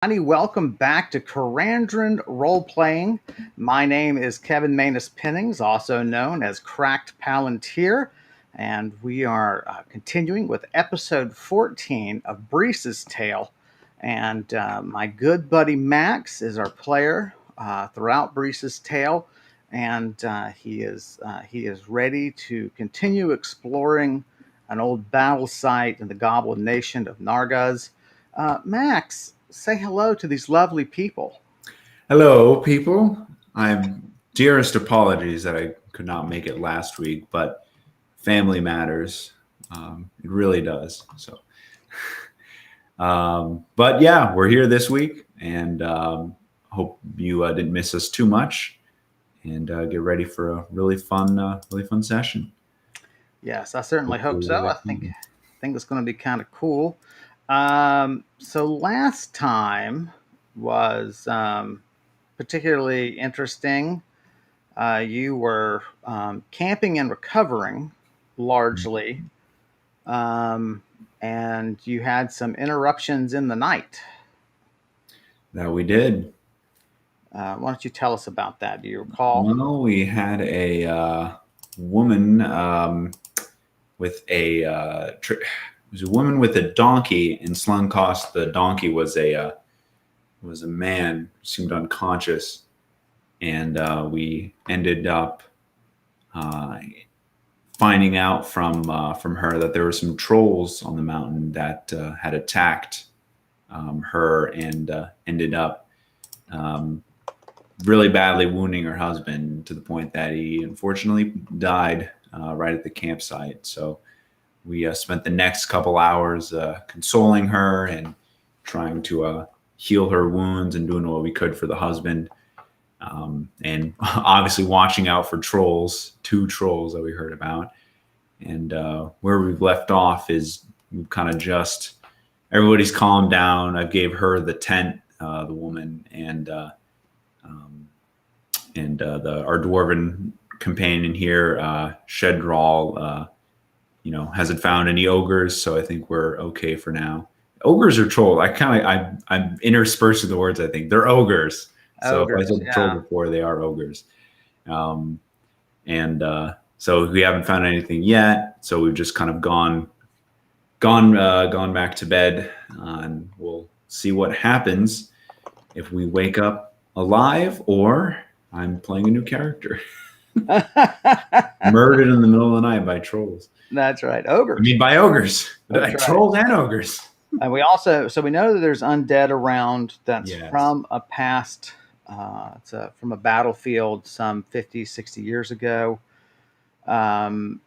Welcome back to Karandrin Role Playing. My name is Kevin Manus Pennings, also known as Cracked Palantir, and we are continuing with episode 14 of Brise's Tale. And my good buddy Max is our player throughout Brise's Tale, and he is ready to continue exploring an old battle site in the Goblin Nation of Nargaz. Max, say hello to these lovely people. Hello, people. I'm dearest apologies that I could not make it last week, but family matters. It really does. But yeah, we're here this week, and hope you didn't miss us too much. And get ready for a really fun session. Yes, I certainly hope so. Hopefully, I think it's going to be kind of cool. So last time was particularly interesting. You were camping and recovering largely, and you had some interruptions in the night. that we did. Why don't you tell us about that? Do you recall? Well, we had a woman with it was a woman with a donkey, and slung across the donkey was a man who seemed unconscious, and we ended up finding out from her that there were some trolls on the mountain that had attacked her and ended up really badly wounding her husband to the point that he unfortunately died right at the campsite. So we spent the next couple hours consoling her and trying to heal her wounds and doing what we could for the husband. And obviously watching out for two trolls that we heard about. And where we've left off is we've kind of just, everybody's calmed down. I gave her the tent, the woman, and our dwarven companion here, Shedral, hasn't found any ogres, so I think we're okay for now. Ogres or trolls? I'm interspersing the words. I think they're ogres. So Ogres, if I said troll before, they are ogres. So we haven't found anything yet. So we've just kind of gone back to bed, and we'll see what happens if we wake up alive or I'm playing a new character. Murdered in the middle of the night by trolls. That's right, ogres. I mean, by ogres. Trolls Right. and ogres. And we we know that there's undead around. That's Yes. from a past. From a battlefield some 50, 60 years ago. And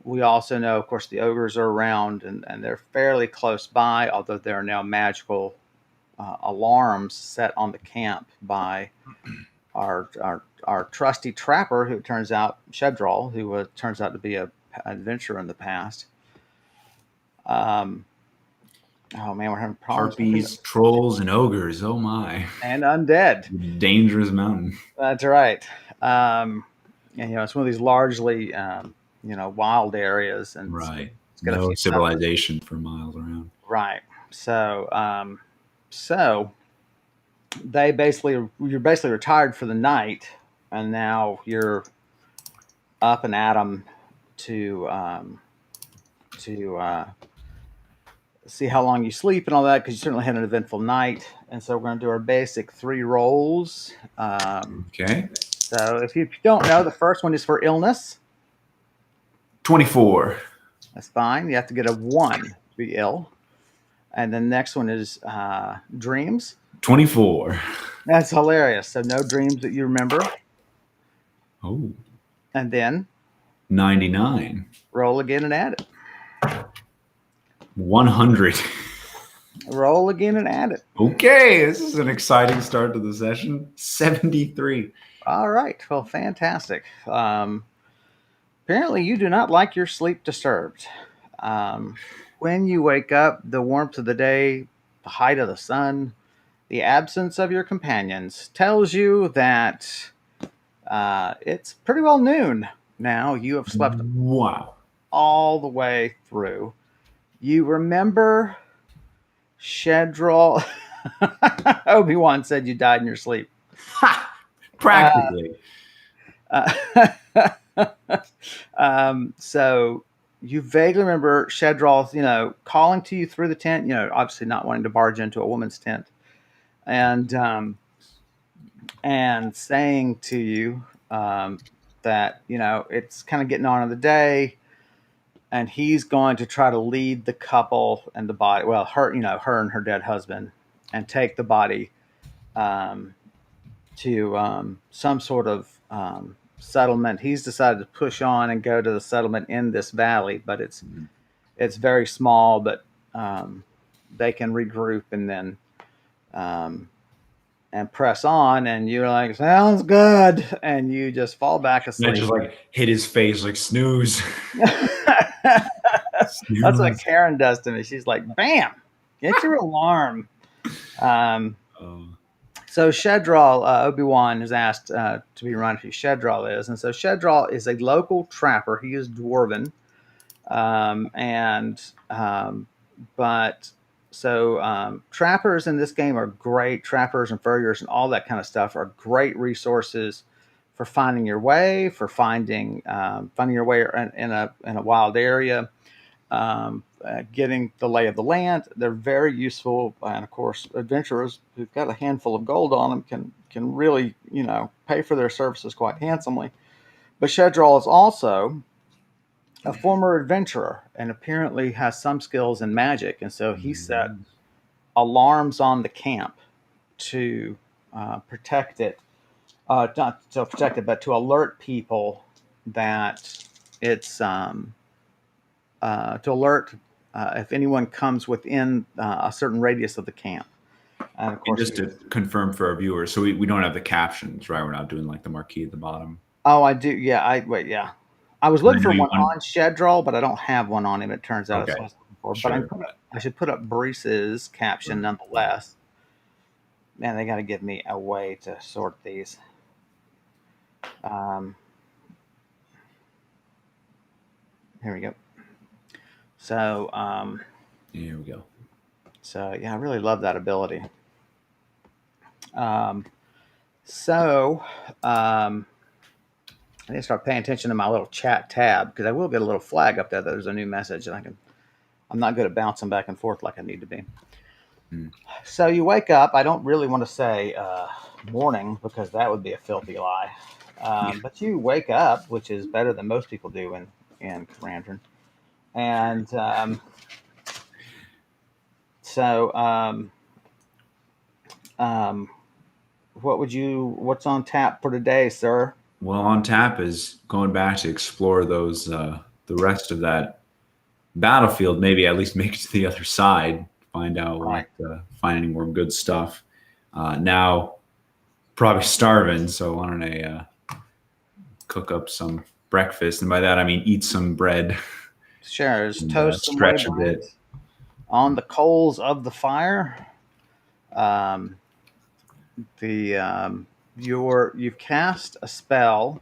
we also know, of course, the ogres are around and they're fairly close by, although there are now magical alarms set on the camp by our trusty trapper, who turns out, Shedral, who turns out to be an adventurer in the past. Oh man, we're having problems. Harpies, trolls, and ogres. Oh my. And undead. Dangerous mountain. That's right. And it's one of these largely wild areas, and Right. it's got No civilization for miles around. Right. So you're basically retired for the night, and now you're up and at 'em to see how long you sleep and all that, because you certainly had an eventful night. And so we're going to do our basic 3 rolls. Okay. So if you don't know, the first one is for illness. 24. That's fine. You have to get a 1 to be ill. And the next one is dreams. 24. That's hilarious. So no dreams that you remember. Oh. And then 99. roll again and add it. 100. Roll again and add it. Okay, this is an exciting start to the session. 73. All right. Well, fantastic. Apparently, you do not like your sleep disturbed. When you wake up, the warmth of the day, the height of the sun, the absence of your companions tells you that it's pretty well noon now. You have slept Wow. all the way through. You remember Shedral. Obi-Wan said you died in your sleep. Ha! Uh, Practically. uh, so you vaguely remember Shedral, calling to you through the tent, obviously not wanting to barge into a woman's tent, and saying to you that it's kind of getting on in the day, and he's going to try to lead the couple and the body, well, her and her dead husband, and take the body um, to some sort of settlement. He's decided to push on and go to the settlement in this valley, but it's very small. But they can regroup and then um, and press on. And you're like, sounds good, and you just fall back And I asleep. just like hit his face like snooze. That's what Snooze. Karen does to me. She's like, "Bam, get your alarm." Um, Oh, So Shedral, Obi-Wan is asked to be reminded who Shedral is. And so Shedral is a local trapper. He is dwarven. And but so trappers in this game are great. Trappers and furriers and all that kind of stuff are great resources for finding your way, for finding your way in a wild area, getting the lay of the land. They're very useful, and of course, adventurers who've got a handful of gold on them can really pay for their services quite handsomely. But Shedral is also a former adventurer and apparently has some skills in magic, and so he set alarms on the camp to protect it. Not to protect it, but to alert people that it's to alert if anyone comes within a certain radius of the camp. And of and course, just to confirm for our viewers, so we don't have the captions, right? We're not doing like the marquee at the bottom. oh, I do. Yeah, yeah. I was 'Cause I looking know for you one want. on Shedral, but I don't have one on him. It turns out it's what I Okay, was looking for. But sure. I should put up Brice's caption Right. nonetheless. Man, they got to give me a way to sort these. Um, Here we go. So, Here we go. yeah, I really love that ability. Um, so, I need to start paying attention to my little chat tab because I will get a little flag up there that there's a new message, and I'm not good at bouncing back and forth like I need to be. Mm. So you wake up. I don't really want to say morning because that would be a filthy lie. Yeah. But you wake up, which is better than most people do in Karandrin. And so, um, what's on tap for today, sir? Well, on tap is going back to explore those the rest of that battlefield. Maybe at least make it to the other side, find out Right. what find any more good stuff. Now probably starving, so why don't I cook up some breakfast, and by that I mean eat some bread Sure. Just and toast some whey stretch a bit. breads on the coals of the fire. Um, the you've cast a spell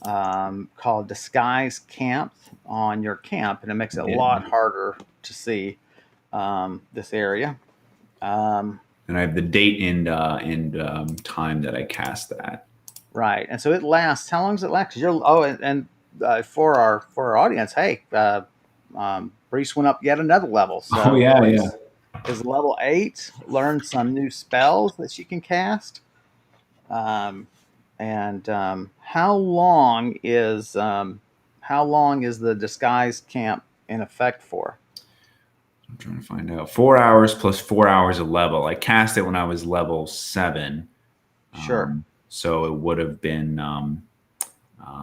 called Disguise Camp on your camp, and it makes it a Yeah. lot harder to see this area. And I have the date and time that I cast that. Right, and so it lasts. How long does it last? 'Cause for our audience, hey, Brees went up yet another level. Oh So yeah, yeah. Brees is level 8. Learned some new spells that she can cast. Um, and how long is the disguise camp in effect for? I'm trying to find out. 4 hours plus 4 hours of level. I cast it when I was level 7. Sure, So it would have been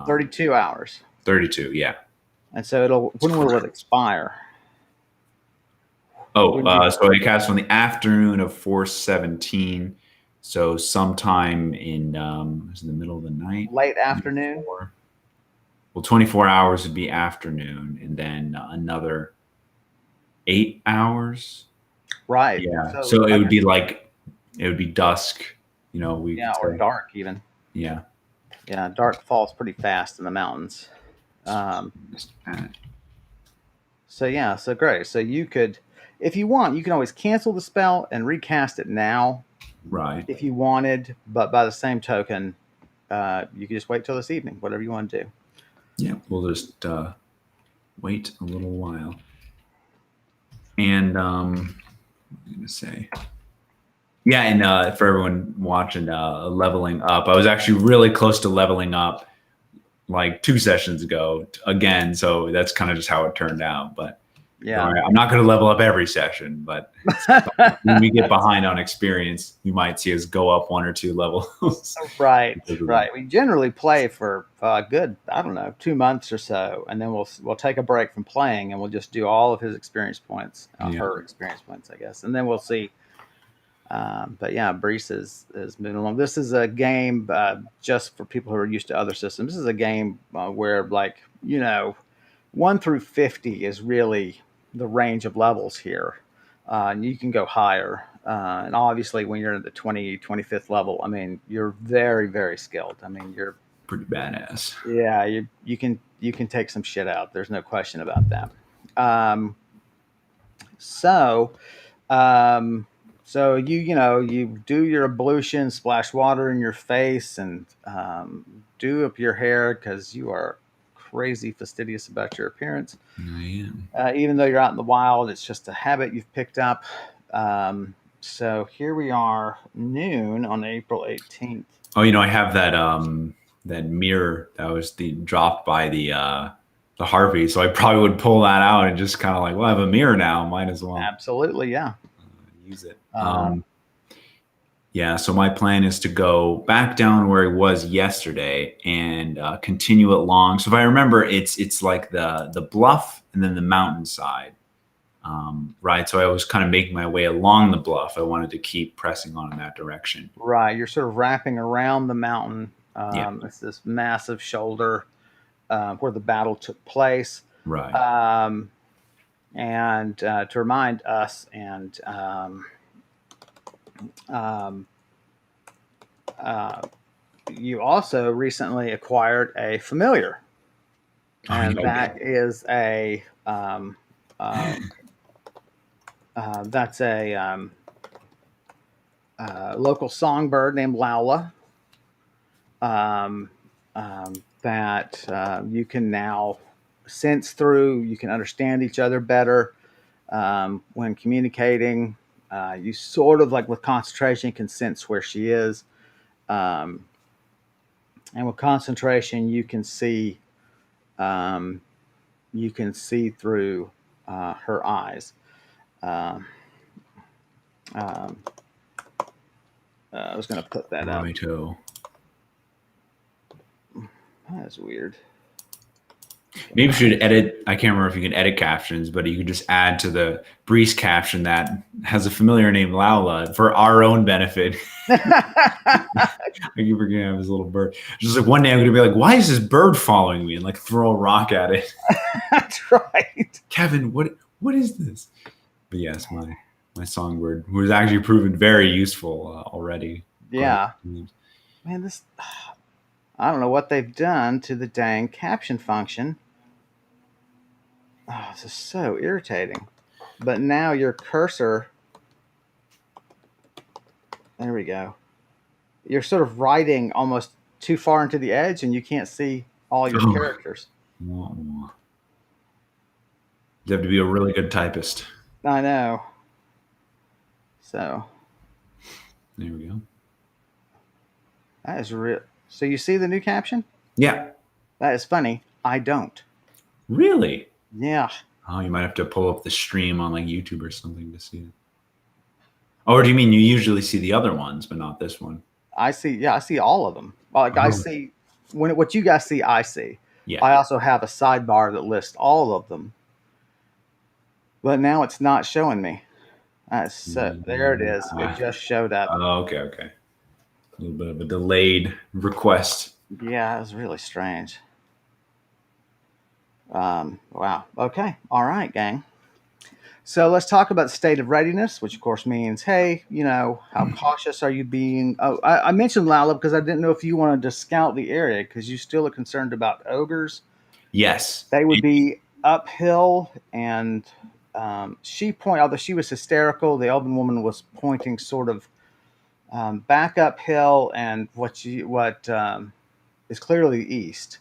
32 hours. 32. Yeah. And so when will it expire? Oh, When do you so I cast on the afternoon of 4/17. So sometime it was in the middle of the night. late afternoon? 24. Well, 24 hours would be afternoon, and then another 8 hours. Right. Yeah. So So it would okay. be like it would be dusk. We Yeah, could or say. dark even. Yeah. Yeah, dark falls pretty fast in the mountains. Um, so yeah, so great. So you could, if you want, you can always cancel the spell and recast it now Right. if you wanted. But by the same token, you can just wait till this evening, whatever you want to do. Yeah, we'll just wait a little while. And what was I going to say? Yeah, and for everyone watching, leveling up, I was actually really close to leveling up like 2 sessions ago again. So that's kind of just how it turned out. But Yeah. I'm not going to level up every session, but when we get behind on experience, you might see us go up 1 or 2 levels. Right. We generally play for good, I don't know, 2 months or so, and then we'll take a break from playing, and we'll just do all of his experience points, her experience points, I guess, and then we'll see. But yeah, Brise is moving along. This is a game just for people who are used to other systems. This is a game where, like, 1 through 50 is really the range of levels here. And you can go higher. And obviously, when you're at the 25th level, I mean, you're very, very skilled. I mean, you're pretty badass. Yeah, you can take some shit out. There's no question about that. So you do your ablution, splash water in your face, and do up your hair because you are crazy fastidious about your appearance. I am. Even though you're out in the wild, it's just a habit you've picked up. So here we are, noon on April 18th. Oh, I have that mirror that was dropped by the harpy, so I probably would pull that out and just kind of like, well, I have a mirror now, might as well. Absolutely, yeah. Use it. Yeah, so my plan is to go back down where he was yesterday and continue it long. So if I remember, it's like the bluff and then the mountainside, right? So I was kind of making my way along the bluff. I wanted to keep pressing on in that direction. Right, you're sort of wrapping around the mountain. It's this massive shoulder where the battle took place. Right. And to remind us and you also recently acquired a familiar, and that is that's a local songbird named Laula that you can now sense through. You can understand each other better when communicating. You sort of, like with concentration, can sense where she is. And with concentration, you can see through her eyes. I was going to put that up. That's weird. Maybe you should edit. I can't remember if you can edit captions, but you could just add to the Brise caption that has a familiar named Laula for our own benefit. I keep forgetting I have this little bird. Just like one day I'm going to be like, why is this bird following me? And like throw a rock at it. That's right. Kevin, what is this? But yes, my songbird, who has actually proven very useful already. Yeah. Man, I don't know what they've done to the dang caption function. Oh, this is so irritating. But now your cursor, there we go. You're sort of writing almost too far into the edge, and you can't see all your characters. You have to be a really good typist. I know. So. There we go. That is real. So you see the new caption? Yeah. That is funny. I don't. Really? Yeah. Oh, you might have to pull up the stream on like YouTube or something to see it. Or do you mean you usually see the other ones, but not this one? I see all of them. Like I see what you guys see, I see. Yeah. I also have a sidebar that lists all of them. But now it's not showing me. There it is. It just showed up. Oh, okay. A little bit of a delayed request. Yeah, it was really strange. Wow. Okay. All right, gang. So let's talk about the state of readiness, which of course means, hey, how cautious are you being? Oh, I mentioned Lala because I didn't know if you wanted to scout the area because you still are concerned about ogres. Yes. They would be uphill and Although she was hysterical, the elven woman was pointing sort of back uphill and what is clearly east.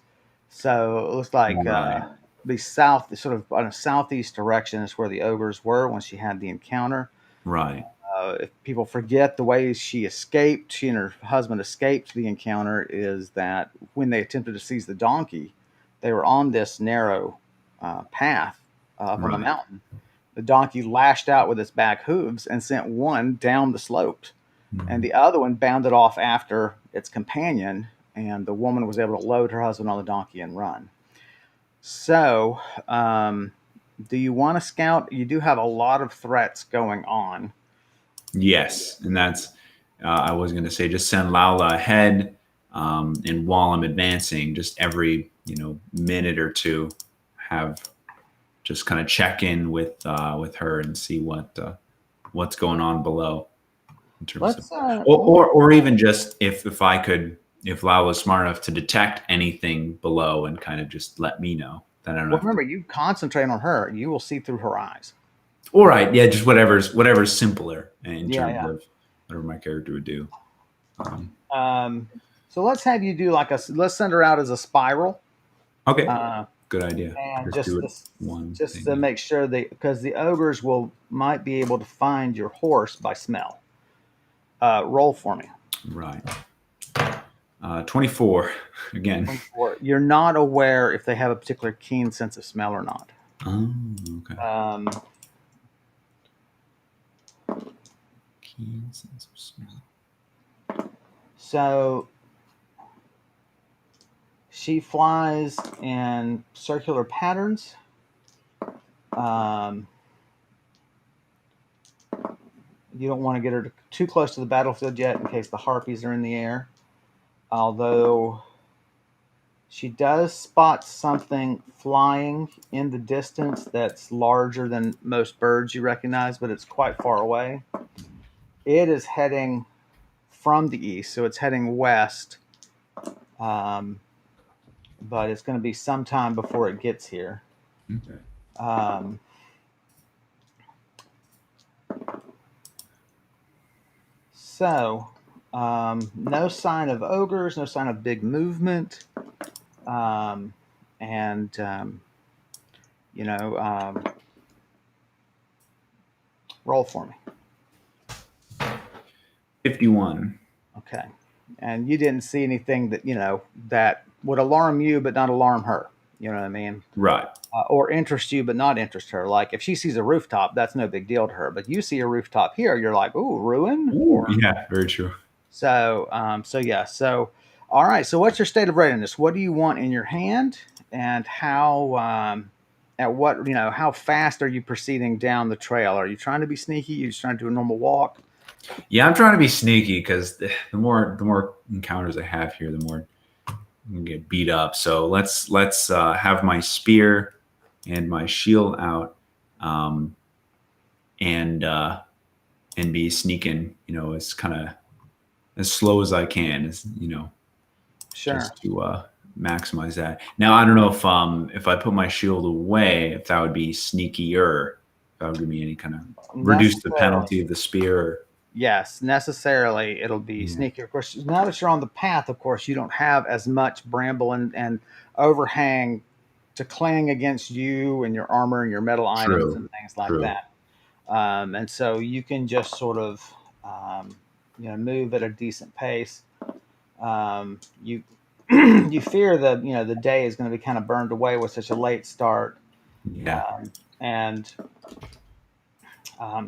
So it looks like Right. the south, sort of on a southeast direction, is where the ogres were when she had the encounter. Right. If people forget the way she and her husband escaped the encounter, is that when they attempted to seize the donkey, they were on this narrow path up on the Right. mountain. The donkey lashed out with its back hooves and sent one down the slopes, and Mhm. the other one bounded off after its companion, and the woman was able to load her husband on the donkey and run. So, do you want to scout? You do have a lot of threats going on. Yes, and that's I was going to say just send Lala ahead, and while I'm advancing, just every minute or two, have just kind of check in with her and see what's going on below in terms of, or even just if I could, if Lala's smart enough to detect anything below and kind of just let me know, then I don't Well, have to. remember, you concentrate on her, you will see through her eyes. All right, yeah, just whatever's simpler in Yeah, terms yeah. of whatever my character would do. Um, Um, so let's have you do let's send her out as a spiral, okay, uh, good idea. and Just do it one just to thing. make sure because the ogres might be able to find your horse by smell. Roll for me. Right. 24 again. 24. You're not aware if they have a particular keen sense of smell or not. Oh, okay. Um, Keen sense of smell. so she flies in circular patterns. Um, you don't want to get her too close to the battlefield yet in case the harpies are in the air. Although she does spot something flying in the distance that's larger than most birds you recognize, but it's quite far away. It is heading from the east, so it's heading west, um, but it's going to be some time before it gets here. Okay. Um, so, no sign of ogres, no sign of big movement, um, and you know, roll for me. 51. Okay. And you didn't see anything that would alarm you but not alarm her. You know what I mean? Right. Or interest you but not interest her. Like if she sees a rooftop, that's no big deal to her. But you see a rooftop here, you're like, "Ooh, ruin!" Ooh, yeah, very true. So yeah. So all right. So what's your state of readiness? What do you want in your hand, and how fast are you proceeding down the trail? Are you trying to be sneaky? Are you just trying to do a normal walk? Yeah, I'm trying to be sneaky because the more encounters I have here, the more I'm gonna get beat up. So let's have my spear and my shield out, um, and be sneaking. As kind of as slow as I can. Sure. Just to maximize that. Now I don't know if I put my shield away, if that would be sneakier. If that would give me any kind of reduce the Necessarily. penalty of the spear. Yes, necessarily it'll be Yeah. sneaky. Of course, now that you're on the path, of course, you don't have as much bramble and overhang to clang against you and your armor and your metal items True. and things like True. that. And so you can just sort of, move at a decent pace. You you fear that the day is going to be kind of burned away with such a late start, Yeah. and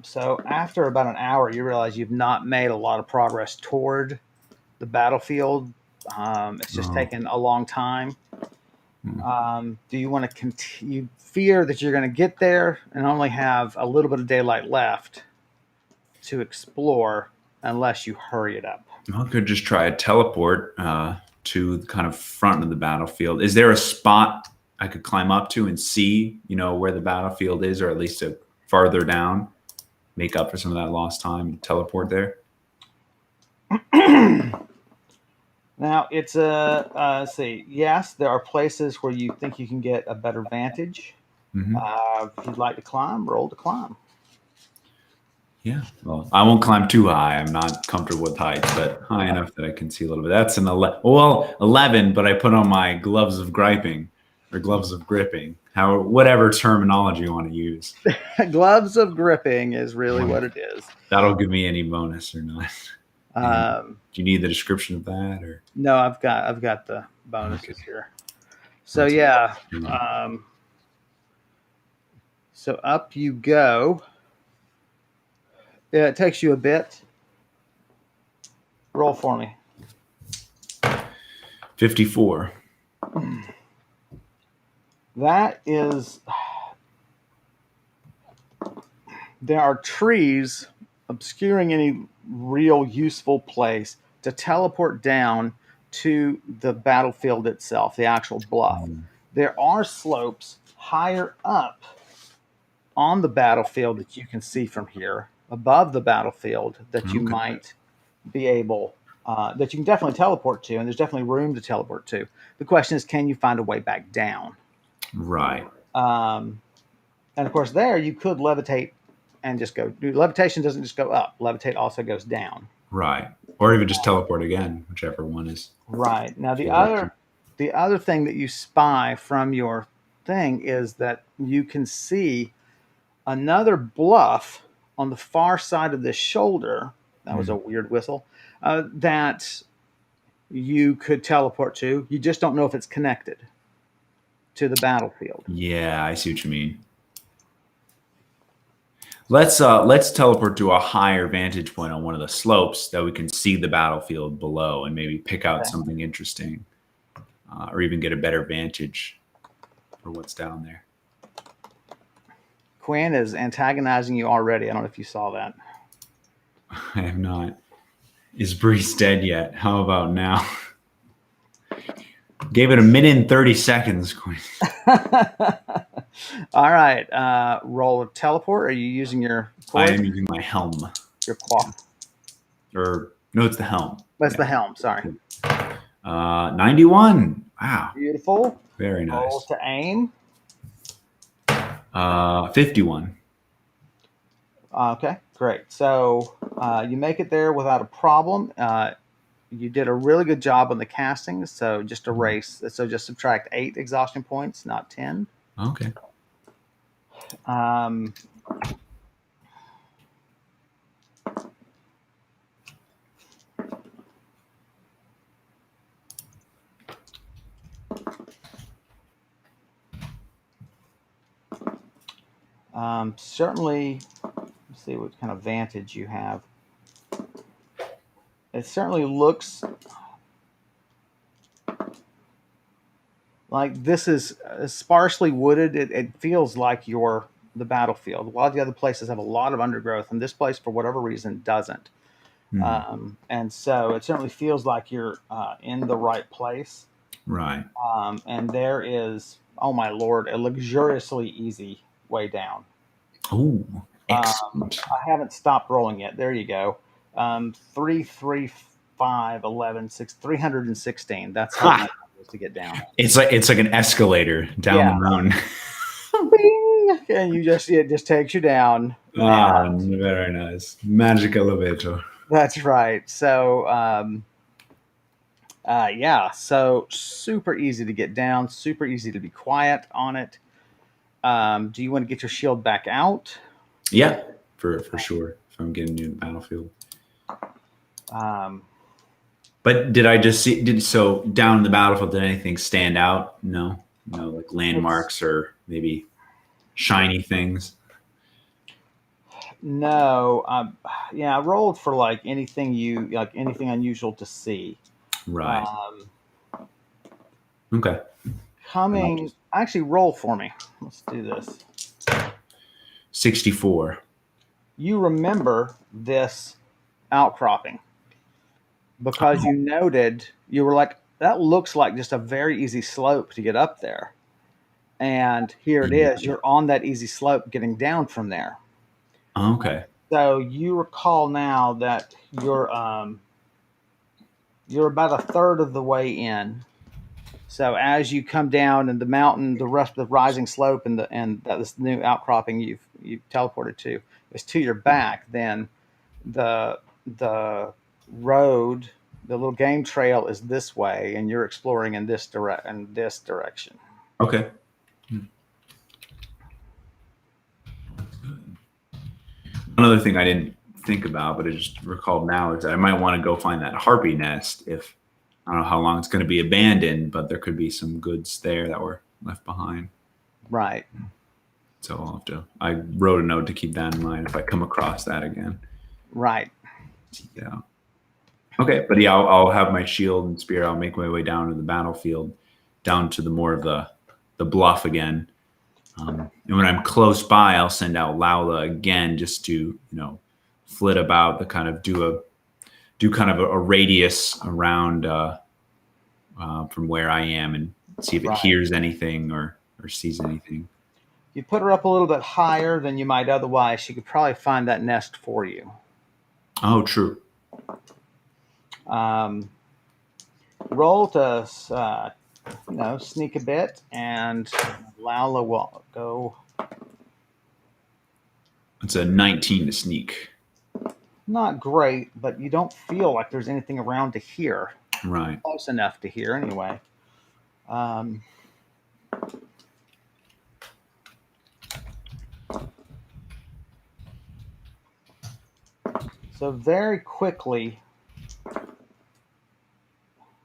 so after about an hour, you realize you've not made a lot of progress toward the battlefield. It's just Oh. taken a long time. Hmm. Do you want to continue? You fear that you're going to get there and only have a little bit of daylight left to explore unless you hurry it up. I could just try a teleport to the kind of front of the battlefield. Is there a spot I could climb up to and see, where the battlefield is, or at least a farther down, make up for some of that lost time and teleport there? Now let's see. Yes, there are places where you think you can get a better vantage. Hmm. If you'd like to climb, roll to climb. Yeah. Well, I won't climb too high. I'm not comfortable with heights, but high Okay. enough that I can see a little bit. That's an 11, but I put on my gloves of griping or gloves of gripping, whatever terminology you want to use. Gloves of gripping is really what it is. That'll give me any bonus or not. And do Um, you need the description of that or? no, I've got the Okay. bonuses here. So That's yeah, good. so up you go. Yeah, it takes you a bit. Roll for me. 54. That is, there are trees obscuring any real useful place to teleport down to the battlefield itself, the actual bluff. Mm. There are slopes higher up on the battlefield that you can see from here, above the battlefield, that you Okay. might be able, that you can definitely teleport to, and there's definitely room to teleport to. The question is, can you find a way back down? Right. Um, and of course, there you could levitate and just go. Levitation doesn't just go up; levitate also goes down. Right. Or even just teleport again, whichever one is Right now, the feel like. other thing that you spy from your thing is that you can see another bluff on the far side of this shoulder. That was a Mm. weird whistle. That you could teleport to. You just don't know if it's connected to the battlefield. Yeah, I see what you mean. Let's teleport to a higher vantage point on one of the slopes that we can see the battlefield below and maybe pick out Okay. something interesting, or even get a better vantage for what's down there. Quinn is antagonizing you already. I don't know if you saw that. I have not. Is Brise dead yet? How about now? Gave it a minute and 30 seconds. All right. Roll a teleport. Are you using your I cord? am using my helm. Your cloth? Or, no, it's the helm. That's Yeah. the helm. Sorry. 91. Wow. Beautiful. Very Roll nice. to aim. 51. Okay, great. So you make it there without a problem. You did a really good job on the casting. So just erase. So just subtract 8 exhaustion points, not 10. Okay. Um, certainly, let's see what kind of vantage you have. It certainly looks like this is sparsely wooded. It feels like the battlefield. A lot of the other places have a lot of undergrowth, and this place, for whatever reason, doesn't. Hmm. And so it certainly feels like you're in the right place. Right. And there is, oh my lord, a luxuriously easy way down. Oh, Um, excellent. I haven't stopped rolling yet. There you go. 3, 3, 5, 11, 6, 316. That's how easy Ha! it is to get down. It's like an escalator down Yeah. the mountain. Bing! And it just takes you down. Ah, And very nice. Magic elevator. that's right. So, yeah. So super easy to get down, super easy to be quiet on it. Do you want to get your shield back out? Yeah, for sure. If I'm getting new battlefield. Um, But did I just see? Did so down the battlefield? Did anything stand out? No, no, like it's landmarks or maybe shiny things. no. Yeah, I rolled for like anything unusual to see. Right. Um, Okay. coming, actually, roll for me. Let's do this. 64. You remember this outcropping because you noted, you were like, that looks like just a very easy slope to get up there. And here it is. You're on that easy slope getting down from there. Okay. So you recall now that you're about a third of the way in. So as you come down and the mountain, the rest of the rising slope and this new outcropping you've teleported to is to your back, then the road, the little game trail is this way, and you're exploring in this direction. Okay. Another thing I didn't think about, but I just recalled now, is that I might want to go find that harpy nest. If I don't know how long it's going to be abandoned, but there could be some goods there that were left behind. Right. So I'll have to. I wrote a note to keep that in mind if I come across that again. Right. Yeah. Okay, but yeah, I'll have my shield and spear. I'll make my way down to the battlefield, down to the more of the bluff again. And when I'm close by, I'll send out Laula again, just to flit about, the kind of do kind of a radius around from where I am, and see if it hears anything or sees anything. You put her up a little bit higher than you might otherwise. She could probably find that nest for you. Oh, true. Roll to sneak a bit, and Laula will go. It's a 19 to sneak. Not great, but you don't feel like there's anything around to hear. Right. Close enough to hear, anyway. So very quickly,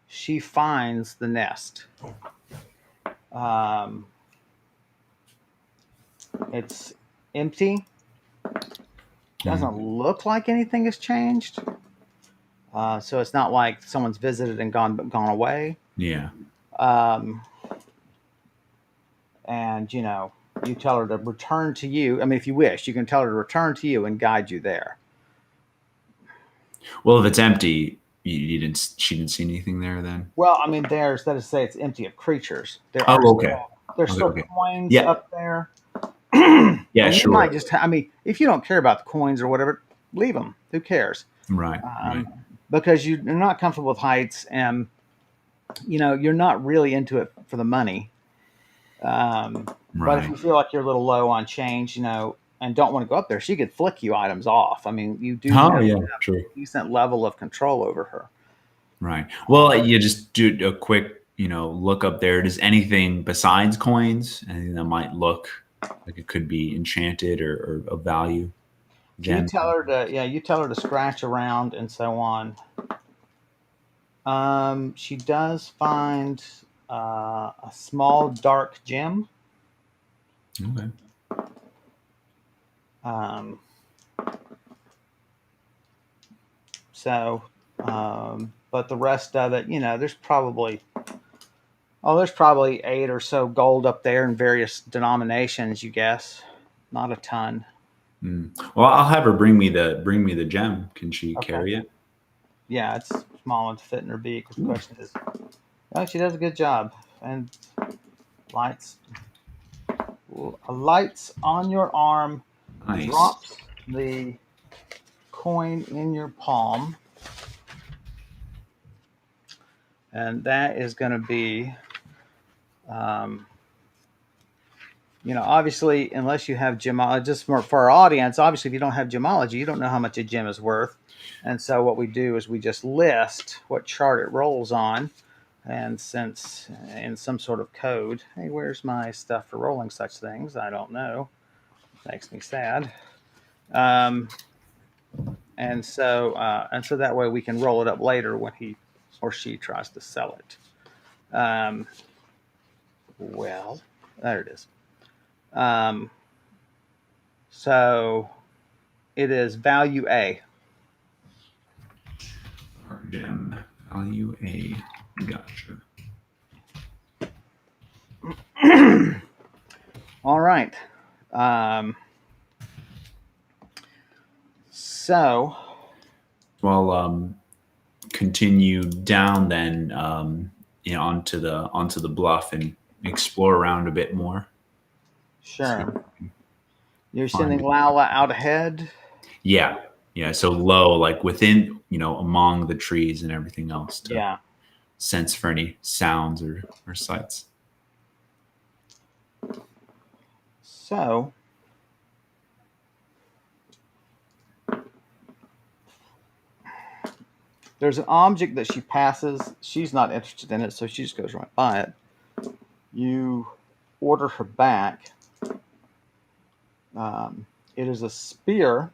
she finds the nest. It's empty. Doesn't look like anything has changed. So it's not like someone's visited and gone away. Yeah. And you tell her to return to you. I mean, if you wish, you can tell her to return to you and guide you there. Well, if it's empty, she didn't see anything there then? Well, I mean, that is to say it's empty of creatures. There's still coins up there. Yeah, sure. You might just, if you don't care about the coins or whatever, leave them. Who cares? Right. Because you're not comfortable with heights, and you're not really into it for the money. But if you feel like you're a little low on change, and don't want to go up there, she could flick you items off. I mean, you do have a decent level of control over her. Right. Well, you just do a quick, look up there. Does anything besides coins, anything that might look like it could be enchanted or of value? You tell her to scratch around and so on. She does find a small dark gem. Okay. But the rest of it, there's probably 8 or so gold up there in various denominations, you guess. Not a ton. Well, I'll have her bring me the gem. Can she carry it? Yeah, it's small enough to fit in her beak. The question is, she does a good job. And lights on your arm. Nice. Drops the coin in your palm. And that is going to be, obviously, unless you have gemology, just for our audience, obviously, if you don't have gemology, you don't know how much a gem is worth. And so what we do is we just list what chart it rolls on. And since in some sort of code, hey, where's my stuff for rolling such things? I don't know. Makes me sad. And so that way we can roll it up later when he or she tries to sell it. Well, there it is. So it is value A. Gem. Value A. Gotcha. All right. So, well, continue down then, onto the bluff and explore around a bit more. Sure. You're sending Laula out ahead. Yeah. So low, like within, among the trees and everything else. To sense for any sounds or sights. So there's an object that she passes. She's not interested in it, so she just goes right by it. You order her back. It is a spear,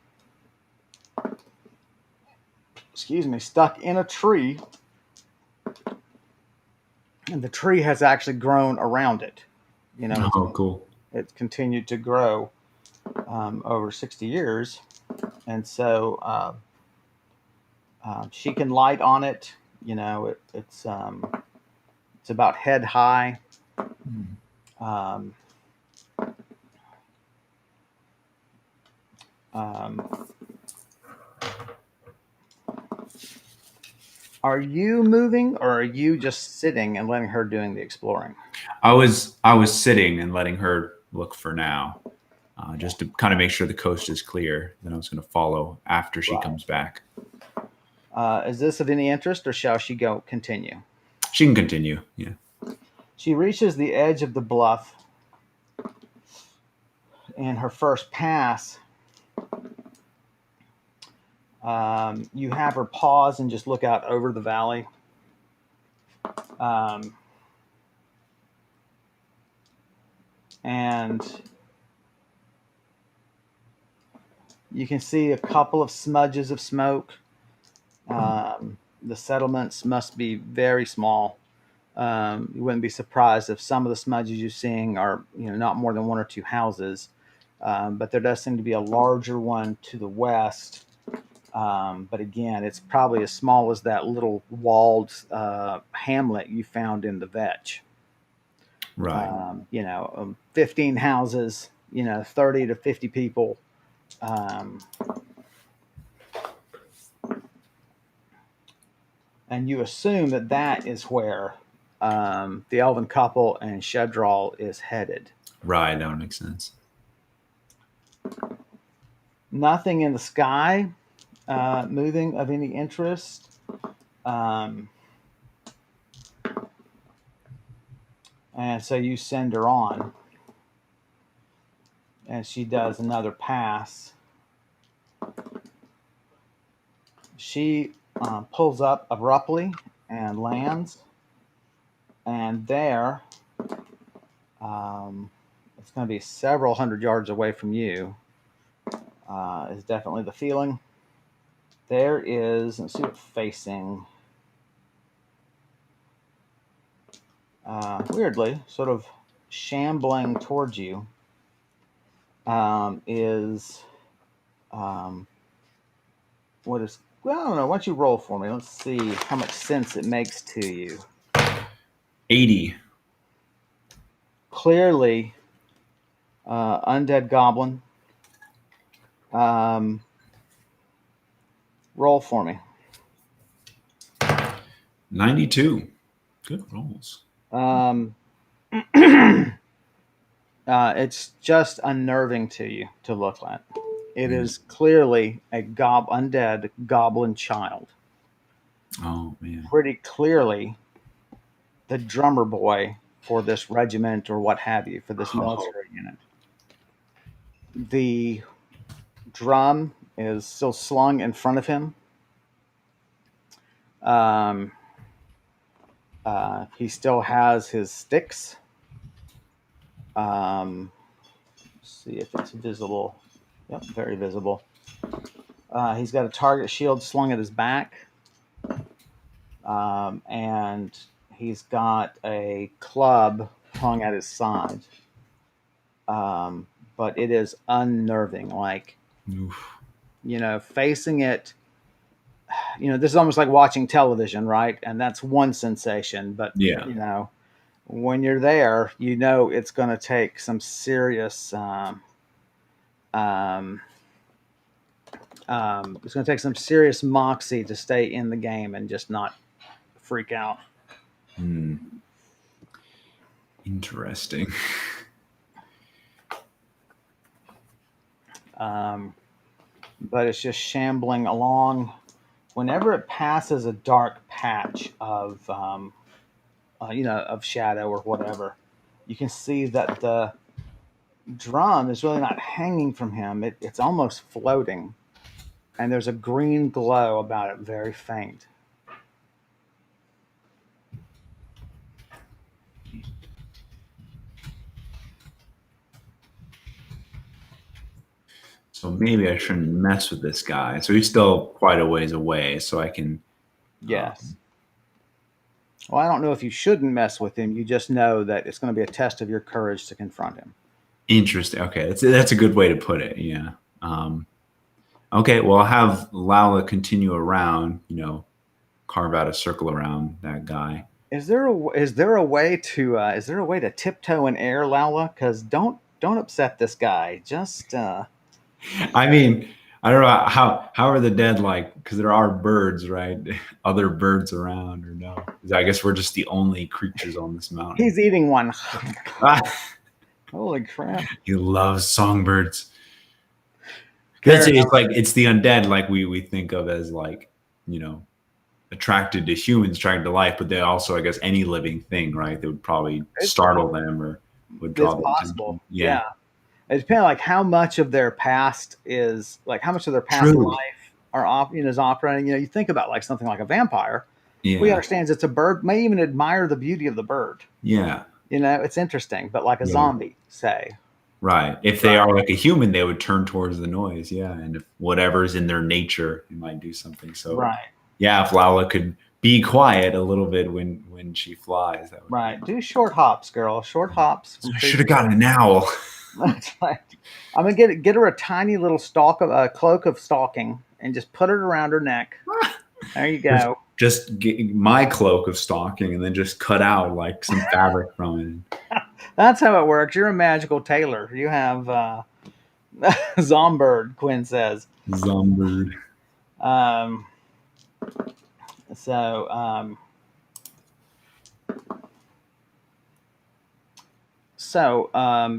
stuck in a tree, and the tree has actually grown around it. Oh, cool. It's continued to grow over 60 years, and so she can light on it. It's about head high. Um, um, are you moving, or are you just sitting and letting her doing the exploring? I was sitting and letting her look for now, just to kind of make sure the coast is clear. Then I was going to follow after she comes back. Is this of any interest, or shall she continue? She can continue. Yeah. She reaches the edge of the bluff. In her first pass, you have her pause and just look out over the valley. And you can see a couple of smudges of smoke. The settlements must be very small. You wouldn't be surprised if some of the smudges you're seeing are, not more than one or two houses. But there does seem to be a larger one to the west. But again, it's probably as small as that little walled hamlet you found in the Vetch. Right. 15 houses, 30 to 50 people. And you assume that is where the elven couple and Shedral is headed. Right. That would make sense. Nothing in the sky moving of any interest. And so you send her on. And she does another pass. She pulls up abruptly and lands. And there, it's going to be several hundred yards away from you, is definitely the feeling. There is, let's see what facing. Weirdly, sort of shambling towards you, is what is, well, I don't know. Why don't you roll for me? Let's see how much sense it makes to you. 80. Clearly, undead goblin. Roll for me. 92. Good rolls. It's just unnerving to you to look at. It is clearly a undead goblin child. Oh, man. Pretty clearly the drummer boy for this regiment or what have you, for this military unit. The drum is still slung in front of him. He still has his sticks. Let's see if it's visible. Yep, very visible. He's got a target shield slung at his back. And he's got a club hung at his side. But it is unnerving. Like, Oof. Facing it, this is almost like watching television, right? And that's one sensation. But, Yeah. When you're there, it's going to take some serious, it's going to take some serious moxie to stay in the game and just not freak out. Interesting. But it's just shambling along. Whenever it passes a dark patch of of shadow or whatever. You can see that the drum is really not hanging from him. It's almost floating, and there's a green glow about it, very faint. So maybe I shouldn't mess with this guy. So he's still quite a ways away. So I can. Yes. Well, I don't know if you shouldn't mess with him. You just know that it's going to be a test of your courage to confront him. Interesting. Okay, that's a good way to put it. Yeah. Okay. Well, I'll have Lala continue around. Carve out a circle around that guy. Is there a way to tiptoe in air, Lala? Because don't upset this guy. Just I mean, I don't know how are the dead like because there are birds, right? Other birds around or no? I guess we're just the only creatures on this mountain. he's eating one. Ah, Holy crap! he loves songbirds. Fair It's enough. like it's the undead like we think of as like, attracted to humans, attracted to life, but they also, I guess, any living thing, right? That would probably It's, startle them or would it's draw their possible. attention. Yeah. Yeah. It depends like how much of their past is like how much of their past True. life is operating. You think about like something like a vampire. We Yeah. understands it's a bird. May even admire the beauty of the bird. Yeah. It's interesting. But like a Yeah. zombie, say, Right. If they are like a human, they would turn towards the noise. Yeah. And if whatever's in their nature, it might do something. So right, yeah, if Lala could be quiet a little bit when she flies, that would right. Do short hops, girl. Short hops. So I should have gotten an owl. That's right. I'm gonna get her a tiny little stalk of a cloak of stalking and just put it around her neck. There you go. Just get my cloak of stalking and then just cut out like some fabric from it. That's how it works. You're a magical tailor. You have Zombird, Quinn says. Zombird. Um, so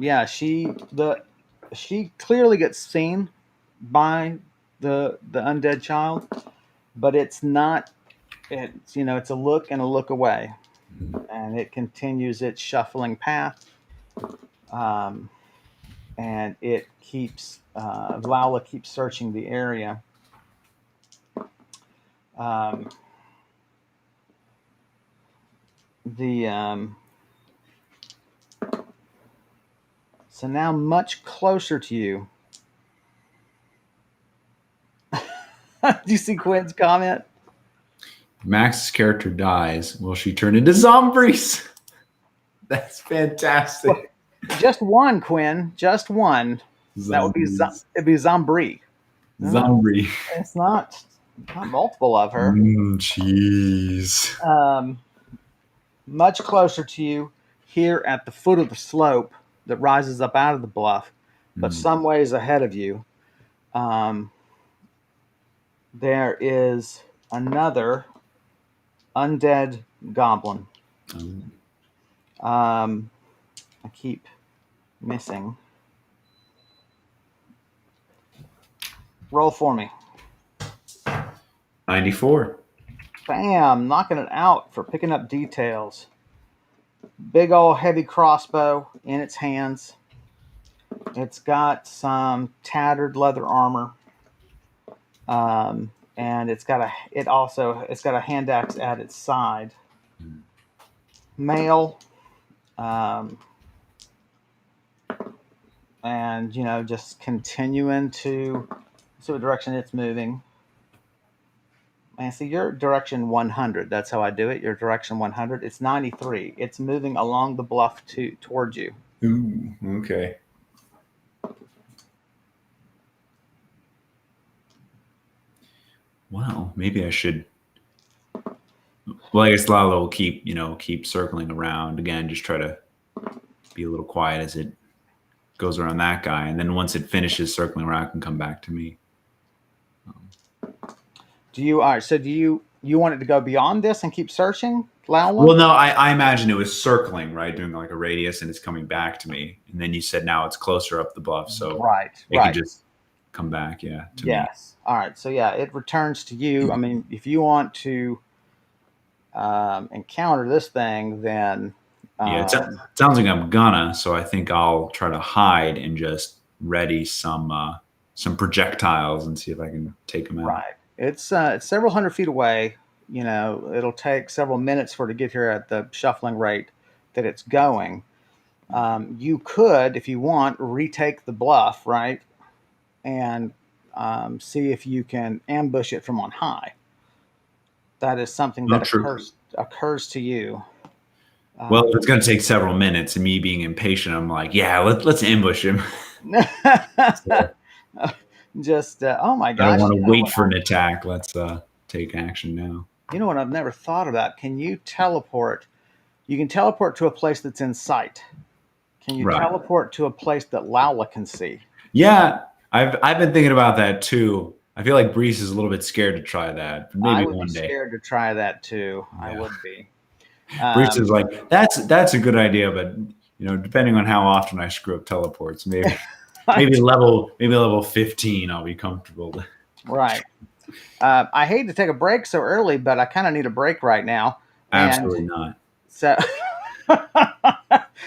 yeah, she clearly gets seen by the undead child, but it's not. It's a look and a look away, and it continues its shuffling path. And it keeps Lala keeps searching the area. The So now much closer to you. Do you see Quinn's comment? Max's character dies. Will she turn into zombies? That's fantastic. Just one, Quinn. Just one. That would be it'd be Zombie. Zombie. It's not multiple of her. Jeez. Much closer to you here at the foot of the slope that rises up out of the bluff, but some ways ahead of you, there is another undead goblin. I keep missing. Roll for me. 94. Bam! Knocking it out for picking up details. Big old heavy crossbow in its hands. It's got some tattered leather armor. And it's got a hand axe at its side. Male. And just continuing to see what direction it's moving. And see your direction 100. That's how I do it. Your direction 100. It's 93. It's moving along the bluff towards you. Ooh, okay. Well, maybe I should. Well, I guess Lala will keep circling around again. Just try to be a little quiet as it goes around that guy, and then once it finishes circling around, it can come back to me. Do you want it to go beyond this and keep searching, Lala? Well, no, I imagine it was circling, right, doing like a radius, and it's coming back to me. And then you said now it's closer up the bluff, so it can just come back, to yes. Me. All right. So yeah, it returns to you. I mean, if you want to encounter this thing, then Yeah, um, it sounds like I'm gonna. So I think I'll try to hide and just ready some projectiles and see if I can take them out. right. It's several hundred feet away. You know, it'll take several minutes for it to get here at the shuffling rate that it's going. You could, if you want, retake the bluff, right, and see if you can ambush it from on high. That is something Oh, that true. occurs to you. Well, if Um, it's gonna take several minutes and me being impatient, I'm like, yeah, let's ambush him. So just oh my I don't gosh, want to wait for an attack. Let's take action now. you know what I've never thought about? Can you teleport? You can teleport to a place that's in sight. Can you Right. teleport to a place that Lala can see? Yeah, I've been thinking about that too. I feel like Brees is a little bit scared to try that, but I maybe would be one day. scared to try that too. I Yeah. would be. Brees is Um, like, that's a good idea, but depending on how often I screw up teleports, maybe level 15 I'll be comfortable. right. I hate to take a break so early, but I kind of need a break right now. And Absolutely not. so,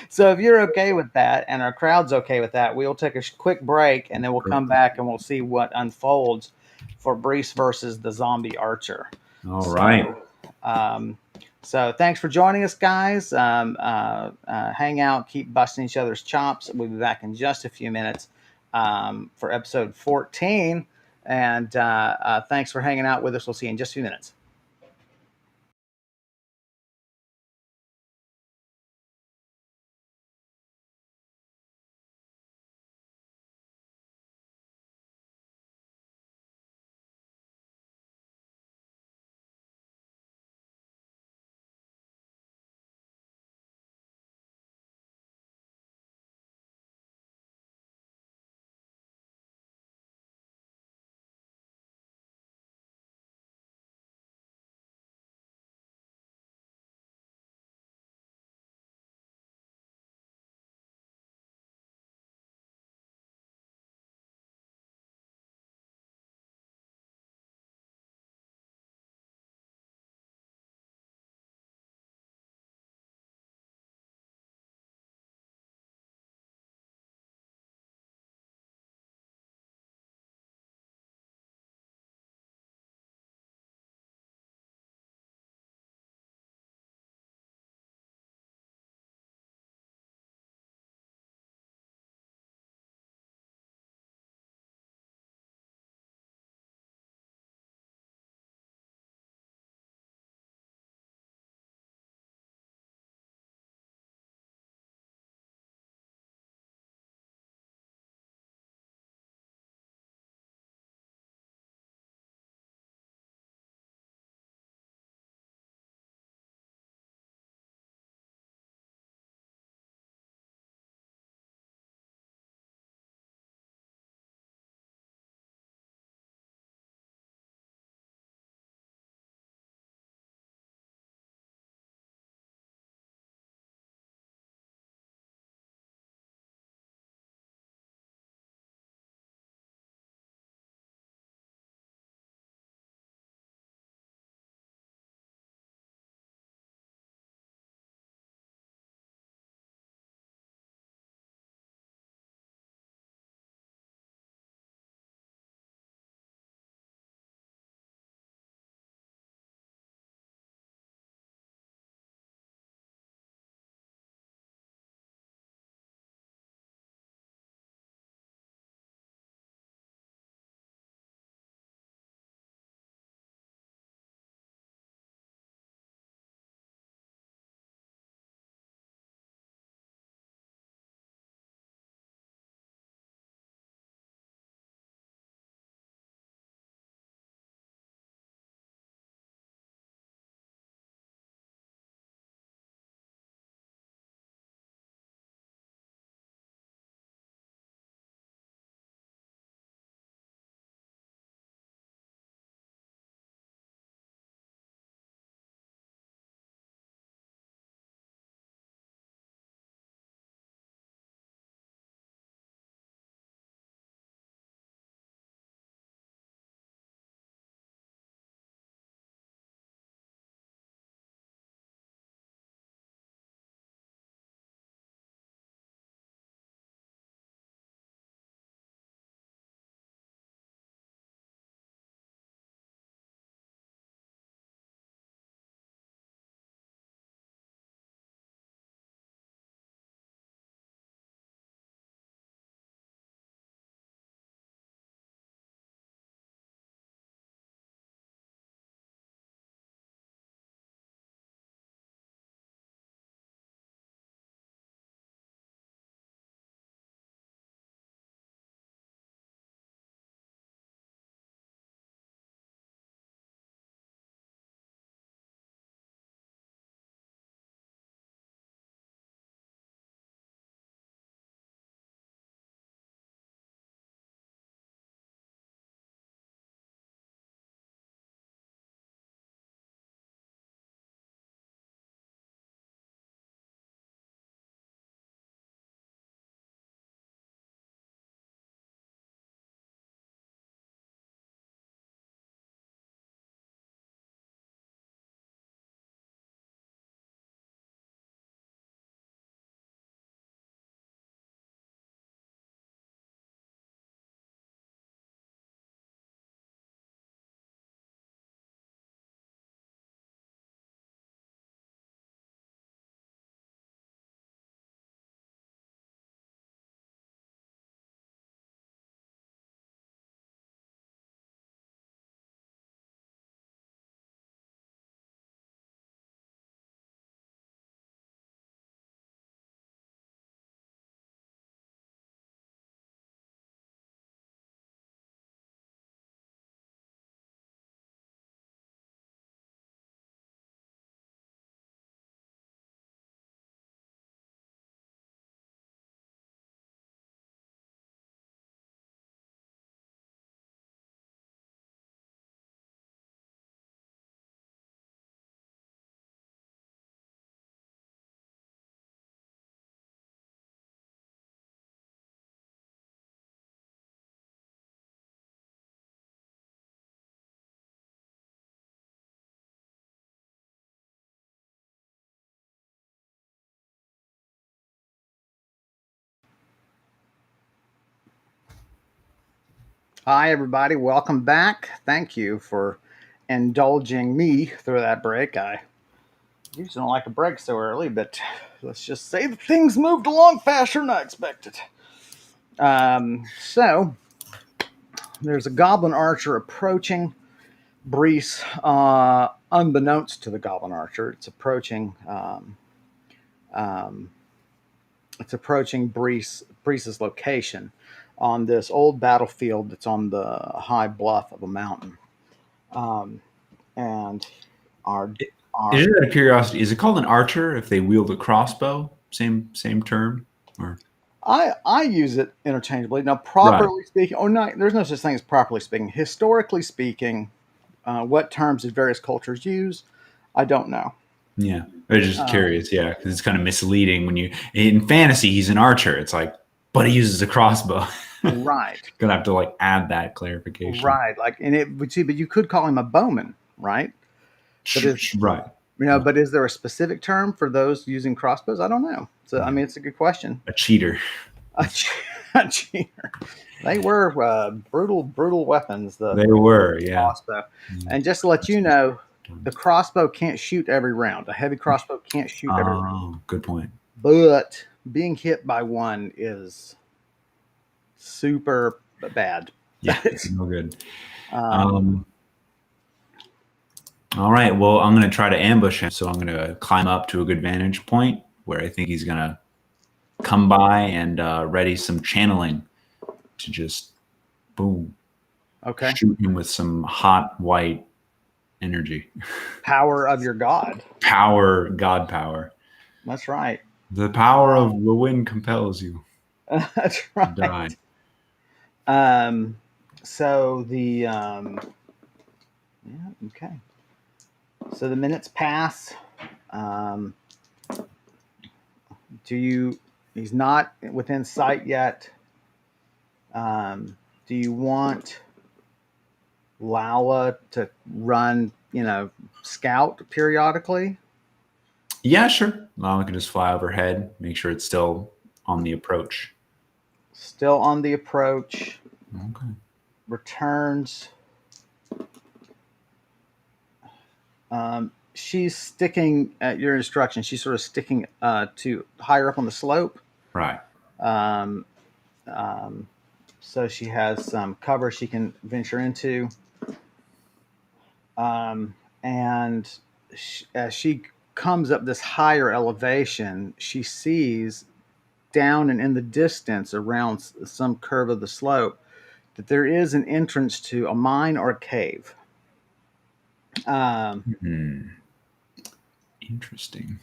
so if you're okay with that, and our crowd's okay with that, we'll take a quick break, and then we'll come back and we'll see what unfolds for Brees versus the zombie archer. All right. So, um, so thanks for joining us, guys. Hang out, keep busting each other's chops. We'll be back in just a few minutes for episode 14. And thanks for hanging out with us. We'll see you in just a few minutes. Hi, everybody. Welcome back. Thank you for indulging me through that break. I usually don't like a break so early, but let's just say that things moved along faster than I expected. So there's a goblin archer approaching Brise, unbeknownst to the goblin archer. Um, it's approaching Brise's location on this old battlefield that's on the high bluff of a mountain. Um, and our Is our it out of curiosity? Is it called an archer if they wield a crossbow? Same term, or I use it interchangeably. Now, right? properly speaking, or not, there's no such thing as properly speaking. Historically speaking, what terms did various cultures use? I don't know. Yeah, I was just Um, curious. Yeah, because it's kind of misleading when you in fantasy he's an archer. It's like, but he uses a crossbow. right, Gonna have to like add that clarification. right. Like, and it would see, but you could call him a bowman, right? But is Right. but is there a specific term for those using crossbows? I don't know. So, I Yeah. mean, it's a good question. A cheater. A, a cheater. They were brutal weapons. The They were, yeah. crossbow. And just to let you know, the crossbow can't shoot every round. A heavy crossbow can't shoot every round. Oh, good point. But being hit by one is super bad. Yeah, no good. um, Um, all right. Well, I'm gonna try to ambush him. So I'm gonna climb up to a good vantage point where I think he's gonna come by and ready some channeling to just boom okay. shoot him with some hot white energy, Power of your god. power, god power. That's right. The power of the wind compels you That's to die. right. Um, so the yeah, okay. So the minutes pass. Um, do you? He's not within sight yet. Do you want Lala to run? Scout periodically. Yeah, sure. Lala can just fly overhead, make sure it's still on the approach. Still on the approach. Okay. Returns. She's sticking at your instruction. She's sort of sticking to higher up on the slope. Right. Um, um, so she has some cover she can venture into. And as she comes up this higher elevation, she sees down and in the distance around some curve of the slope that there is an entrance to a mine or a cave. Um, Hmm. Interesting.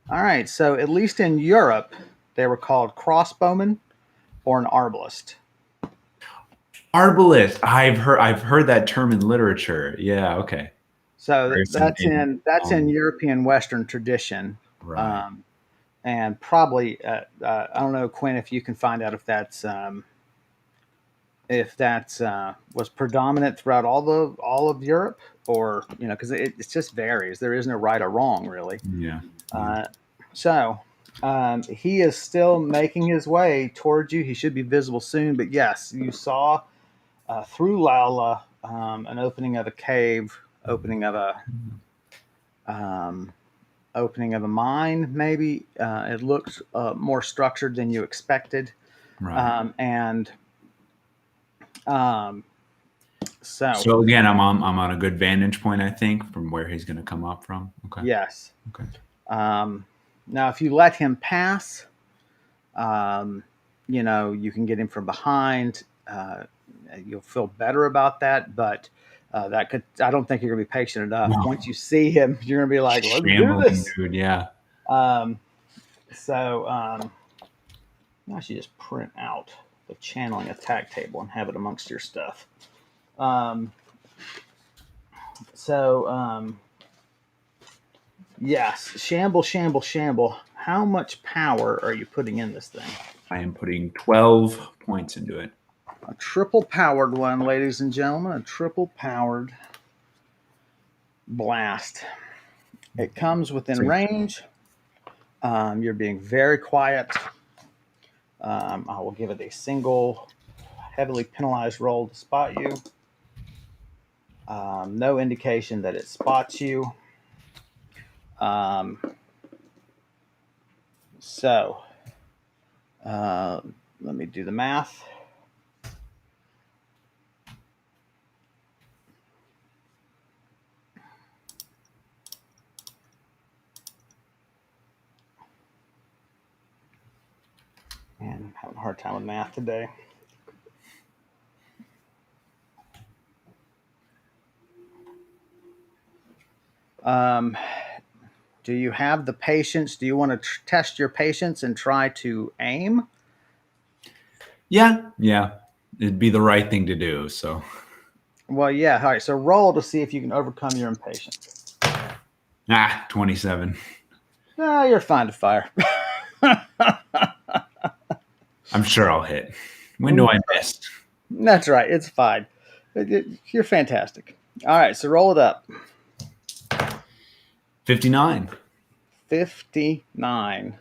all right, so at least in Europe, they were called crossbowmen or an arbalist. Arbalist. I've heard that term in literature. Yeah, okay. So There's some that's in European Western tradition, right. um, and probably I don't know, Quinn, if you can find out if that's was predominant throughout all of Europe, or because it just varies. There is no right or wrong, really. Yeah. Yeah. Uh, so he is still making his way towards you. He should be visible soon. But yes, you saw through Lala an opening of a cave, um, opening of a mine. Maybe it looks more structured than you expected, Right. and um, so So again, I'm on a good vantage point, I think, from where he's gonna come up from. Okay. yes. Okay. Um, Now, if you let him pass, um, you can get him from behind. You'll feel better about that, but that could. I don't think you're going to be patient enough. No. Once you see him, you're going to be like, "Let's do Shambling, this." dude. Yeah. Um, so I should just print out the channeling attack table and have it amongst your stuff. Um, so yes, shamble, shamble, shamble. How much power are you putting in this thing? I am putting 12 points into it. A triple powered one, ladies and gentlemen. A triple powered blast. It comes within So, range. You're being very quiet. I will give it a single heavily penalized roll to spot you. No indication that it spots you. So let me do the math. Man, I'm having a hard time with math today. Do you have the patience? Do you want to test your patience and try to aim? Yeah. It'd be the right thing to do. So, Well, yeah. All right. So roll to see if you can overcome your impatience. 27. No, you're fine to fire. I'm sure I'll hit. When do I miss? That's right. It's fine. You're fantastic. All right. So roll it up. 59. 59.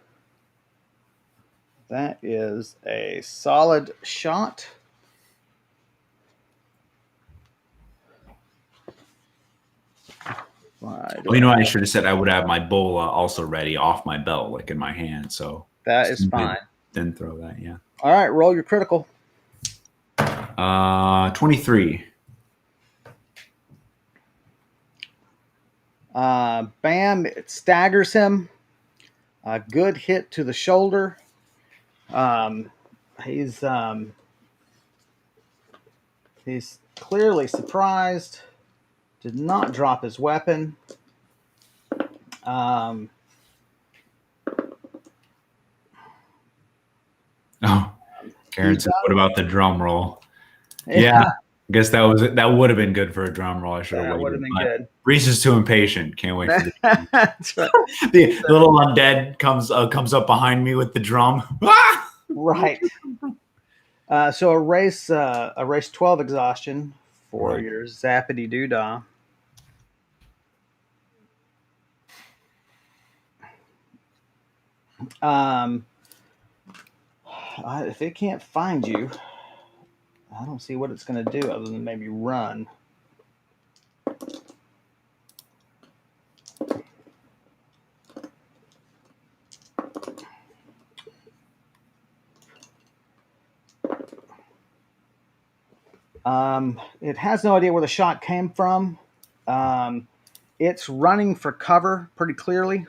That is a solid shot. Well, I should have said I would have my bola also ready off my belt, like in my hand. So that is fine. Then throw that, yeah. All right, roll your critical. 23. Bam! It staggers him. A good hit to the shoulder. He's clearly surprised. Did not drop his weapon. Karen said, "What about the drum roll?" Yeah, I guess that would have been good for a drum roll. I should have waited. That would have been good. Reese is too impatient. Can't wait for the That's right. the little undead comes up behind me with the drum. Right. So a race 12 exhaustion for your zappity doodah. If it can't find you, I don't see what it's going to do other than maybe run. It has no idea where the shot came from. It's running for cover pretty clearly.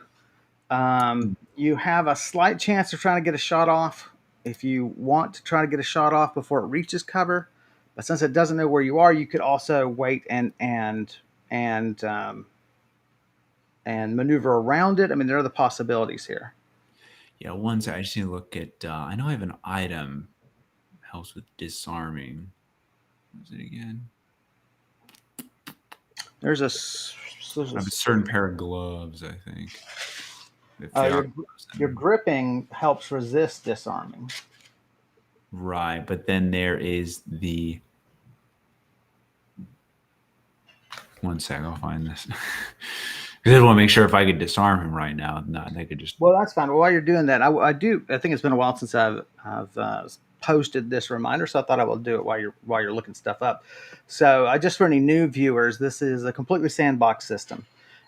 You have a slight chance of trying to get a shot off if you want to try to get a shot off before it reaches cover. But since it doesn't know where you are, you could also wait and maneuver around it. I mean, there are the possibilities here. Yeah, once I just need to look at. I know I have an item helps with disarming. What is it again? There's a certain pair of gloves, I think. Your gripping helps resist disarming. Right, but then there is the. One sec, I'll find this. I just want to make sure if I could disarm him right now, not they could just. Well, that's fine. Well, while you're doing that, I think it's been a while since I've posted this reminder, so I thought I will do it while you're looking stuff up. So, just for any new viewers, this is a completely sandbox system.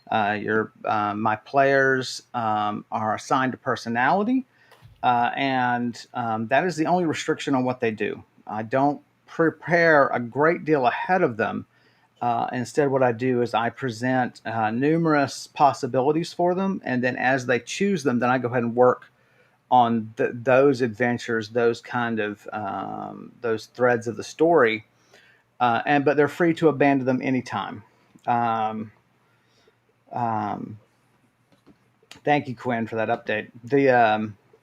My players are assigned a personality, and that is the only restriction on what they do. I don't prepare a great deal ahead of them. Instead, what I do is I present numerous possibilities for them, and then as they choose them, then I go ahead and work on those adventures, those kind of those threads of the story, but they're free to abandon them anytime. Thank you, Quinn, for that update.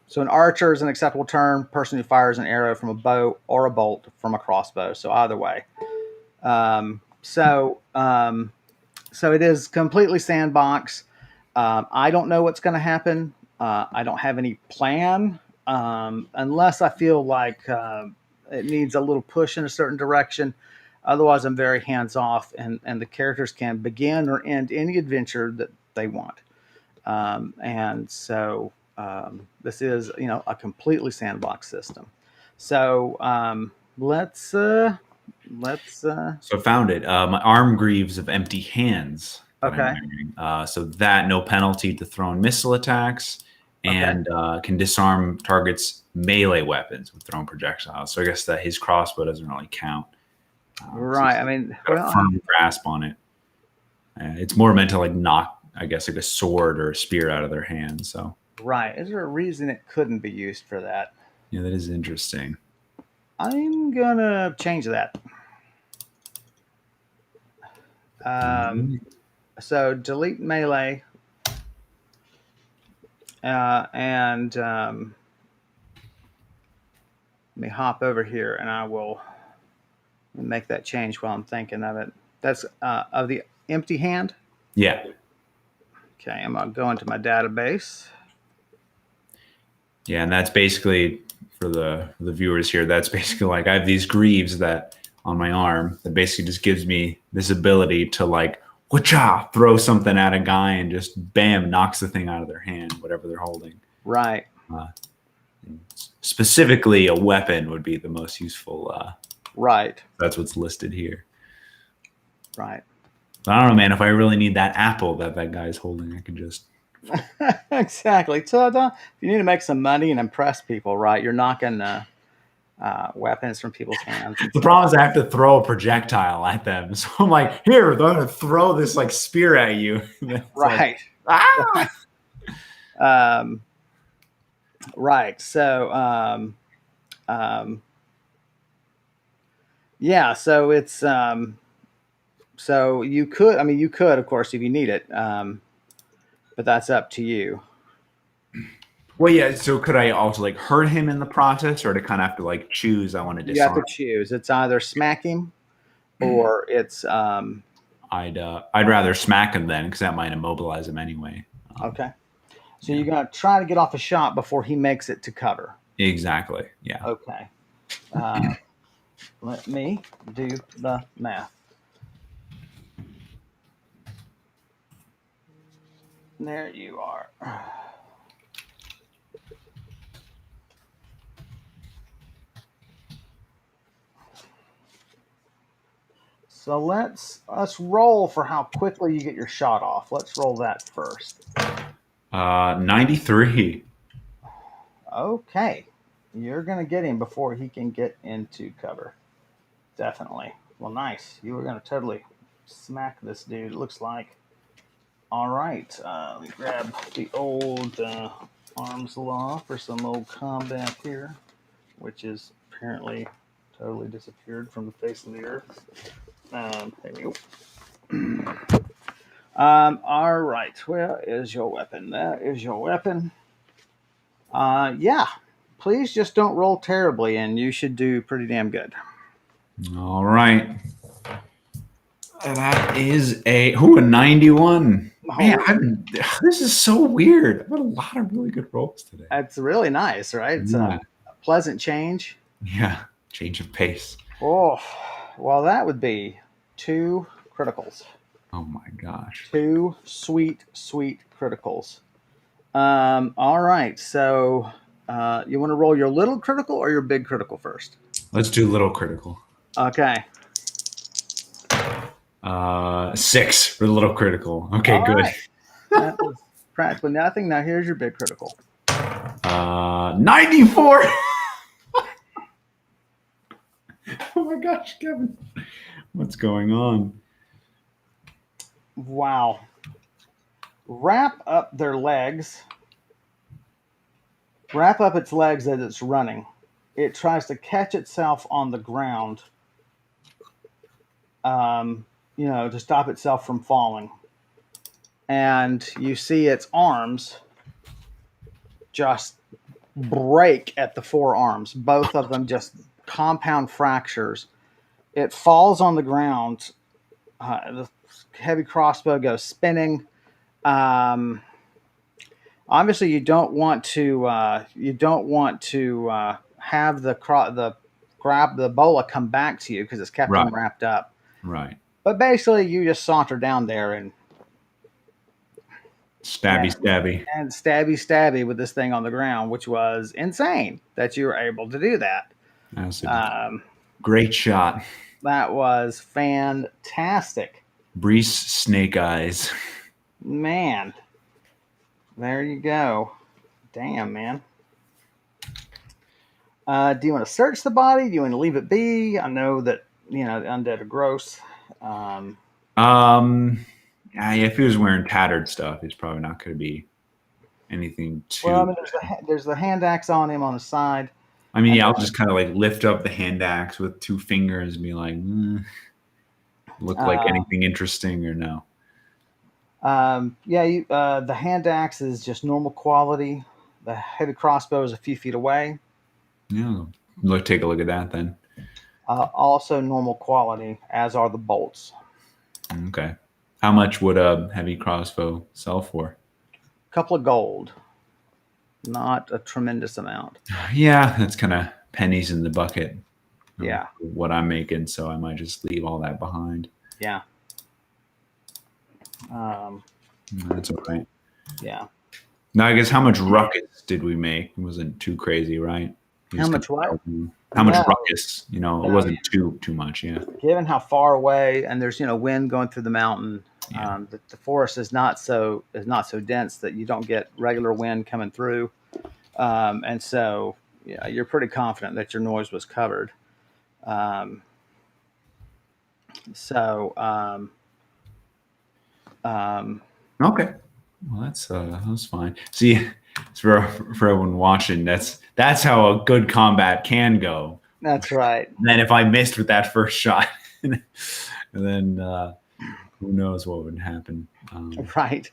So an archer is an acceptable term, person who fires an arrow from a bow or a bolt from a crossbow. So either way. So it is completely sandbox. I don't know what's going to happen. I don't have any plan unless I feel like it needs a little push in a certain direction. Otherwise, I'm very hands off, and the characters can begin or end any adventure that they want. And so this is a completely sandbox system. So let's So I found it. My arm greaves of empty hands that I'm okay. wearing. So that no penalty to thrown missile attacks Okay. and can disarm targets melee weapons with thrown projectiles. So I guess that his crossbow doesn't really count. So Right. he's I mean, got a well, firm grasp on it. It's more meant to like knock, I guess, like a sword or a spear out of their hand. So right. Is there a reason it couldn't be used for that? yeah, that is interesting. I'm gonna change that. Um, so delete melee, and let me hop over here, and I will make that change while I'm thinking of it. That's of the empty hand. Yeah. Okay, I'm gonna go into my database. Yeah, and that's basically for the viewers here. That's basically like I have these greaves that on my arm that basically just gives me this ability to like whacha throw something at a guy and just bam knocks the thing out of their hand, whatever they're holding. Right. Uh, Specifically, a weapon would be the most useful. Right. That's what's listed here. Right. But I don't know, man. If I really need that apple that guy's holding, I can just. Exactly. Ta-da. If you need to make some money and impress people, right? You're knocking weapons from people's hands and The stuff. problem is I have to throw a projectile at them, so I'm like, here, I'm gonna throw this like spear at you. It's like, Right. ah. Um, right. So, um, yeah. So it's so you could. I mean, you could, of course, if you need it. But that's up to you. Well, yeah. So could I also like hurt him in the process, or to kind of have to like choose? I want to You have disarm. to choose. It's either smack him or it's I'd rather smack him then, because that might immobilize him anyway. okay. So Yeah, you're gonna try to get off a shot before he makes it to cover. exactly. Yeah. Okay. Uh, let me do the math. There you are. So let's roll for how quickly you get your shot off. Let's roll that first. 93. Okay. You're gonna get him before he can get into cover. Definitely. Well, nice. You were gonna totally smack this dude. It looks like. All right. Let me grab the old arms law for some old combat here, which is apparently totally disappeared from the face of the earth. There we go. All right. Where is your weapon? That is your weapon. Yeah. Please just don't roll terribly, and you should do pretty damn good. All right. That is a 91. Man, Oh, this is so weird. I've had a lot of really good rolls today. that's really nice, right? It's a Yeah. pleasant change. Yeah. Change of pace. Oh, well, that would be two criticals. Oh my gosh. Two sweet, sweet criticals. All right. So, you want to roll your little critical or your big critical first? Let's do little critical. Okay. 6 for the little critical. Okay, All good. right. That was practically nothing. Now, here's your big critical. 94. Oh my gosh, Kevin. What's going on? Wow. Wrap up their legs. Wrap up its legs as it's running. It tries to catch itself on the ground, to stop itself from falling. And you see its arms just break at the forearms, both of them just compound fractures. It falls on the ground. The heavy crossbow goes spinning. Obviously, you don't want to have the grab the bola come back to you because it's kept them Right. wrapped up. Right. But basically, you just saunter down there Stabby, stabby. and stabby with this thing on the ground, which was insane that you were able to do that. Acid. Um, Great shot. That was fantastic. Brise Snake Eyes. Man, there you go. Damn, man. Do you want to search the body? Do you want to leave it be? I know that, the undead are gross. Um, Yeah, if he was wearing tattered stuff, he's probably not going to be anything well, I too. mean, there's the hand axe on him on the side. I mean, And yeah, I'll just kind of like lift up the hand axe with two fingers and be like, look like uh, anything interesting or no? yeah, the hand axe is just normal quality. The heavy crossbow is a few feet away. Yeah, look, take a look at that then. Also normal quality, as are the bolts. Okay, how much would a heavy crossbow sell for? A couple of gold, not a tremendous amount. Yeah, that's kind of pennies in the bucket of Yeah, what I'm making, so I might just leave all that behind. yeah, um, That's all right. yeah. Now, I guess how much ruckus did we make? It wasn't too crazy, right? We How just much what? how much No, ruckus? You know, it no. wasn't too much. Yeah, Given how far away, and there's wind going through the mountain, yeah. the forest is not so dense that you don't get regular wind coming through, and so yeah, you're pretty confident that your noise was covered. Um, so um, Okay. Well, that's fine. See, for everyone watching, that's how a good combat can go. that's right. Then if I missed with that first shot, and then who knows what would happen. Right.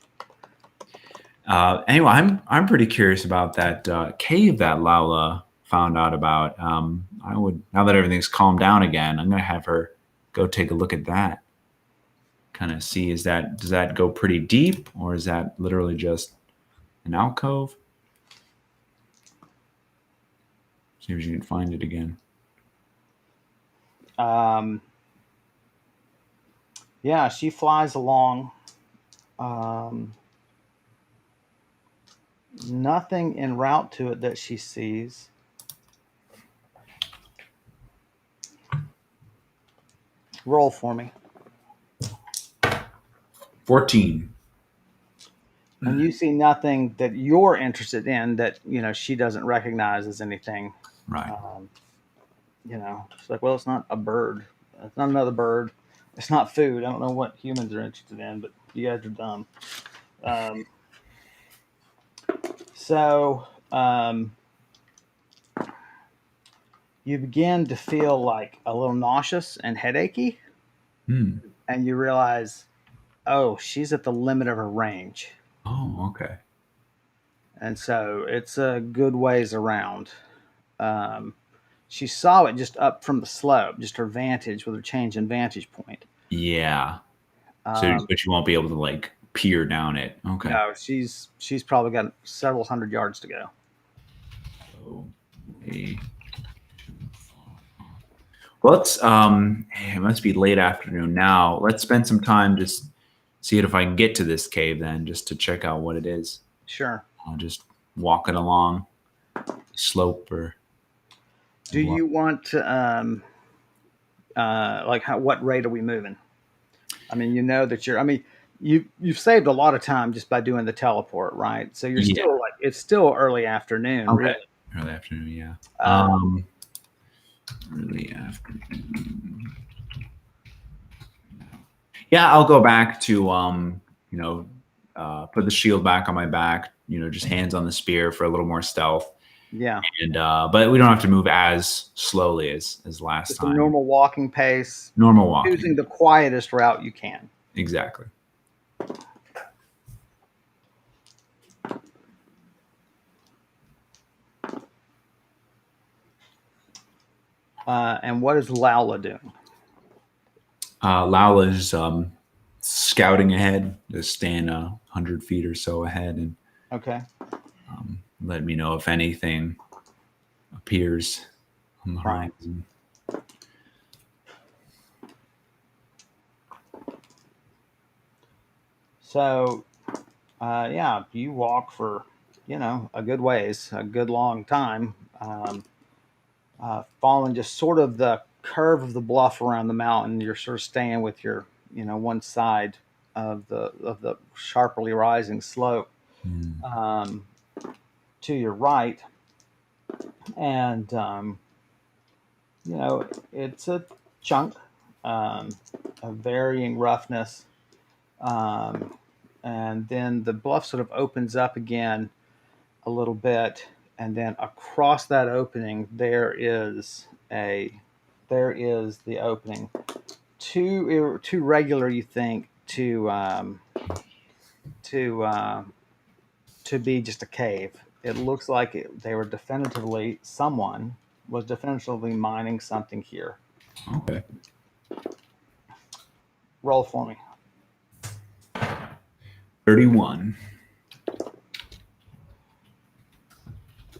Anyway, I'm pretty curious about that cave that Lala found out about. I would now that everything's calmed down again, I'm gonna have her go take a look at that. Kind of see does that go pretty deep or is that literally just an alcove? See if you can find it again. Um, yeah, she flies along. Um, Nothing en route to it that she sees. Roll for me. 14. And you see nothing that you're interested in that she doesn't recognize as anything. Right. Um, She's like, well, it's not a bird. It's not another bird. It's not food. I don't know what humans are interested in, but you guys are dumb. Um, so you begin to feel like a little nauseous and headachy, Hmm. and you realize, oh, she's at the limit of her range. Oh, okay. And so it's a good ways around. Um, she saw it just up from the slope, just her vantage with her change in vantage point. Yeah. So, Um, but you won't be able to like peer down it. Okay. no, she's probably got several hundred yards to go. So, a well, it must be late afternoon now. Let's spend some time just see if I can get to this cave then, just to check out what it is. Sure. I'll just walk it along the slope or. Do you want to what rate are we moving? I mean, that you're. I mean, you've saved a lot of time just by doing the teleport, right? So you're Yeah. still it's still early afternoon, Okay. really. Early afternoon. Yeah. Uh, Early afternoon. Yeah, I'll go back to put the shield back on my back. Just hands on the spear for a little more stealth. yeah, And but we don't have to move as slowly as last just a time. normal walking pace, Normal walking. choosing the quietest route you can. Exactly. And what is Lala doing? Lala's scouting ahead, just staying 100 feet or so ahead, and Okay. let me know if anything appears on the Right. horizon. So, yeah, you walk for, a good ways, a good long time, following just sort of the curve of the bluff around the mountain. You're sort of staying with your, one side of the sharply rising slope Mm. um, to your right, and it's a chunk of varying roughness, um, and then the bluff sort of opens up again a little bit, and then across that opening there is the opening, too regular, you think, to to be just a cave. It looks like someone was definitively mining something here. Okay. Roll for me. 31.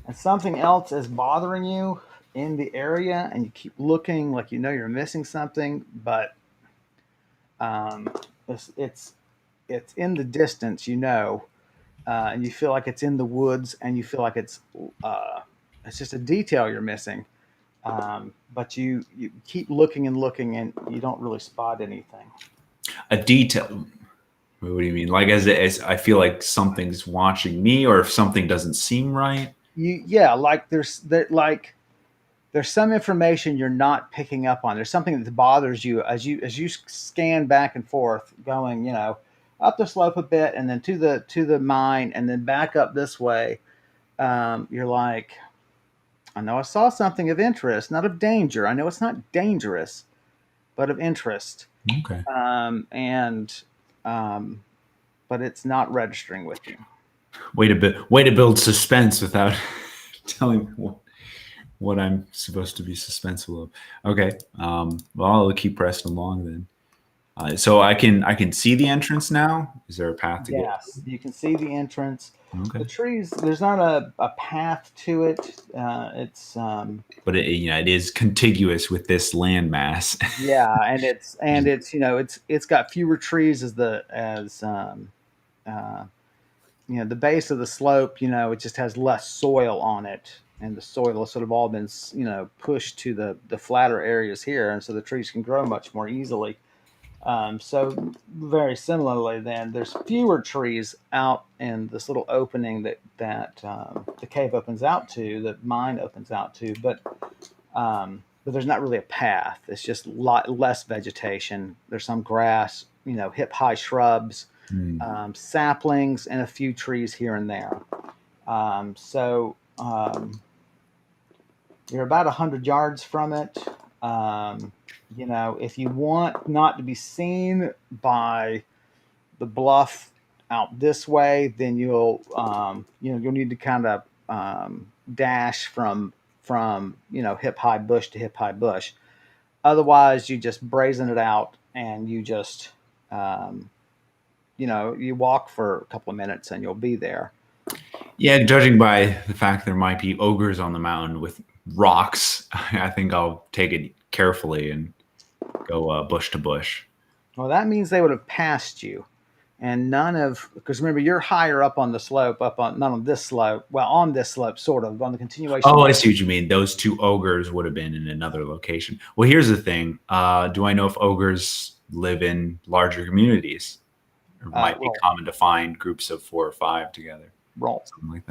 And something else is bothering you in the area, and you keep looking like you're missing something, but um, it's in the distance, and you feel like it's in the woods, and you feel like it's just a detail you're missing. But you keep looking and looking, and you don't really spot anything. A detail. What do you mean? Like as I feel like something's watching me, or if something doesn't seem right. Yeah, like there's some information you're not picking up on. There's something that bothers you as you scan back and forth, going, up the slope a bit, and then to the mine, and then back up this way. You're like, I know I saw something of interest, not of danger. I know it's not dangerous, but of interest. Okay. And but it's not registering with you. Way to build suspense without telling me what I'm supposed to be suspenseful of. Okay. Well, I'll keep pressing along then. So I can see the entrance now. Is there a path to get Yes, you can see the entrance. to it? The Okay. trees, there's not a path to it. It's But it is contiguous with this landmass. Yeah, and it's it's got fewer trees uh, the base of the slope. It just has less soil on it, and the soil has sort of all been pushed to the flatter areas here, and so the trees can grow much more easily. So very similarly, then there's fewer trees out in this little opening that the cave opens out to, the mine opens out to, but there's not really a path. It's just less vegetation. There's some grass, hip high shrubs, Hmm. saplings, and a few trees here and there. So you're about 100 yards from it. Um, if you want not to be seen by the bluff out this way, then you'll need to kind of dash from hip high bush to hip high bush. Otherwise, you just brazen it out, and you just um, you walk for a couple of minutes, and you'll be there. Yeah, judging by the fact there might be ogres on the mountain with rocks, I think I'll take it carefully and go bush to bush. Well, that means they would have passed you, and because remember, you're higher up on the slope, up on not on this slope, well, on this slope, sort of on the continuation. Oh, I see what you mean. Those two ogres would have been in another location. Well, here's the thing. Do I know if ogres live in larger communities? Or might be Roll, common to find groups of 4 or 5 together, roll. something like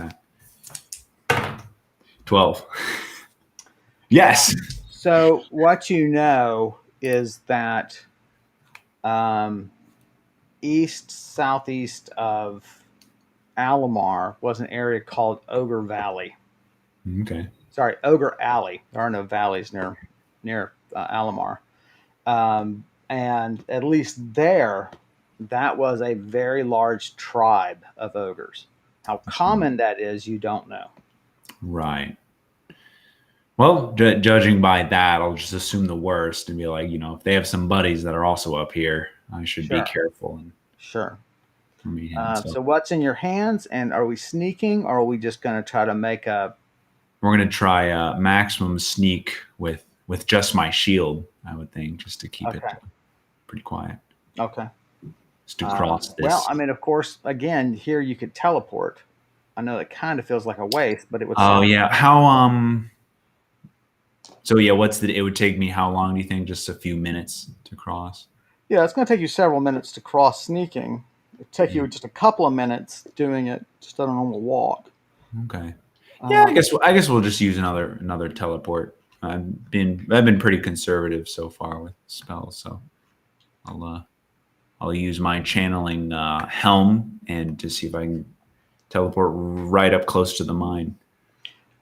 that. 12. Yes. So what you know is that um, east southeast of Alomar was an area called Ogre Valley. Okay. Sorry, Ogre Alley. There are no valleys near Alomar, and at least there, that was a very large tribe of ogres. How common that is, you don't know. Right. Well, judging by that, I'll just assume the worst and be like, if they have some buddies that are also up here, I should be Sure, careful and sure. meet him. So So what's in your hands, and are we sneaking, or are we just going to try to make a? we're gonna try maximum sneak with just my shield. I would think, just to keep it Okay, pretty quiet, okay. just to cross Well, this. I mean, of course, again, here you could teleport. I know that kind of feels like a waste, but it would Oh save. yeah, how So yeah, it would take me how long do you think? Just a few minutes to cross? Yeah, it's going to take you several minutes to cross sneaking. It'll take Yeah. you just a couple of minutes doing it just on a normal walk. Okay. Yeah, Um, I guess we'll just use another teleport. I've been pretty conservative so far with spells, so I'll uh I'll use my channeling helm and to see if I can teleport right up close to the mine.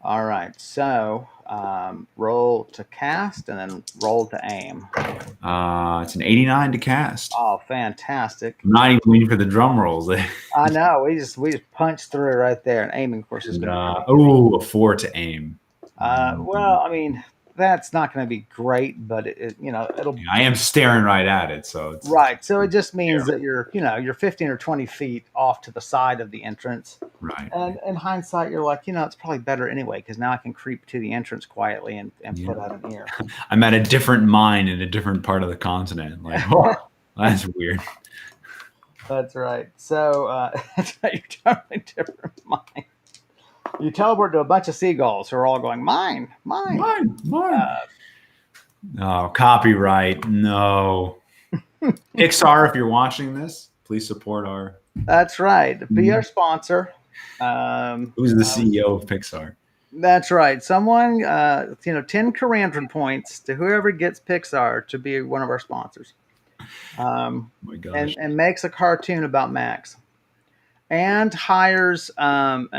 all right, so roll to cast and then roll to aim. It's an 89 to cast. Oh, fantastic! I'm not even waiting for the drum rolls. I know we just punched through right there, and aiming, of course, is And going to be pretty easy. a 4 to aim. Well, I mean, that's not going to be great, but it'll. I am staring right at it, so it's Right. So it just means yeah, that you're 15 or 20 feet off to the side of the entrance. right. And in hindsight, you're like, it's probably better anyway, because now I can creep to the entrance quietly and Yeah. put out an ear. I'm at a different mine in a different part of the continent. Like, oh, that's weird. That's right. So you're totally different mine. You teleport to a bunch of seagulls who are all going, mine, mine. Mine. Oh, copyright. No. Pixar, if you're watching this, please support our. That's right. Be our sponsor. Who's the CEO of Pixar? That's right. Someone, 10 Karandrin points to whoever gets Pixar to be one of our sponsors. Oh my gosh. And makes a cartoon about Max. And hires Elliot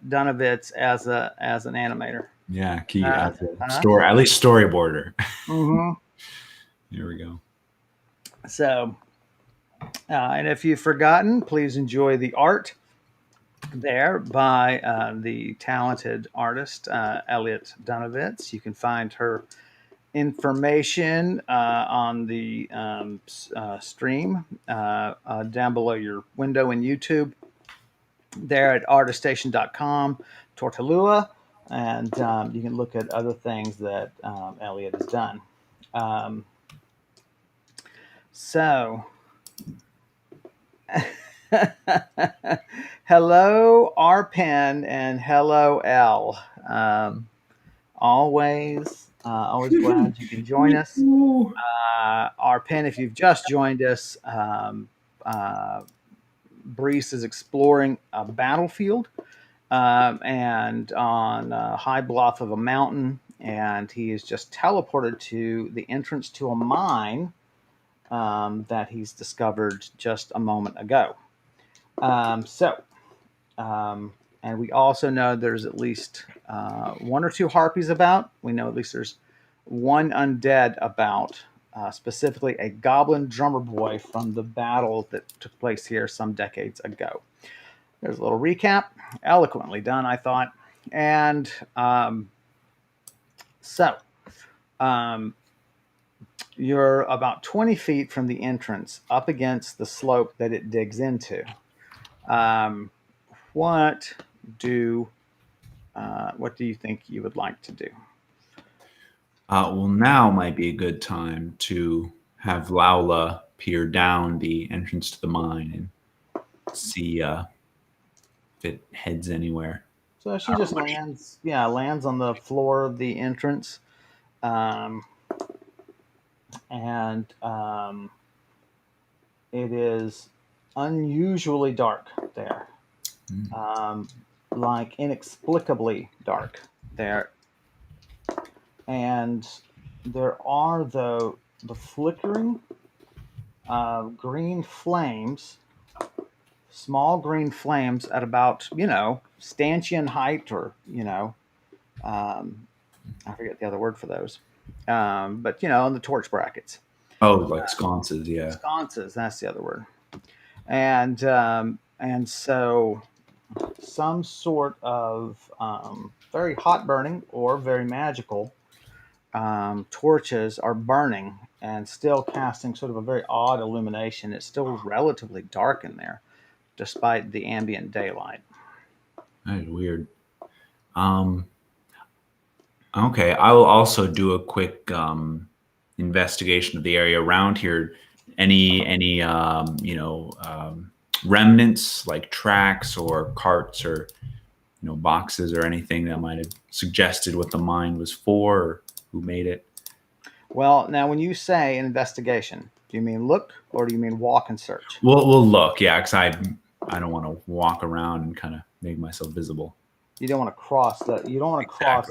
Dunovitz as an animator. Yeah, key Uh-huh. story, at least storyboarder. Mm-hmm. Here we go. So, and if you've forgotten, please enjoy the art there by the talented artist Elliot Dunovitz. You can find her information on the stream down below your window in YouTube. There at artistation.com, Tortolua, and you can look at other things that Elliot has done. So, hello, RPen, and hello, L. Always glad you can join us. RPen, if you've just joined us, Brise is exploring a battlefield and on a high bluff of a mountain, and he is just teleported to the entrance to a mine that he's discovered just a moment ago. And we also know there's at least one or two harpies about. We know at least there's one undead about, specifically a goblin drummer boy from the battle that took place here some decades ago. There's a little recap. Eloquently done, I thought. And you're about 20 feet from the entrance up against the slope that it digs into. What do you think you would like to do? Well, now might be a good time to have Laula peer down the entrance to the mine and see if it heads anywhere. So she just lands on the floor of the entrance, and it is unusually dark there, like inexplicably dark there. And there are the flickering green flames, small green flames at about stanchion height, or I forget the other word for those, but in the torch brackets. Oh, like sconces, yeah. Sconces, that's the other word. And so some sort of very hot burning or very magical torches are burning and still casting sort of a very odd illumination. It's still relatively dark in there, despite the ambient daylight. That is weird. Okay, I will also do a quick investigation of the area around here. Any remnants like tracks or carts or boxes or anything that might have suggested what the mine was for or who made it? Well, now when you say investigation, do you mean look or do you mean walk and search? We'll look, yeah, because I don't want to walk around and kind of make myself visible. You don't want to cross Exactly.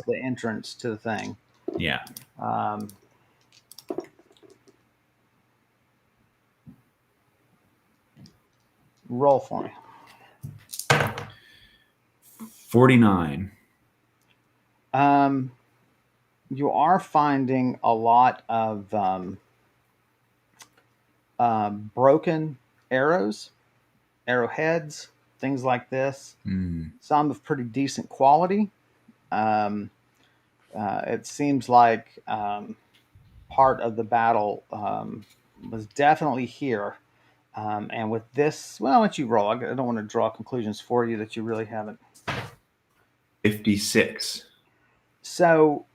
the entrance to the thing. Yeah. Roll for me. 49. You are finding a lot of broken arrows, arrowheads, things like this. Some of pretty decent quality. It seems like part of the battle was definitely here. And with this, well, I'll let you roll. I don't want to draw conclusions for you that you really haven't. 56. So,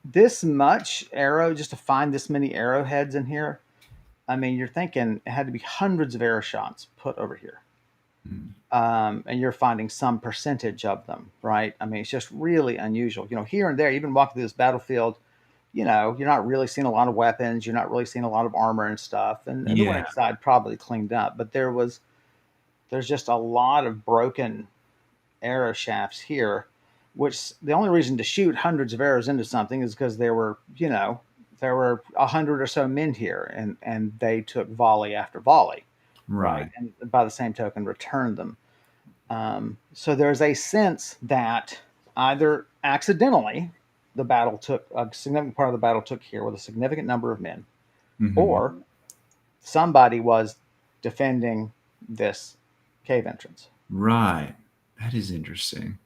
this much arrow, just to find this many arrowheads in here, I mean, you're thinking it had to be hundreds of arrow shots put over here. And you're finding some percentage of them, right? I mean, it's just really unusual. Here and there, even walking through this battlefield, you're not really seeing a lot of weapons. You're not really seeing a lot of armor and stuff. And the Yeah. rank side probably cleaned up, but there's just a lot of broken arrow shafts here, which the only reason to shoot hundreds of arrows into something is because there were 100 or so men here, and they took volley after volley, Right. and by the same token, returned them. So there's a sense that either accidentally a significant part of the battle took here with a significant number of men, or somebody was defending this cave entrance. Right. That is interesting.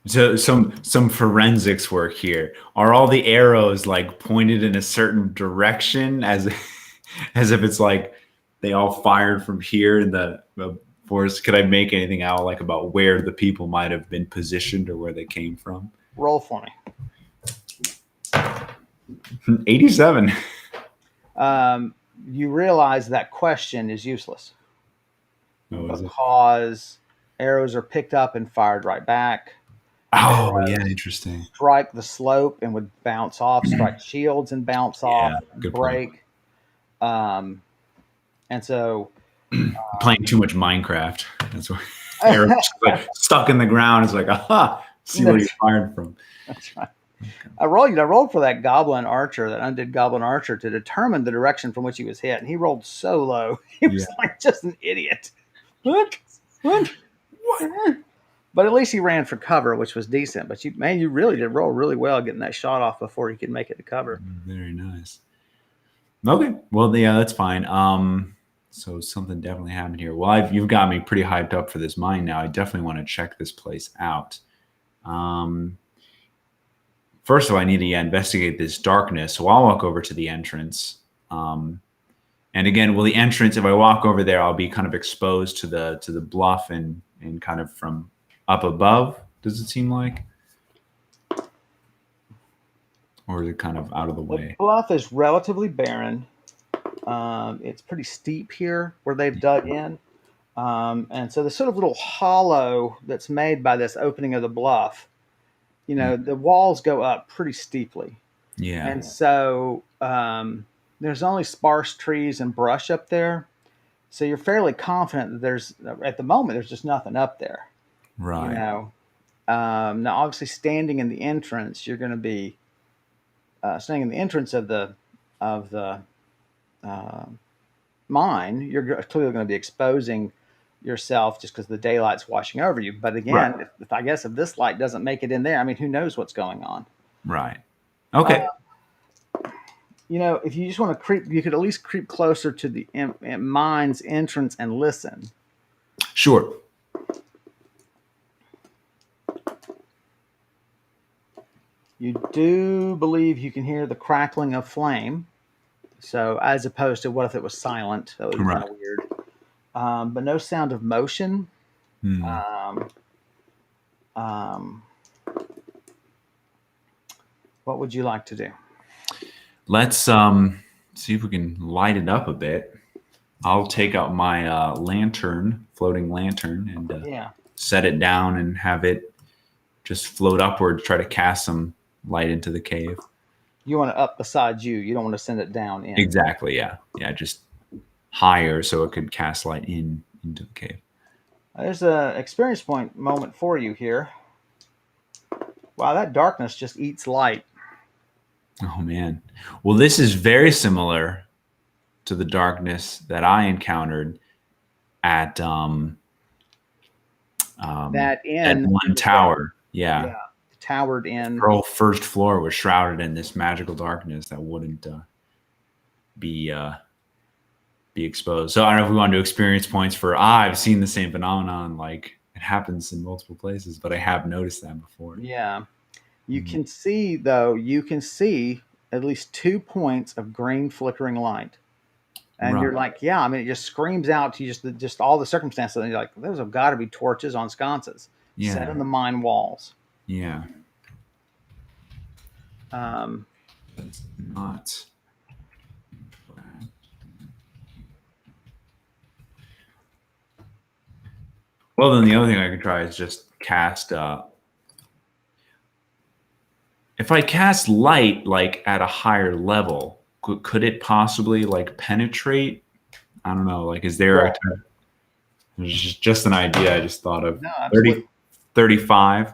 So some forensics work here. Are all the arrows like pointed in a certain direction as if it's like they all fired from here in the forest? Could I make anything out like about where the people might have been positioned or where they came from? Roll for me. 87. You realize that question is useless Is it? because arrows are picked up and fired right back. Oh, yeah, interesting. Strike the slope and would bounce off. Strike shields and bounce off. Good Break. And so playing too much Minecraft. That's why arrows like stuck in the ground. It's like, aha, see where you fired from. That's right. I rolled for that goblin archer, that undead goblin archer, to determine the direction from which he was hit, and he rolled so low. He was like just an idiot. What? But at least he ran for cover, which was decent. But you really did roll really well getting that shot off before he could make it to cover. Very nice. Okay, well, yeah, that's fine. So something definitely happened here. Well, you've got me pretty hyped up for this mine now. I definitely want to check this place out. First of all, I need to investigate this darkness. So I'll walk over to the entrance. And again, will the entrance, if I walk over there, I'll be kind of exposed to the bluff and kind of from up above, does it seem like? Or is it kind of out of the way? The bluff is relatively barren. It's pretty steep here where they've dug in. And so the sort of little hollow that's made by this opening of the bluff, the walls go up pretty steeply. Yeah. And so there's only sparse trees and brush up there. So you're fairly confident that at the moment, there's just nothing up there. Right. Now, obviously, standing in the entrance, you're going to be standing in the entrance of the mine. You're clearly going to be exposing yourself just because the daylight's washing over you. But again, if if this light doesn't make it in there, I mean, who knows what's going on? Right. Okay. If you just want to creep, you could at least creep closer to the mine's entrance and listen. Sure. You do believe you can hear the crackling of flame. So as opposed to what if it was silent? That would be kind of weird. But no sound of motion. What would you like to do? Let's see if we can light it up a bit. I'll take out my lantern, floating lantern, and Yeah. set it down and have it just float upward to try to cast some light into the cave. You want it up beside you. You don't want to send it down in. Exactly. Yeah. Yeah. Just higher so it could cast light into the cave. There's a experience point moment for you here. Wow, that darkness just eats light. Oh man. Well, this is very similar to the darkness that I encountered at That at inn, one tower. Yeah. yeah, towered in. Our whole first floor was shrouded in this magical darkness that wouldn't be exposed. So I don't know if we want to do experience points for I've seen the same phenomenon, like it happens in multiple places, but I have noticed that before. Yeah. You can see, though, at least 2 points of green flickering light. And you're Right. like, yeah, I mean, it just screams out to you just all the circumstances. And you're like, those have got to be torches on sconces set Yeah. in the mine walls. Yeah. Um, That's nuts. Well, then the other thing I could try is just cast. If I cast light like at a higher level, could it possibly like penetrate? I don't know. Like, is there a just an idea I just thought of? no, 30, absolutely. 35.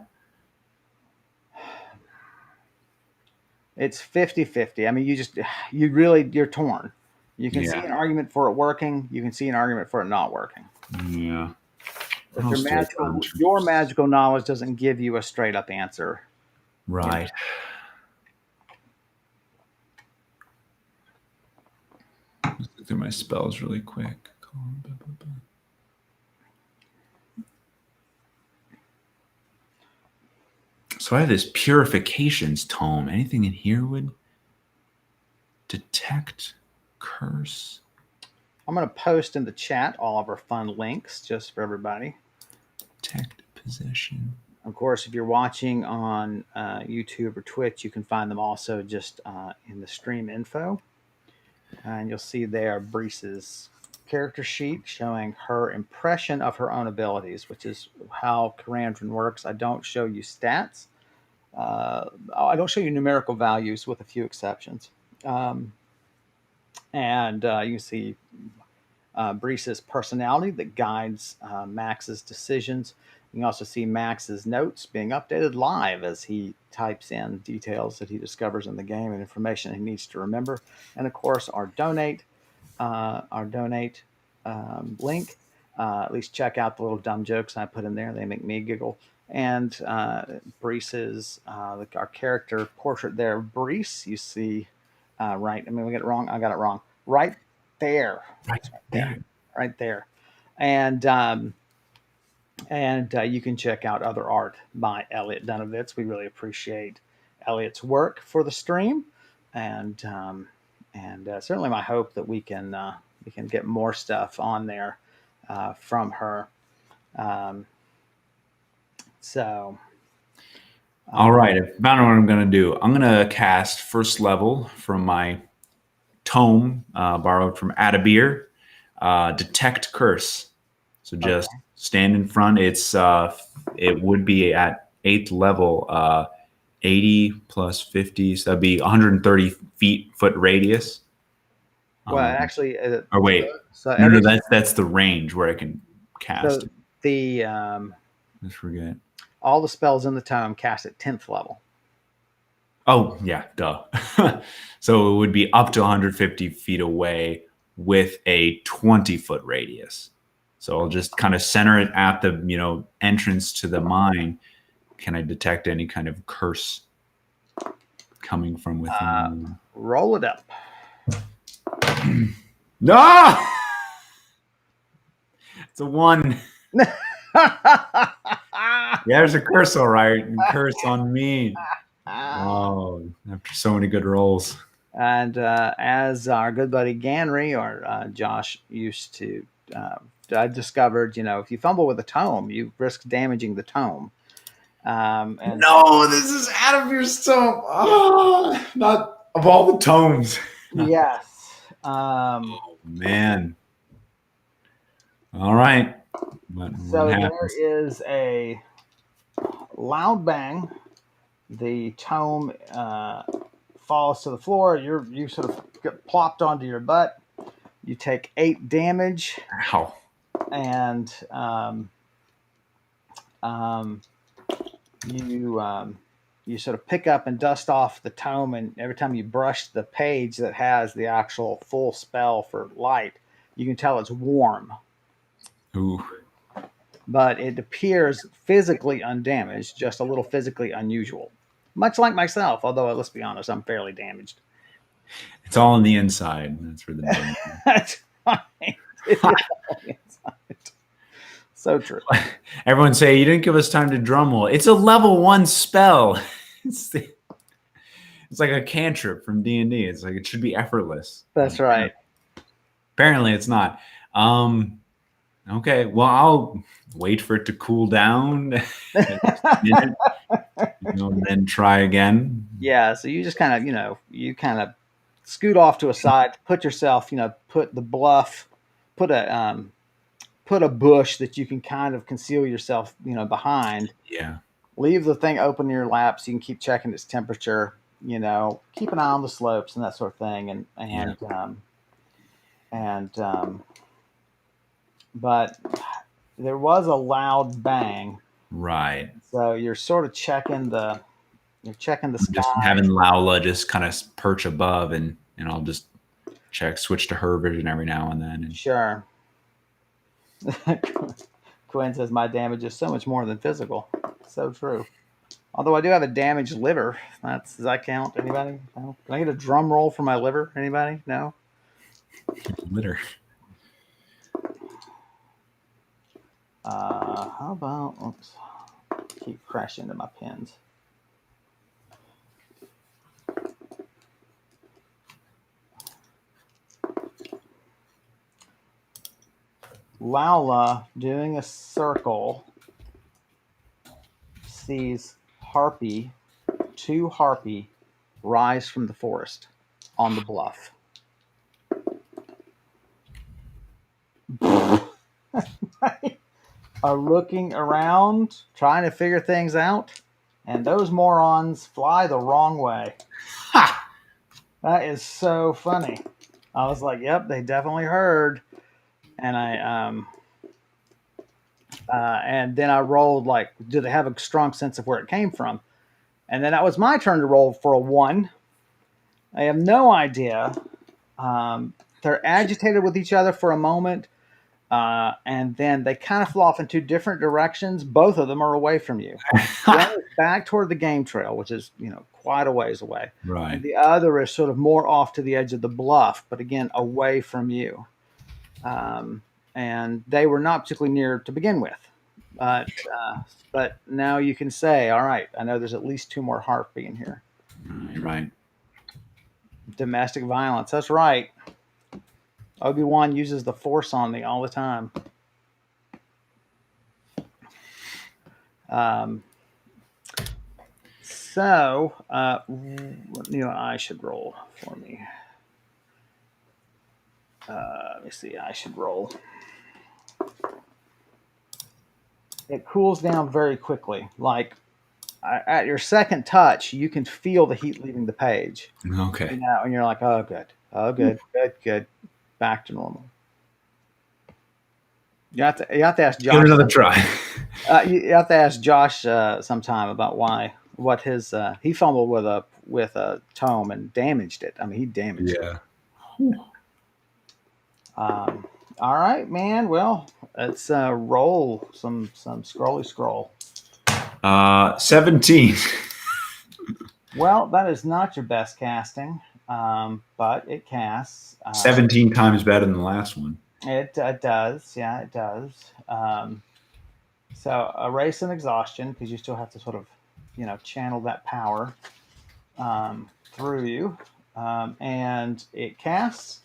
It's 50-50. I mean, you're torn. You can see Yeah. an argument for it working. You can see an argument for it not working. Yeah. But I'll still burn your trees. magical knowledge doesn't give you a straight up answer. Right. Let's go through my spells really quick. So I have this purifications tome. Anything in here would detect curse? I'm going to post in the chat all of our fun links just for everybody. Detect possession. Of course, if you're watching on YouTube or Twitch, you can find them also just in the stream info. And you'll see there Brise's character sheet showing her impression of her own abilities, which is how Karandrin works. I don't show you stats. I don't show you numerical values with a few exceptions. And you can see Brise's personality that guides Max's decisions. You can also see Max's notes being updated live as he types in details that he discovers in the game and information he needs to remember. And of course, our donate link. At least check out the little dumb jokes I put in there; they make me giggle. And Brise's our character portrait there, Brise. You see, right? I mean, we get it wrong. I got it wrong. Right there, Right there. right there, and you can check out other art by Elliot Dunovitz. We really appreciate Elliot's work for the stream, and certainly my hope that we can get more stuff on there from her. So, All right. I found what I'm going to do. I'm going to cast first level from my tome borrowed from Adabir. Detect curse. So just stand in front. It would be at 8th level, 80 plus 50. So that'd be 130 foot radius. well, actually, Or wait, so no, that's the range where I can cast. so the Let's forget. all the spells in the tome cast at 10th level. Oh yeah, duh. So it would be up to 150 feet away with a 20-foot radius. So I'll just kind of center it at the entrance to the mine. Can I detect any kind of curse coming from within? Roll it up. No! It's a 1. Yeah, there's a curse, all right. Curse on me. Oh, after so many good rolls. And as our good buddy Ganry or Josh used to, I discovered, if you fumble with a tome, you risk damaging the tome. And No, this is out of your tome. Oh, not of all the tomes. yes. Oh, man. All right. What So happens? there is a loud bang. The tome falls to the floor. You sort of get plopped onto your butt. You take 8 damage, Ow. and um, you you sort of pick up and dust off the tome, and every time you brush the page that has the actual full spell for light, you can tell it's warm, Ooh. but it appears physically undamaged, just a little physically unusual. Much like myself, although let's be honest, I'm fairly damaged. It's all on the inside. That's where the damage is. That's right. It is all inside. So true. Everyone say, you didn't give us time to drum roll. It's a level 1 spell. It's like a cantrip from D&D. It's like it should be effortless. That's right. Apparently it's not. Okay, well, I'll wait for it to cool down and then try again. Yeah, so you just kind of, scoot off to a side, put yourself, put the bluff, put a bush that you can kind of conceal yourself, behind. Yeah. Leave the thing open in your lap so you can keep checking its temperature. Keep an eye on the slopes and that sort of thing, but there was a loud bang. Right. So you're sort of checking the sky. Just having Laula just kind of perch above, and I'll just switch to her vision every now and then. Sure. Quinn says my damage is so much more than physical. So true. Although I do have a damaged liver. Does that count? Anybody? No? Can I get a drum roll for my liver? Anybody? No? Litter. How about, oops, keep crashing into my pins. Laula doing a circle sees two harpy rise from the forest on the bluff. Are looking around, trying to figure things out, and those morons fly the wrong way. Ha! That is so funny. I was like, "Yep, they definitely heard." And and then I rolled like, do they have a strong sense of where it came from? And then that was my turn to roll for a 1. I have no idea. They're agitated with each other for a moment, and then they kind of flew off in 2 different directions. Both of them are away from you. One is back toward the game trail, which is quite a ways away. Right. And the other is sort of more off to the edge of the bluff, but again away from you. And they were not particularly near to begin with. But now you can say, all right, I know there's at least 2 more harpy in here. Right. Domestic violence. That's right. Obi-Wan uses the Force on me all the time. So, I should roll for me. Let me see. I should roll. It cools down very quickly. Like at your second touch, you can feel the heat leaving the page. Okay. And you're like, oh, good. Oh, good. Good. Back to normal. You have to ask Josh. Give it another try. You have to ask Josh sometime about what his he fumbled with a tome and damaged it. I mean, he damaged it. All right, man. Well, let's roll some scroll. 17. Well, that is not your best casting, but it casts. 17 times better than the last one. It does. Yeah, it does. So erase an exhaustion because you still have to sort of, channel that power through you. And it casts.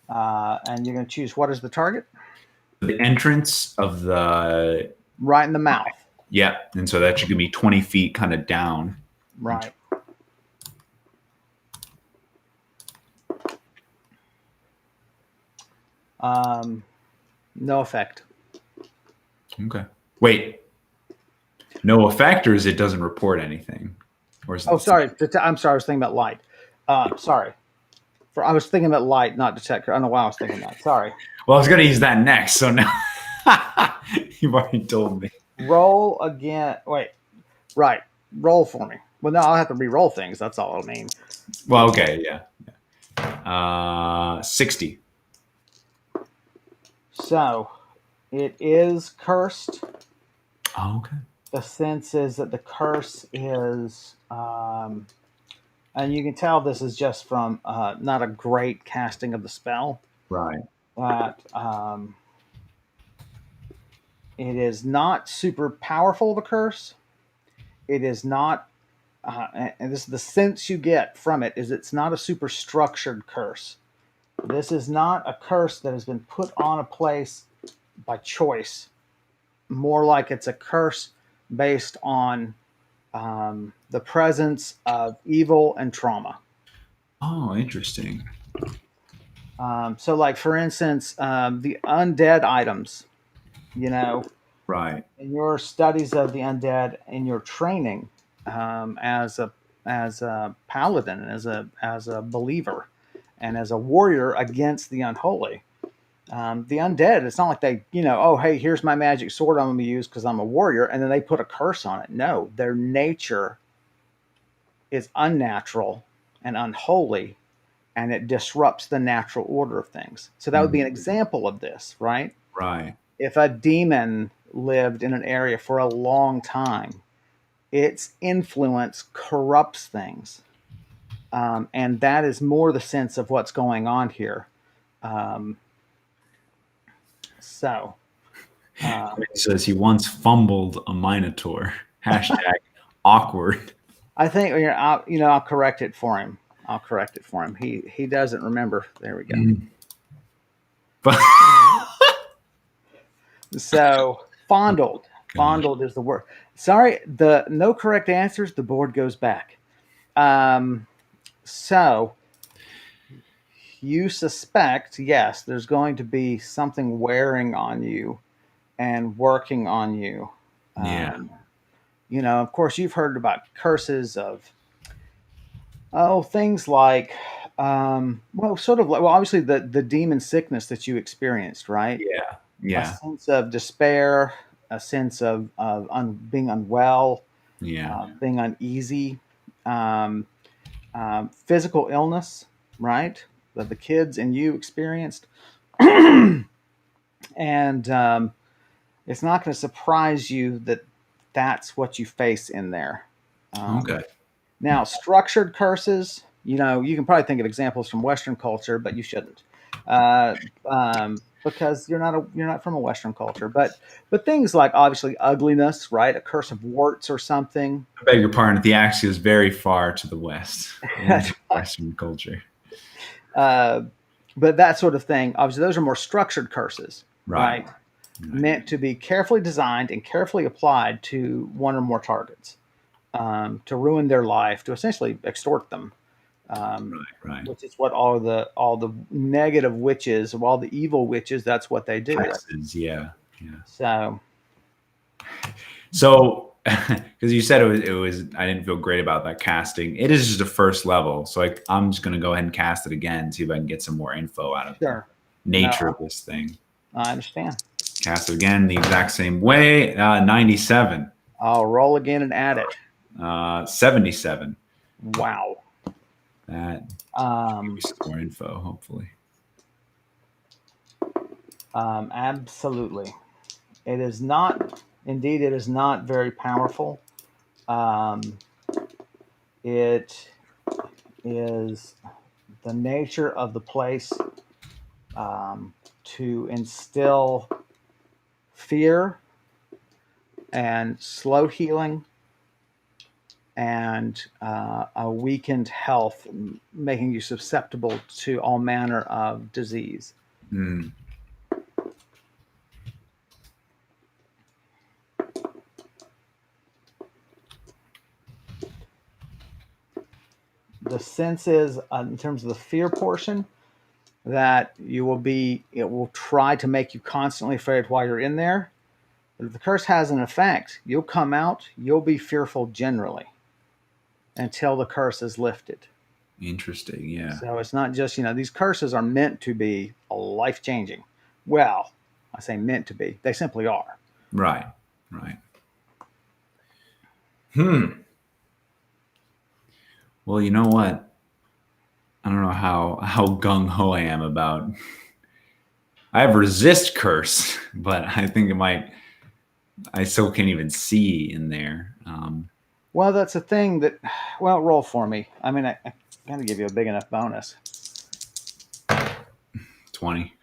And you're going to choose what is the target? The entrance of the... Right in the mouth. Yeah. And so that should give me 20 feet kind of down. Right. No effect. Okay. Wait, no effect, or is it doesn't report anything? Or is it Oh, the same? sorry. I'm sorry. I was thinking about light. Sorry. I was thinking about light, not detector. I don't know why I was thinking that. Sorry. Well, I was going to use that next. So now you've already told me. Roll again. Wait. Right. Roll for me. Well, no, I'll have to re-roll things. That's all it'll mean. Well, okay. Yeah. 60. So it is cursed. Oh, okay. The sense is that the curse is, and you can tell this is just from not a great casting of the spell. Right. That it is not super powerful. The curse. It is not, and this is the sense you get from it is it's not a super structured curse. This is not a curse that has been put on a place by choice. More like it's a curse based on the presence of evil and trauma. Oh, interesting. So, like for instance, the undead items. You know, Right. in your studies of the undead, in your training as a paladin, as a believer, and as a warrior against the unholy. The undead, it's not like they, oh, hey, here's my magic sword I'm going to use because I'm a warrior, and then they put a curse on it. No, their nature is unnatural and unholy, and it disrupts the natural order of things. So that would be an example of this, right? Right. If a demon lived in an area for a long time, its influence corrupts things. And that is more the sense of what's going on here. Um, so, It says he once fumbled a minotaur. Hashtag awkward. I think I'll correct it for him. I'll correct it for him. He doesn't remember. There we go. But So fondled. Fondled is the word. Sorry, the no correct answers. The board goes back. So you suspect, yes, there's going to be something wearing on you and working on you. yeah. Of course, you've heard about curses of things like, sort of like, well, obviously the demon sickness that you experienced, right? Yeah. A Yeah. sense of despair, a sense of being unwell, Yeah. being uneasy, um, physical illness, right? That the kids and you experienced. And it's not going to surprise you that that's what you face in there. Okay. Now, structured curses, you can probably think of examples from Western culture, but you shouldn't, because you're not from a Western culture. But things like obviously ugliness, right? A curse of warts or something. I beg your pardon. The Axis is very far to the west in Western culture. uh, but that sort of thing, obviously, those are more structured curses, Right. right? Meant to be carefully designed and carefully applied to one or more targets, to ruin their life, to essentially extort them. Right. Which is what all the negative witches, all the evil witches, that's what they do. Texans, yeah. So So, because you said it was, I didn't feel great about that casting. It is just a first level, so I'm just gonna go ahead and cast it again, see if I can get some more info out of sure, the nature no, of this thing. I understand. Cast it again the exact same way. 97. I'll roll again and add it. 77. Wow. That give me some more info, hopefully. Absolutely. It is not. Indeed, it is not very powerful. It is the nature of the place to instill fear and slow healing and a weakened health, making you susceptible to all manner of disease. Mm. The sense is, in terms of the fear portion, that it will try to make you constantly afraid while you're in there. If the curse has an effect, you'll come out, you'll be fearful generally until the curse is lifted. Interesting. Yeah. So it's not just, these curses are meant to be life changing. Well, I say meant to be, they simply are. Right. Right. Well, you know what? I don't know how gung ho I am about. I have resist curse, but I think it might. I still can't even see in there. Well, that's a thing that, well, roll for me. I mean, I got to give you a big enough bonus. 20.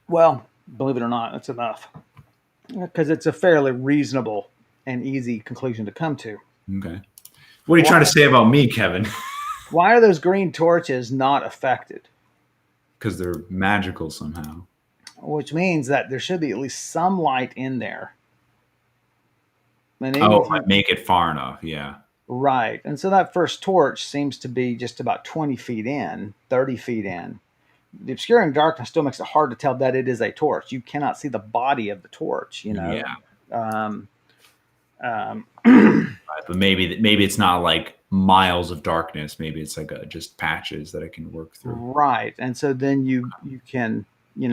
Well, believe it or not, that's enough. Because it's a fairly reasonable and easy conclusion to come to. Okay. What are you trying to say about me, Kevin? Why are those green torches not affected? Because they're magical somehow. Which means that there should be at least some light in there. And if I make it far enough, yeah. Right. And so that first torch seems to be just about 20 feet in, 30 feet in. The obscuring darkness still makes it hard to tell that it is a torch. You cannot see the body of the torch, Yeah. Right, but maybe it's not like miles of darkness. Maybe it's like just patches that I can work through. Right. And so then you can, you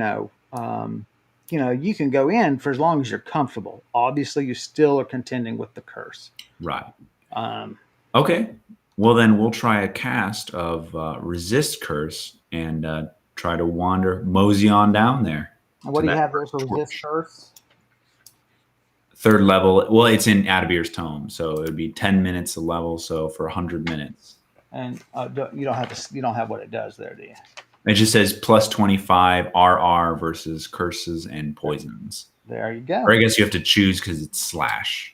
can go in for as long as you're comfortable. Obviously, you still are contending with the curse. Right. Okay. Well, then we'll try a cast of resist curse and try to mosey on down there. What do you have versus resist curse? 3rd level. Well, it's in Adabir's tome, so it would be 10 minutes a level. So for 100 minutes. And you don't have what it does there, do you? It just says plus 25 RR versus curses and poisons. There you go. Or I guess you have to choose because it's slash.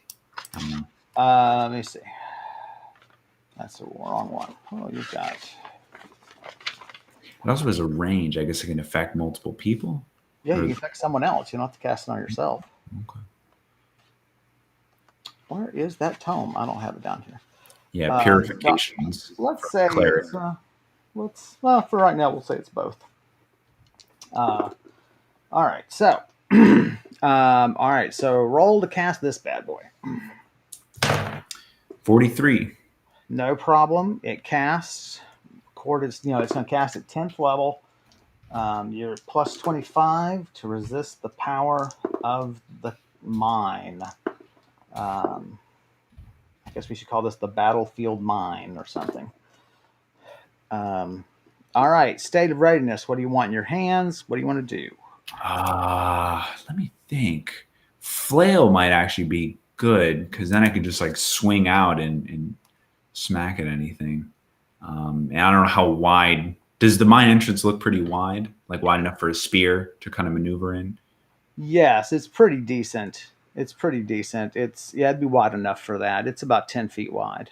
I don't know. Let me see. That's the wrong one. Oh, you've got. It also has a range. I guess it can affect multiple people. Yeah, you can affect someone else. You don't have to cast it on yourself. Okay. Where is that tome? I don't have it down here. Yeah, purifications. Let's say it's, for right now, we'll say it's both. All right, so so roll to cast this bad boy. 43. No problem. It casts. Cord is, it's going to cast at 10th level. You're plus 25 to resist the power of the mine. I guess we should call this the battlefield mine or something. All right, state of readiness. What do you want in your hands? What do you want to do? Let me think. Flail might actually be good because then I can just like swing out and smack at anything. And I don't know how wide. Does the mine entrance look pretty wide? Like wide enough for a spear to kind of maneuver in? Yes, it's pretty decent. It'd be wide enough for that. It's about 10 feet wide.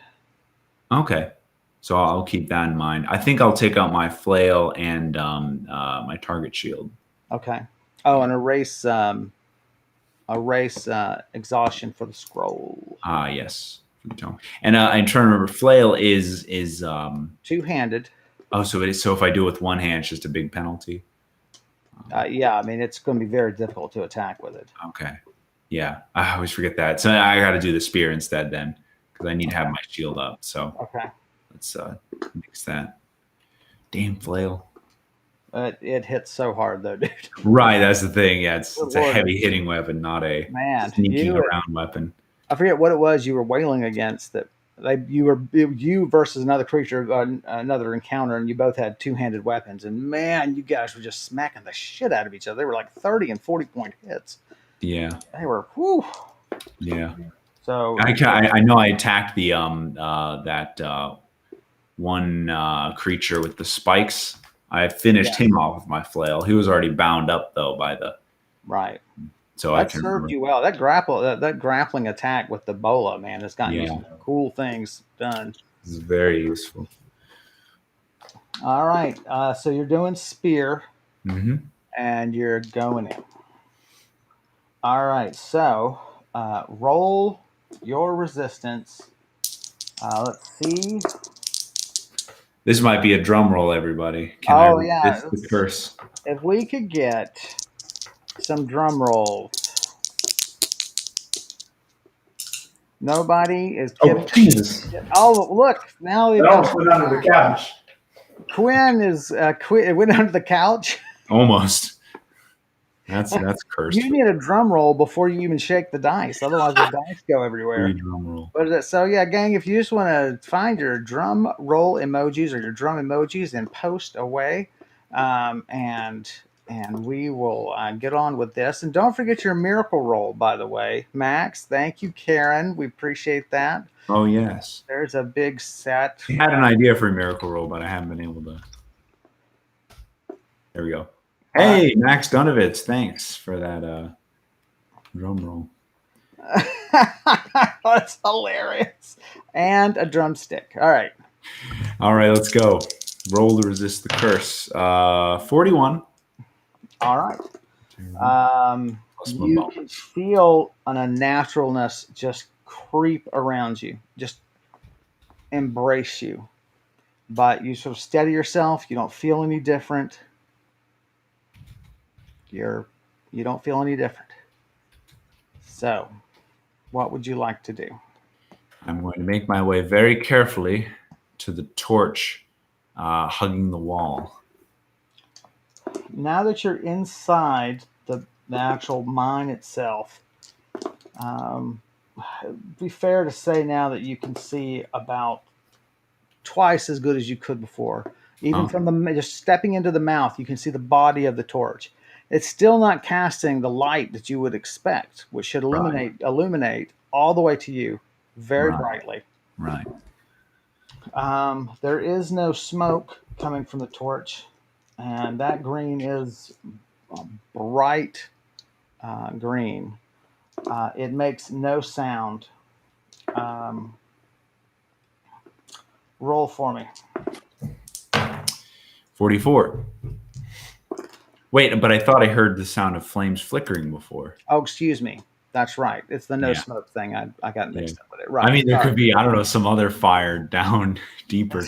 Okay. So I'll keep that in mind. I think I'll take out my flail and my target shield. Okay. Oh, and erase exhaustion for the scroll. Yes. And I'm trying to remember, flail is two-handed. Oh, so it is. So if I do it with one hand, it's just a big penalty. Yeah, I mean it's going to be very difficult to attack with it. Okay. Yeah, I always forget that. So I got to do the spear instead then, because I need to have my shield up. So okay, let's mix that. Damn flail. It hits so hard though, dude. Right, that's the thing. Yeah, it's a heavy hitting weapon, not a sneaking around weapon. I forget what it was you were wailing against. You versus another creature, another encounter, and you both had two-handed weapons. And man, you guys were just smacking the shit out of each other. They were like 30 and 40-point hits. Yeah, they were. Whew. Yeah. So I know I attacked the that one creature with the spikes. I finished him off with my flail. He was already bound up though by the right. So that served you well. That grappling attack with the bola, man, has gotten you some cool things done. It's very useful. All right, so you're doing spear, and you're going in. All right, so roll your resistance. Let's see. This might be a drum roll, everybody. It's the curse. If we could get some drum rolls. Nobody is Oh, Kevin. Jesus. Oh, look! Now they've That got almost went under the couch. Quinn is Quinn. It went under the couch. Almost. That's cursed. You need a drum roll before you even shake the dice. Otherwise, the dice go everywhere. Drum roll. What is it? So yeah, gang, if you just want to find your drum roll emojis or your drum emojis, then post away, and we will get on with this. And don't forget your miracle roll, by the way, Max. Thank you, Karen. We appreciate that. Oh, yes. There's a big set. I had an idea for a miracle roll, but I haven't been able to. There we go. Hey, Max Dunovitz, thanks for that drum roll. That's hilarious. And a drumstick. All right. All right, let's go. Roll to resist the curse. 41. All right. You can feel an unnaturalness just creep around you, just embrace you. But you sort of steady yourself. You don't feel any different. You don't feel any different. So, what would you like to do? I'm going to make my way very carefully to the torch hugging the wall. Now that you're inside the actual mine itself, it'd be fair to say now that you can see about twice as good as you could before. Even from just stepping into the mouth, you can see the body of the torch. It's still not casting the light that you would expect, which should illuminate all the way to you very brightly. Right. There is no smoke coming from the torch, and that green is a bright green. It makes no sound. Roll for me. 44. Wait, but I thought I heard the sound of flames flickering before. Oh, excuse me. That's right. It's the no smoke thing. I got mixed up with it. Right. I mean, there could be, I don't know, some other fire down deeper.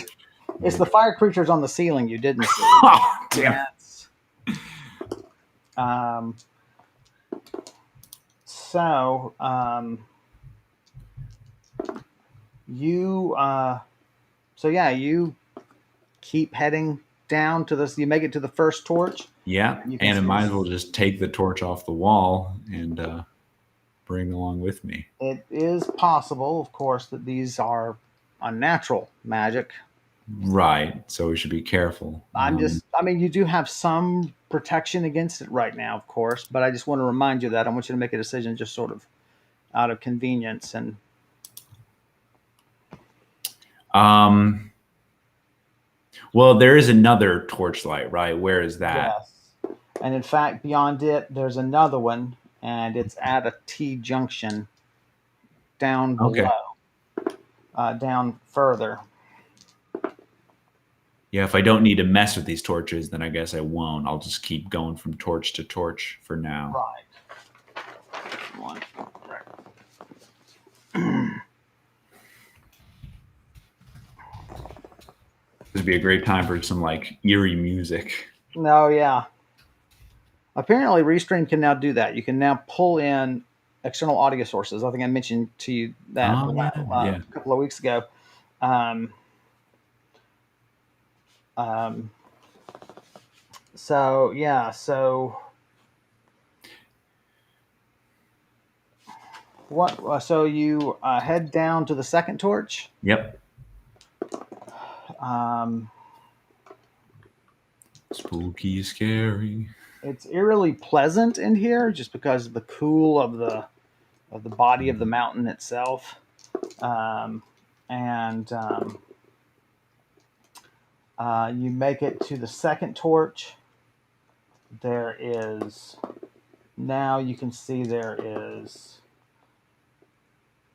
It's the fire creatures on the ceiling you didn't see. Oh, damn. You keep heading down to this. You make it to the first torch. Yeah, and I might as well just take the torch off the wall and bring along with me. It is possible, of course, that these are unnatural magic. Right, so we should be careful. You do have some protection against it right now, of course, but I just want to remind you that I want you to make a decision just sort of out of convenience and. Well, there is another torchlight, right? Where is that? Yes. And in fact, beyond it, there's another one, and it's at a T junction down below, down further. Yeah, if I don't need to mess with these torches, then I guess I won't. I'll just keep going from torch to torch for now. Right. This would be a great time for some like eerie music. No, yeah. Apparently, Restream can now do that. You can now pull in external audio sources. I think I mentioned to you that a couple of weeks ago. So what? So you head down to the second torch. Yep. Spooky, scary. It's eerily pleasant in here, just because of the cool of the body of the mountain itself, you make it to the second torch. There is now you can see there is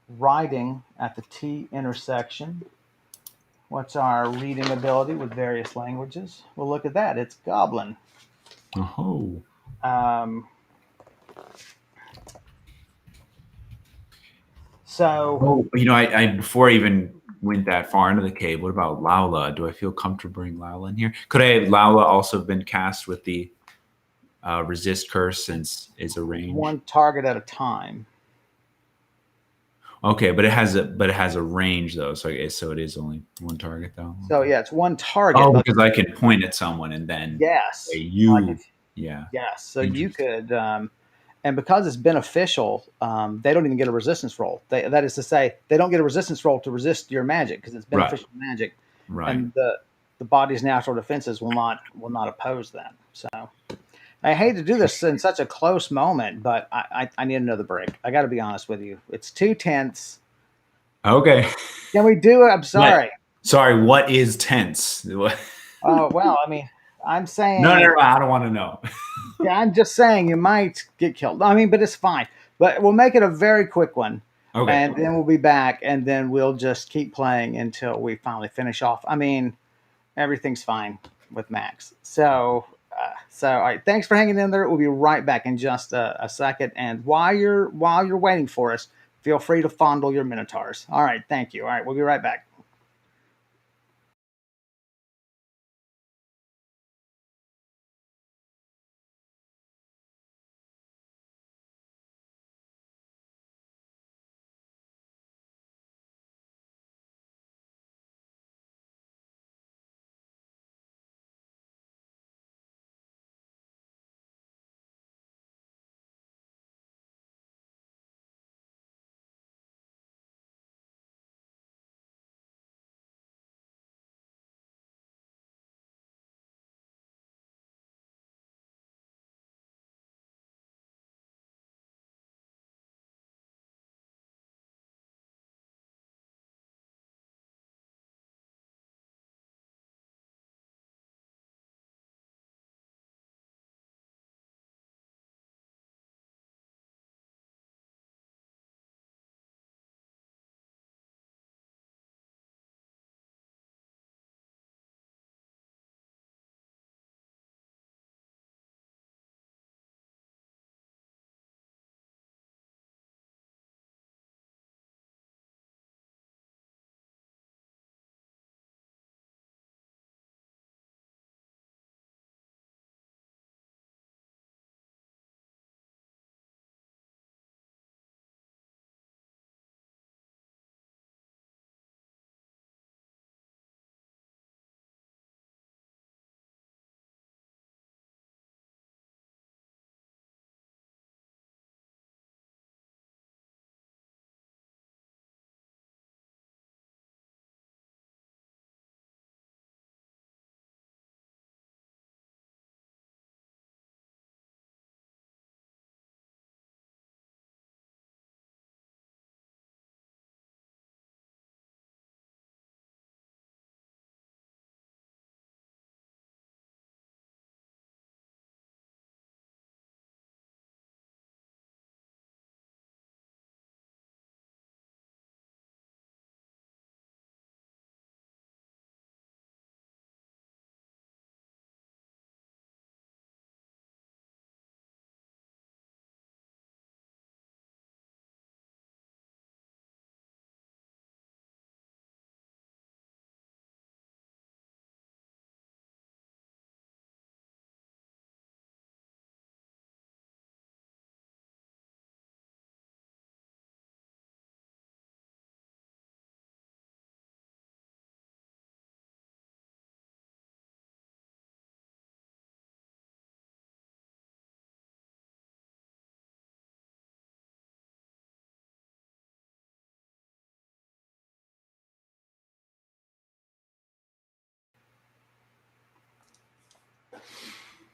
writing at the T intersection. What's our reading ability with various languages? Well, look at that. It's Goblin. Oh. I before I even went that far into the cave, what about Laula? Do I feel comfortable bringing Laula in here? Could I have Laula also been cast with the resist curse since it's a range? One target at a time. Okay, but it has a range though. So it is only one target though. So Okay. yeah, it's one target, Oh, but because I can point at someone and then say yes, like you. if Yeah. yes, so you Interesting. could, and because it's beneficial, they don't even get a resistance roll. That is to say, they don't get a resistance roll to resist your magic because it's Right. beneficial magic, Right. and the body's natural defenses will not oppose that. So I hate to do this in such a close moment, but I need another break. I got to be honest with you. It's too tense. Okay. Can we do it? I'm What? sorry. Sorry. What is tense? Oh well, I mean, I'm No, no, saying, no. I don't want to know. yeah, I'm just saying you might get killed. I mean, but it's fine. But we'll make it a very quick one, Okay. and then we'll be back, and then we'll just keep playing until we finally finish off. I mean, everything's fine with Max. So all right. Thanks for hanging in there. We'll be right back in just a second. And while you're waiting for us, feel free to fondle your minotaurs. All right. Thank you. All right. We'll be right back.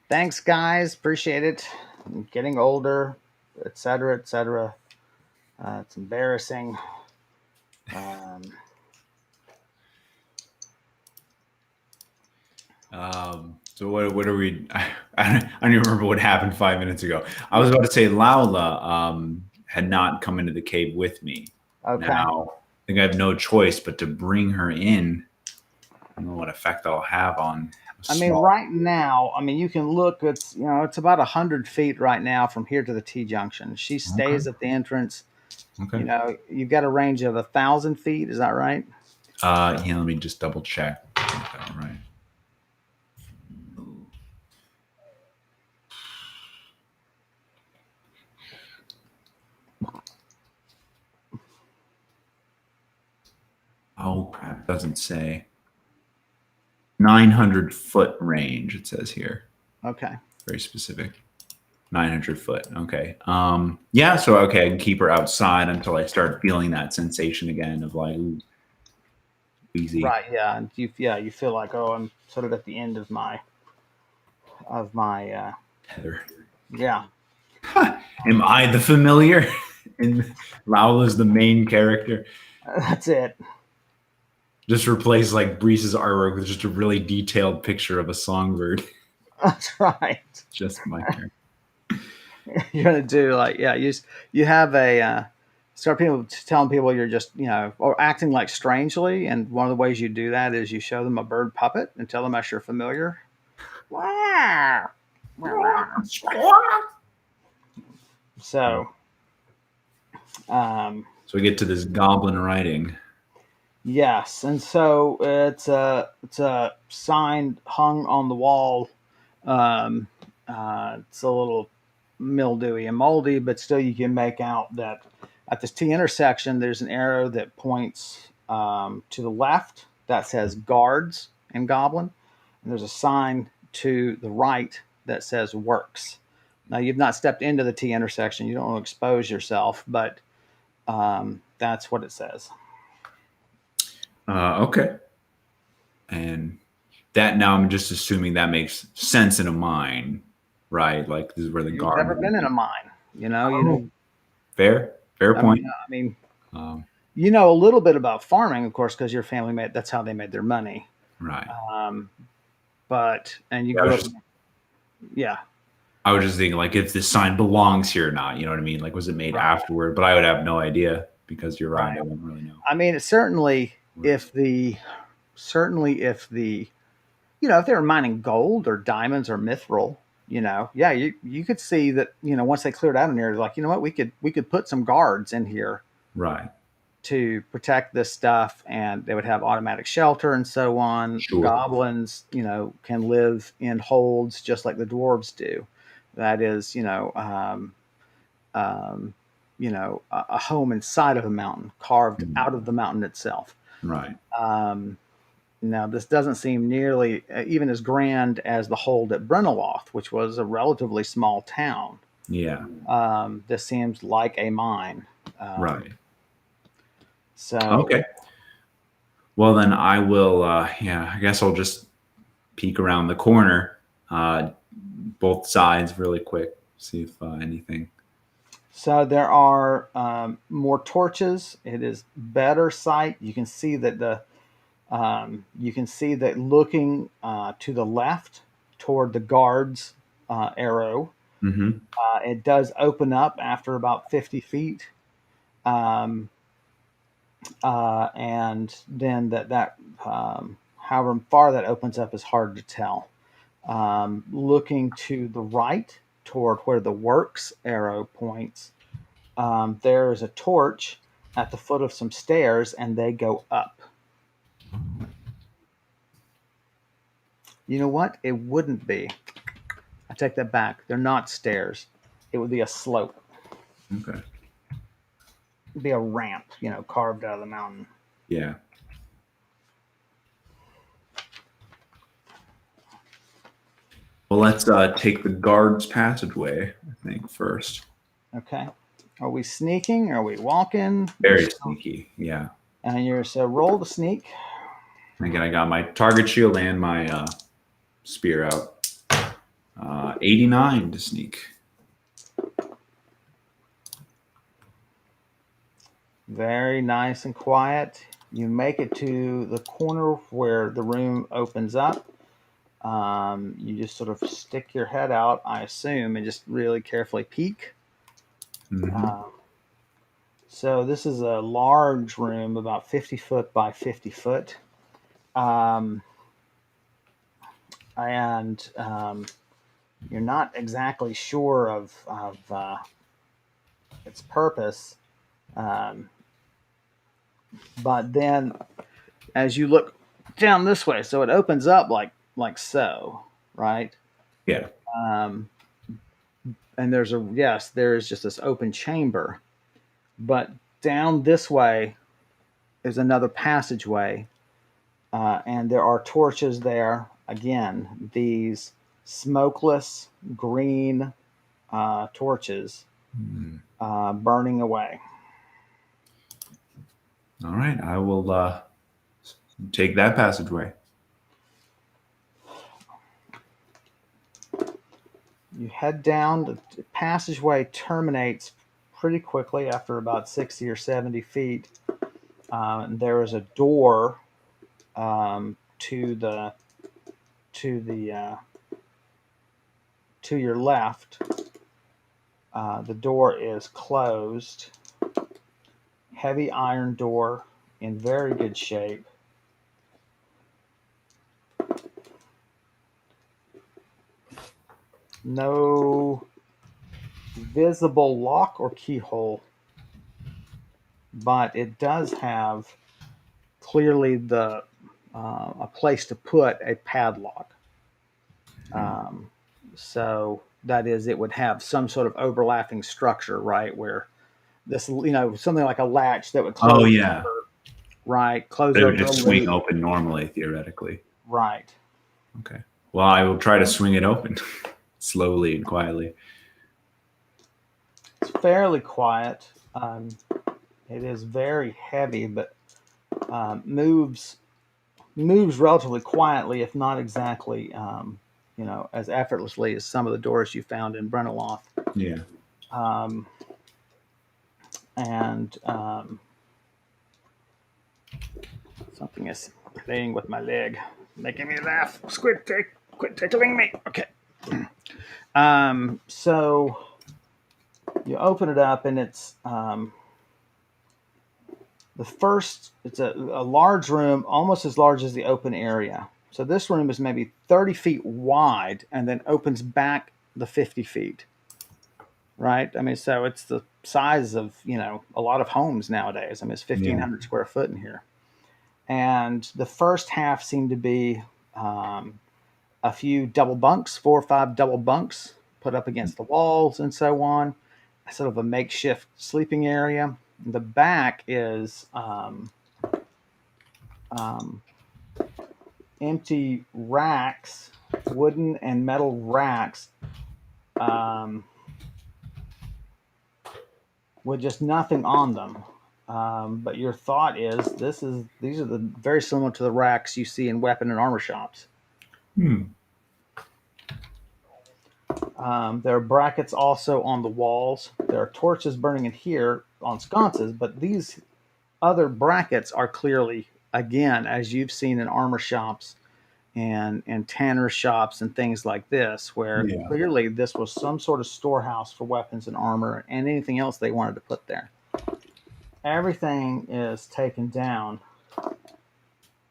Thanks, guys. Appreciate it. I'm getting older, etc., etc. It's embarrassing. Um, So what are we? I don't even remember what happened 5 minutes ago. I was about to say Laula had not come into the cave with me. okay. Now I think I have no choice but to bring her in. I don't know what effect that'll have on a I mean, small. right now, I mean, you can look. It's about 100 feet right now from here to the T junction. She Okay. stays at the entrance. Okay. You've got a range of 1,000 feet. Is that right? Yeah. Let me just double check. Right. Oh crap! It doesn't say. 900-foot range. It says here. Okay. Very specific. 900 foot. Okay. Yeah. So okay, I can keep her outside until I start feeling that sensation again of like ooh, wheezy. Right. Yeah. And you feel like, oh, I'm sort of at the end of my Heather. yeah. Am I the familiar? And Laula's the main character. That's it. Just replace like Brise's artwork with just a really detailed picture of a songbird. That's right. Just my character. You're gonna do like you have a start people telling people you're just or acting like strangely, and one of the ways you do that is you show them a bird puppet and tell them as you're familiar. Wow. So So we get to this goblin writing. yes, and so it's a sign hung on the wall. Um, it's a little mildewy and moldy, but still you can make out that at this T intersection there's an arrow that points to the left that says guards in Goblin, and there's a sign to the right that says works. Now you've not stepped into the T intersection; you don't want to expose yourself, but that's what it says. Okay. And that now I'm just assuming that makes sense in a mine, right? Like this is where the You've never guard. been in a mine, Oh, fair I mean, point. I mean, Um, you know a little bit about farming, of course, because your family made that's how they made their money. right. Um, but and you Yeah, grew up, yeah, I was just thinking like if this sign belongs here or not. You know what I mean? Like was it made right, afterward? But I would have no idea because you're right. right. I don't really know. I mean, certainly if the if they were mining gold or diamonds or mithril, yeah, you could see that once they cleared out in here, like what we could put some guards in here Right. to protect this stuff, and they would have automatic shelter and so on. Sure. Goblins, can live in holds just like the dwarves do. That is, um, a home inside of a mountain, carved out of the mountain itself. Right. Um, Now, this doesn't seem nearly even as grand as the hold at Brenneloth, which was a relatively small town. Yeah. This seems like a mine. Um, Right. so, Okay. Well, then I will. Yeah, I guess I'll just peek around the corner, both sides, really quick, see if anything. so there are more torches. It is better sight. You can see that looking to the left toward the guards arrow. Mm-hmm. It does open up after about 50 feet. Um, and then however far that opens up is hard to tell. Looking to the right toward where the works arrow points, there is a torch at the foot of some stairs, and they go up. You know what? It wouldn't be. I take that back. They're not stairs. It would be a slope. Okay. It'd be a ramp, carved out of the mountain. Yeah. Well, let's take the guard's passageway, I think, first. Okay. Are we sneaking? Are we walking? Very sneaky. Yeah. And so roll to sneak. Again, I got my target shield and my spear out. 89 to sneak. Very nice and quiet. You make it to the corner where the room opens up. You just sort of stick your head out, I assume, and just really carefully peek. Mm-hmm. So this is a large room, about 50 foot by 50 foot. And you're not exactly sure of its purpose. But then as you look down this way, so it opens up like so, right? Yeah. And there is just this open chamber. But down this way is another passageway, and there are torches there. Again, these smokeless green torches Hmm. burning away. All right, I will take that passageway. You head down. The passageway terminates pretty quickly after about 60 or 70 feet. There is a door to the to the to your left. The door is closed. Heavy iron door in very good shape. No visible lock or keyhole, but it does have clearly the a place to put a padlock. Um, so that is, it would have some sort of overlapping structure, right? Where this, something like a latch that would Oh close yeah, over, right? Close but it would over a just swing loop, open normally, theoretically. right? Okay. Well, I will try to swing it open slowly and quietly. It's fairly quiet. It is very heavy, but moves relatively quietly, if not exactly, as effortlessly as some of the doors you found in Brenneloth. Yeah. Um, and something is playing with my leg, making me laugh. Squid, quit tickling me. Okay. So you open it up, and it's it's a large room, almost as large as the open area. So this room is maybe 30 feet wide and then opens back the 50 feet. Right? I mean, so it's the size of, a lot of homes nowadays. I mean, it's Yeah. 1,500 square foot in here. And the first half seemed to be a few double bunks, 4 or 5 double bunks put up against the walls and so on, sort of a makeshift sleeping area. The back is um, empty racks, wooden and metal racks, um, with just nothing on them. But your thought is these are very similar to the racks you see in weapon and armor shops. Hmm. There are brackets also on the walls. There are torches burning in here on sconces, but these other brackets are clearly, again, as you've seen in armor shops and tanner shops and things like this, where Yeah. clearly this was some sort of storehouse for weapons and armor and anything else they wanted to put there. Everything is taken down.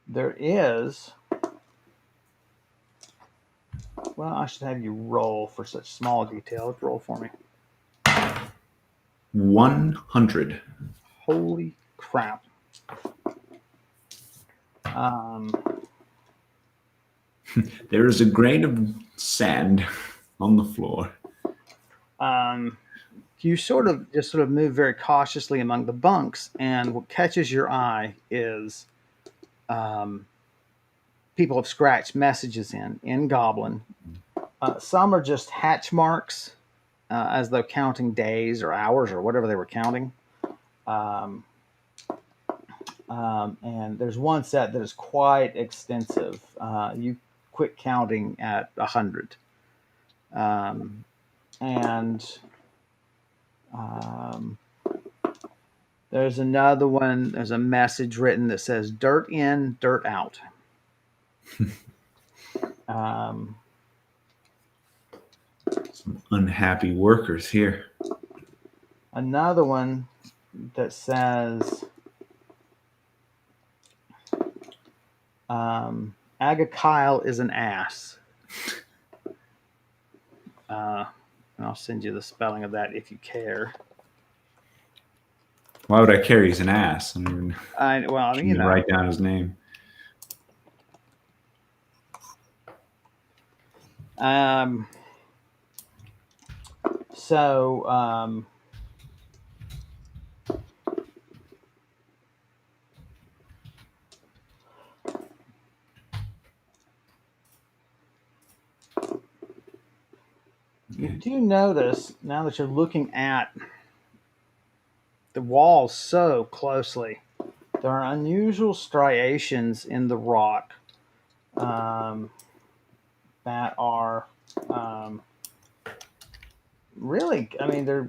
There is, well, I should have you roll for such small details. Roll for me. 100. Holy crap. Um, There is a grain of sand on the floor. you sort of move very cautiously among the bunks, and what catches your eye is um, people have scratched messages in Goblin. Some are just hatch marks, as though counting days or hours or whatever they were counting. Um, and there's one set that is quite extensive. You quit counting at 100. And um, there's another one. There's a message written that says "dirt in, dirt out." Um, Some unhappy workers here. Another one that says Agakyle is an ass. I'll send you the spelling of that if you care. Why would I care? He's an ass. I mean, Well, I mean, write down his name. Um, so You do notice now that you're looking at the walls so closely, there are unusual striations in the rock um, that are really, I mean, they're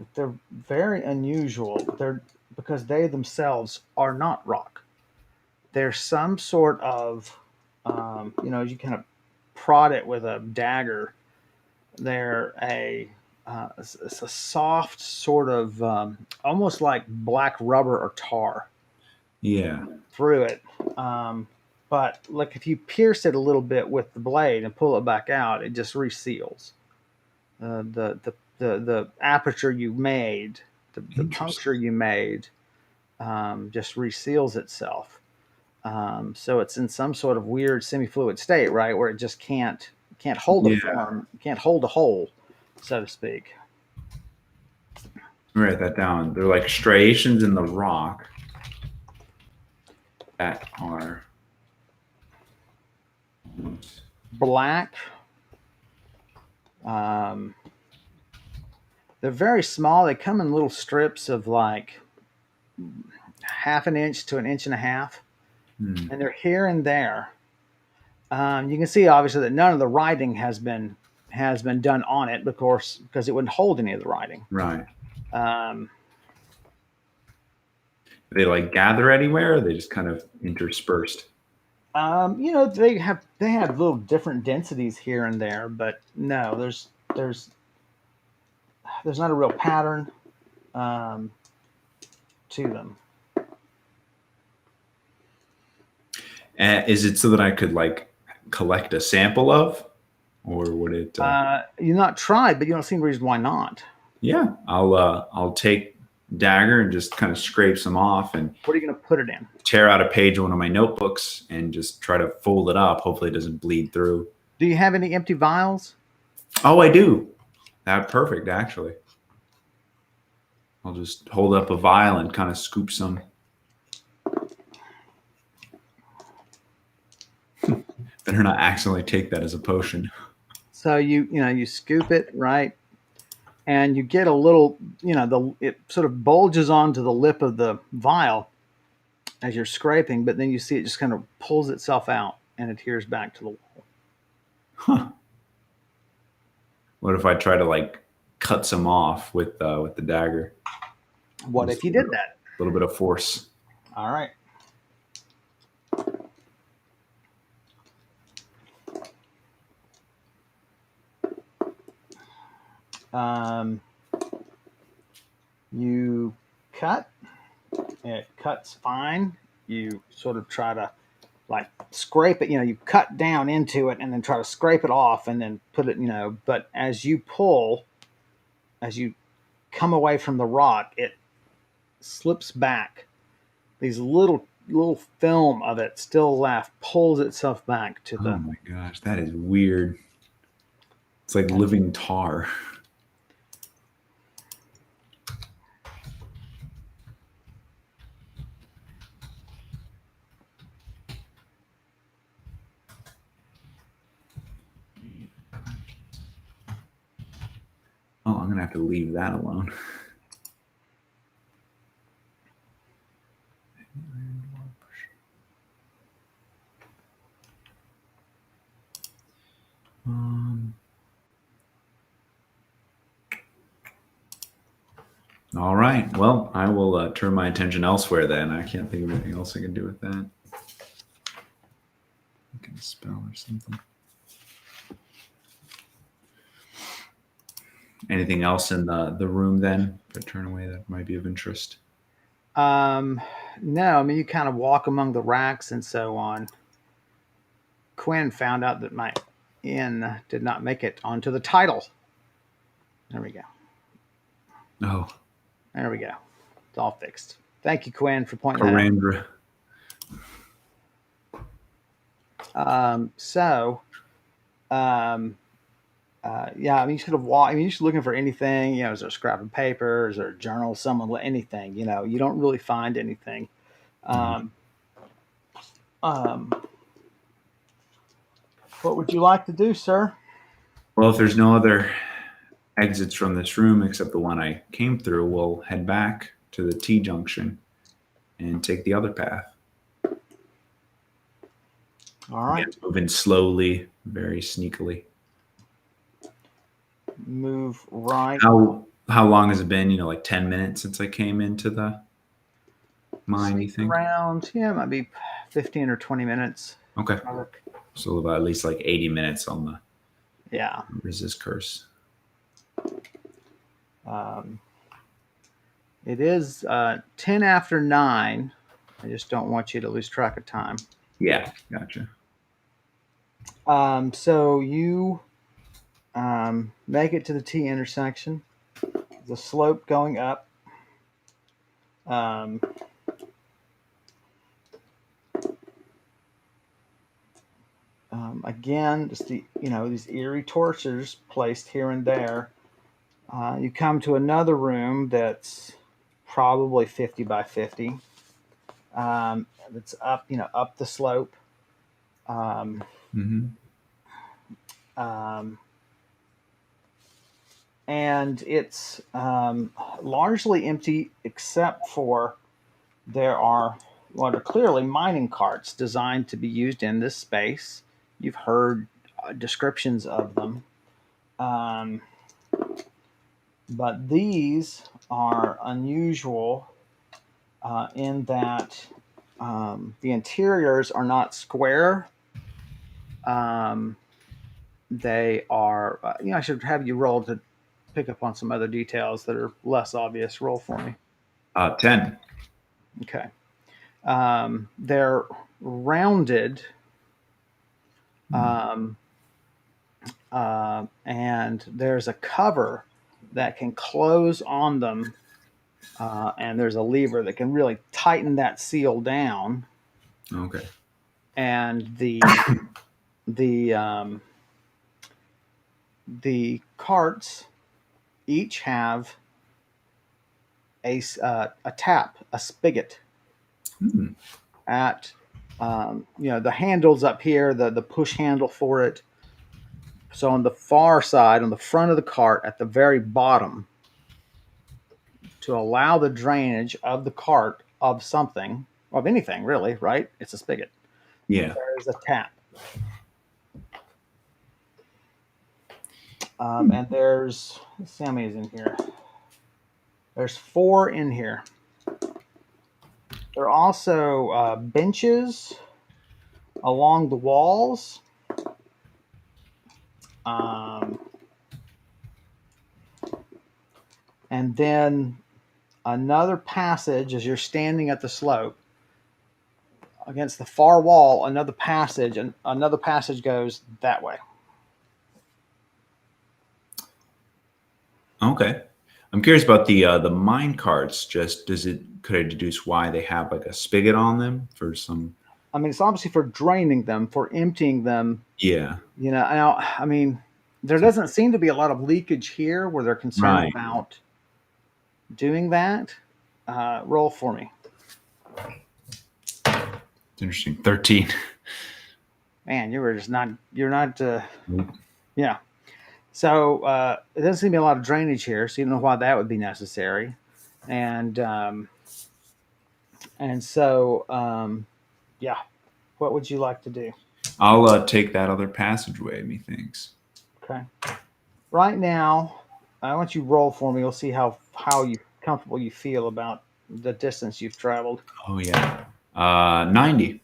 very unusual. They're because they themselves are not rock. They're some sort of, you kind of prod it with a dagger. They're it's a soft sort of almost like black rubber or tar Yeah. through it. Um, but like if you pierce it a little bit with the blade and pull it back out, it just reseals. The aperture you made, the Interesting. puncture you made, just reseals itself. So it's in some sort of weird semi-fluid state, right, where it just can't hold a Yeah. form, can't hold a hole, so to speak. Write that down. They're like striations in the rock that are. Black. Um, they're very small. They come in little strips of like half an inch to an inch and a half, Hmm. and they're here and there. You can see obviously that none of the writing has been done on it, of course, because it wouldn't hold any of the writing. Right. Um, They like gather anywhere, or they just kind of interspersed. they have little different densities here and there, but no, there's not a real pattern um, to them. Is it so that I could like collect a sample of, or would it? You've not tried, but you don't see any reason why not. Yeah, I'll take dagger and just kind of scrape some off and What are you going to put it in? tear out a page of one of my notebooks and just try to fold it up. Hopefully, it doesn't bleed through. Do you have any empty vials? Oh, I do. That perfect, actually. I'll just hold up a vial and kind of scoop some. Better not accidentally take that as a potion. So you scoop it right, and you get a little it sort of bulges onto the lip of the vial as you're scraping, but then you see it just kind of pulls itself out and adheres back to the wall. Huh. What if I try to like cut some off with the dagger? What Just if you did that? a little bit of force. All right. Um, you cut. It cuts fine. You sort of try to like scrape it. You cut down into it and then try to scrape it off and then put it. But as you pull, as you come away from the rock, it slips back. These little film of it still left pulls itself back to Oh the. my gosh, that is weird. It's like living tar. Oh, I'm gonna have to leave that alone. Um, all right. Well, I will turn my attention elsewhere then. I can't think of anything else I can do with that. I can spell or something. Anything else in the room then? If I turn away, that might be of interest. No, I mean you kind of walk among the racks and so on. Quinn found out that my inn did not make it onto the title. There we go. Oh, There we go. It's all fixed. Thank you, Quinn, for pointing that Karandrin. out. Yeah, I mean, you should have walked. I mean, you're just looking for anything. Is there a scrap of paper? Is there a journal? Someone, anything. You don't really find anything. Um, um, what would you like to do, sir? Well, if there's no other exits from this room, except the one I came through, will head back to the T junction and take the other path. All right. Again, moving slowly, very sneakily. Move right. How long has it been? Like 10 minutes since I came into the mine, you think? Around, it might be 15 or 20 minutes. Okay. So about at least like 80 minutes on the resist curse. It is 10 after 9. I just don't want you to lose track of time. Yeah, gotcha. So you make it to the T intersection. The slope going up. Again, just these eerie torches placed here and there. You come to another room that's probably 50 by 50. That's up, up the slope. And it's largely empty, except for there are what are clearly mining carts designed to be used in this space. You've heard descriptions of them. But these are unusual in that the interiors are not square. They are, I should have you roll to pick up on some other details that are less obvious. Roll for me. 10. Okay. They're rounded, and there's a cover that can close on them, and there's a lever that can really tighten that seal down. Okay. And the carts each have a tap, a spigot at the handle's up here, the push handle for it. So on the far side, on the front of the cart, at the very bottom, to allow the drainage of the cart of something, of anything really, right? It's a spigot. Yeah. There's a tap. And let's see how many is in here. There's 4 in here. There are also benches along the walls. And then another passage as you're standing at the slope against the far wall, another passage, and another passage goes that way. Okay. I'm curious about the mine carts. Could I deduce why they have like a spigot on them for some? I mean, it's obviously for draining them, for emptying them. Yeah. Now, I mean, there doesn't seem to be a lot of leakage here where they're concerned about doing that. Roll for me. It's interesting. 13. Man, you're not. Yeah. So it doesn't seem to be a lot of drainage here, so you don't know why that would be necessary. And so, yeah, what would you like to do? I'll take that other passageway, methinks. Okay. Right now, I want you to roll for me. We'll see how comfortable you feel about the distance you've traveled. Oh yeah, 90.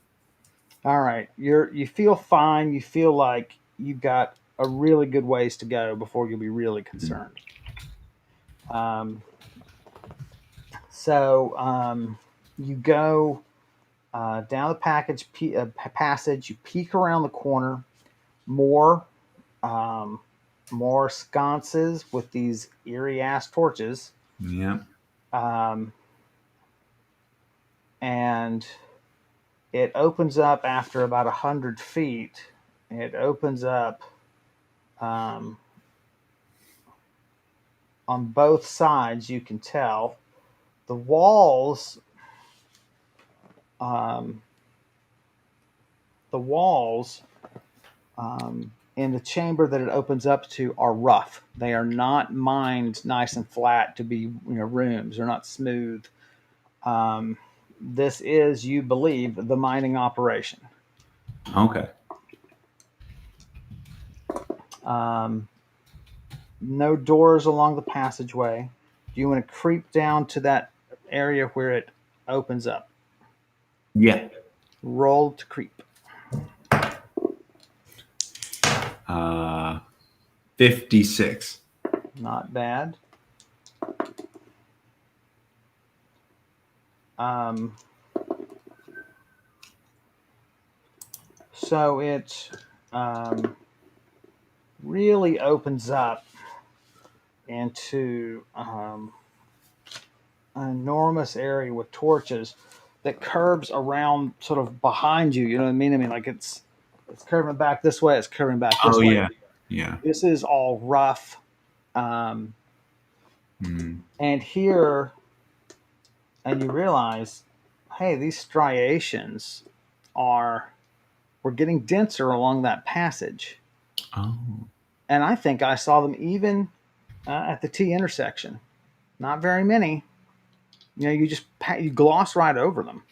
All right, you feel fine. You feel like you've got a really good ways to go before you'll be really concerned. So you go down the passage. You peek around the corner. More sconces with these eerie ass torches. Yeah. And it opens up after about 100 feet. It opens up on both sides. You can tell the walls. The walls in the chamber that it opens up to are rough. They are not mined nice and flat to be rooms. They're not smooth. Um, this is, you believe, the mining operation. Okay. Um, no doors along the passageway. Do you want to creep down to that area where it opens up? Yeah. Roll to creep. 56. Not bad. Um, so it really opens up into an enormous area with torches that curves around sort of behind you. You know what I mean? I mean, like it's curving back this way. It's curving back Oh this way. yeah. Yeah. This is all rough. And here, and you realize, hey, these striations we're getting denser along that passage. Oh. And I think I saw them even at the T intersection. Not very many. You gloss right over them.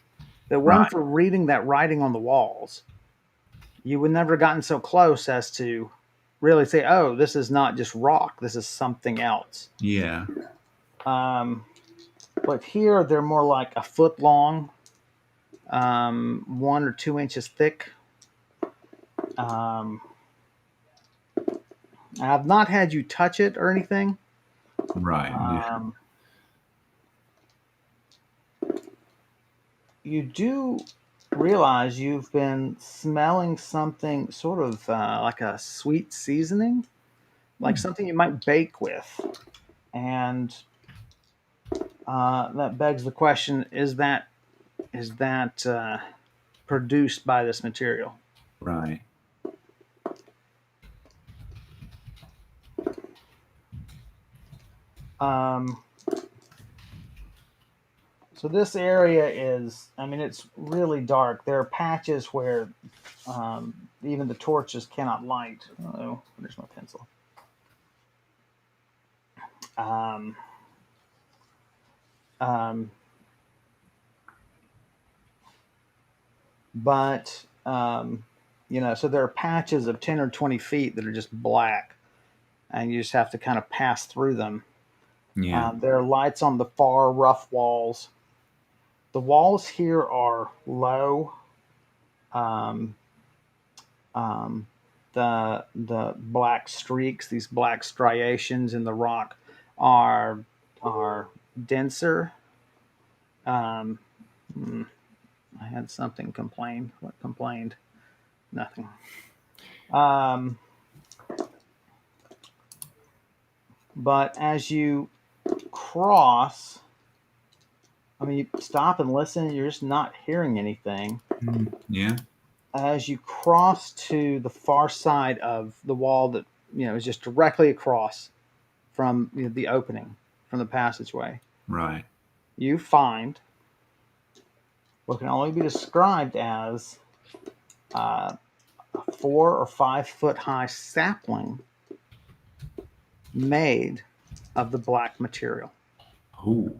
That one Right. for reading that writing on the walls, you would never have gotten so close as to really say, "Oh, this is not just rock. This is something else." Yeah. But here they're more like a foot long, 1 or 2 inches thick. I have not had you touch it or anything. Right. Yeah. You do realize you've been smelling something sort of like a sweet seasoning, like something you might bake with. And that begs the question: is that produced by this material? Right. Um, so this area is, I mean, it's really dark. There are patches where even the torches cannot light. Oh, there's my pencil. Um, um, but so there are patches of 10 or 20 feet that are just black, and you just have to kind of pass through them. Yeah. There are lights on the far rough walls. The walls here are low. Um, um, the black streaks, these black striations in the rock, are denser. Um, I had something complain. What complained? Nothing. Um, but as you cross, I mean, you stop and listen. You're just not hearing anything. Yeah. As you cross to the far side of the wall that is just directly across from the opening from the passageway, Right. you find what can only be described as a 4 or 5 foot high sapling made of the black material. Oh.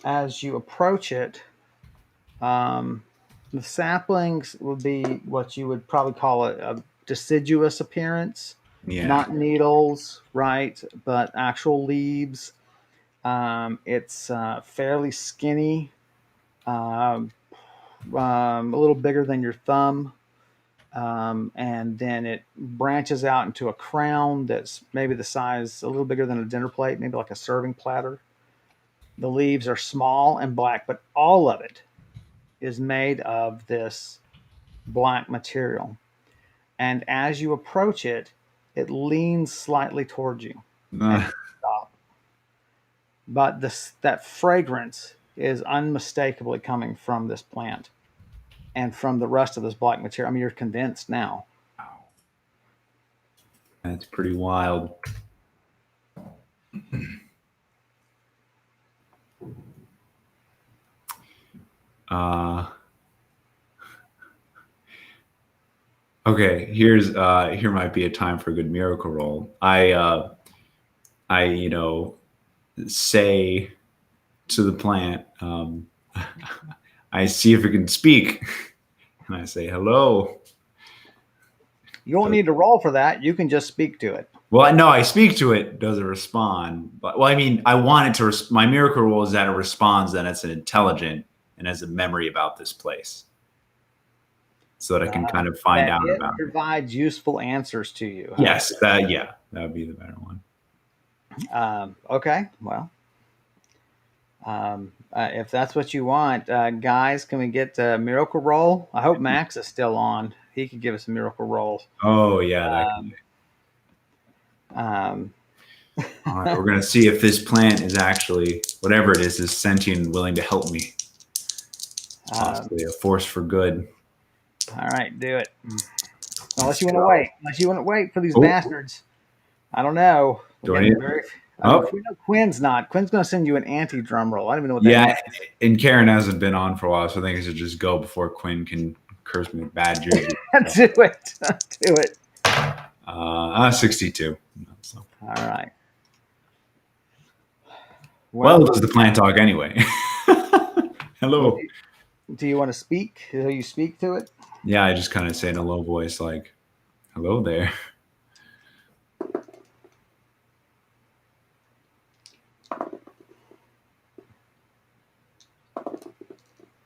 As you approach it, the saplings would be what you would probably call a deciduous appearance, Yeah. not needles, right, but actual leaves. It's fairly skinny, a little bigger than your thumb. And then it branches out into a crown that's maybe the size a little bigger than a dinner plate, maybe like a serving platter. The leaves are small and black, but all of it is made of this black material. And as you approach it, it leans slightly towards you and Uh, stop. But that fragrance is unmistakably coming from this plant and from the rest of this black material. I mean, you're convinced now. that's pretty wild. Okay, here might be a time for a good miracle roll. I say to the plant, I see if it can speak, and I say hello. You don't need to roll for that. You can just speak to it. Well, I know I speak to it. Does it respond? But well, I mean, I want it to. My miracle roll is that it responds, that it's an intelligent and has a memory about this place, so that I can kind of find That out it about it. provides useful answers to you. Yes, yeah, that would be the better one. Okay, well, if that's what you want, guys, can we get a miracle roll? I hope Max is still on. He could give us a miracle roll. Oh yeah, that. Um, All right, we're gonna see if this plant is actually whatever it is sentient and willing to help me. Possibly a force for good. All right, do it. Unless you want to wait. Unless you want to wait for these bastards. I don't know. We know Quinn's not. Quinn's going to send you an anti-drum roll. I don't even know what that means. And Karen hasn't been on for a while, so I think I should just go before Quinn can curse me with bad juju. Do it. Do it. 62. So. All right. Well, does the plant talk anyway? Hello. Do you want to speak? Do you speak to it? Yeah, I just kind of say in a low voice, like, hello there.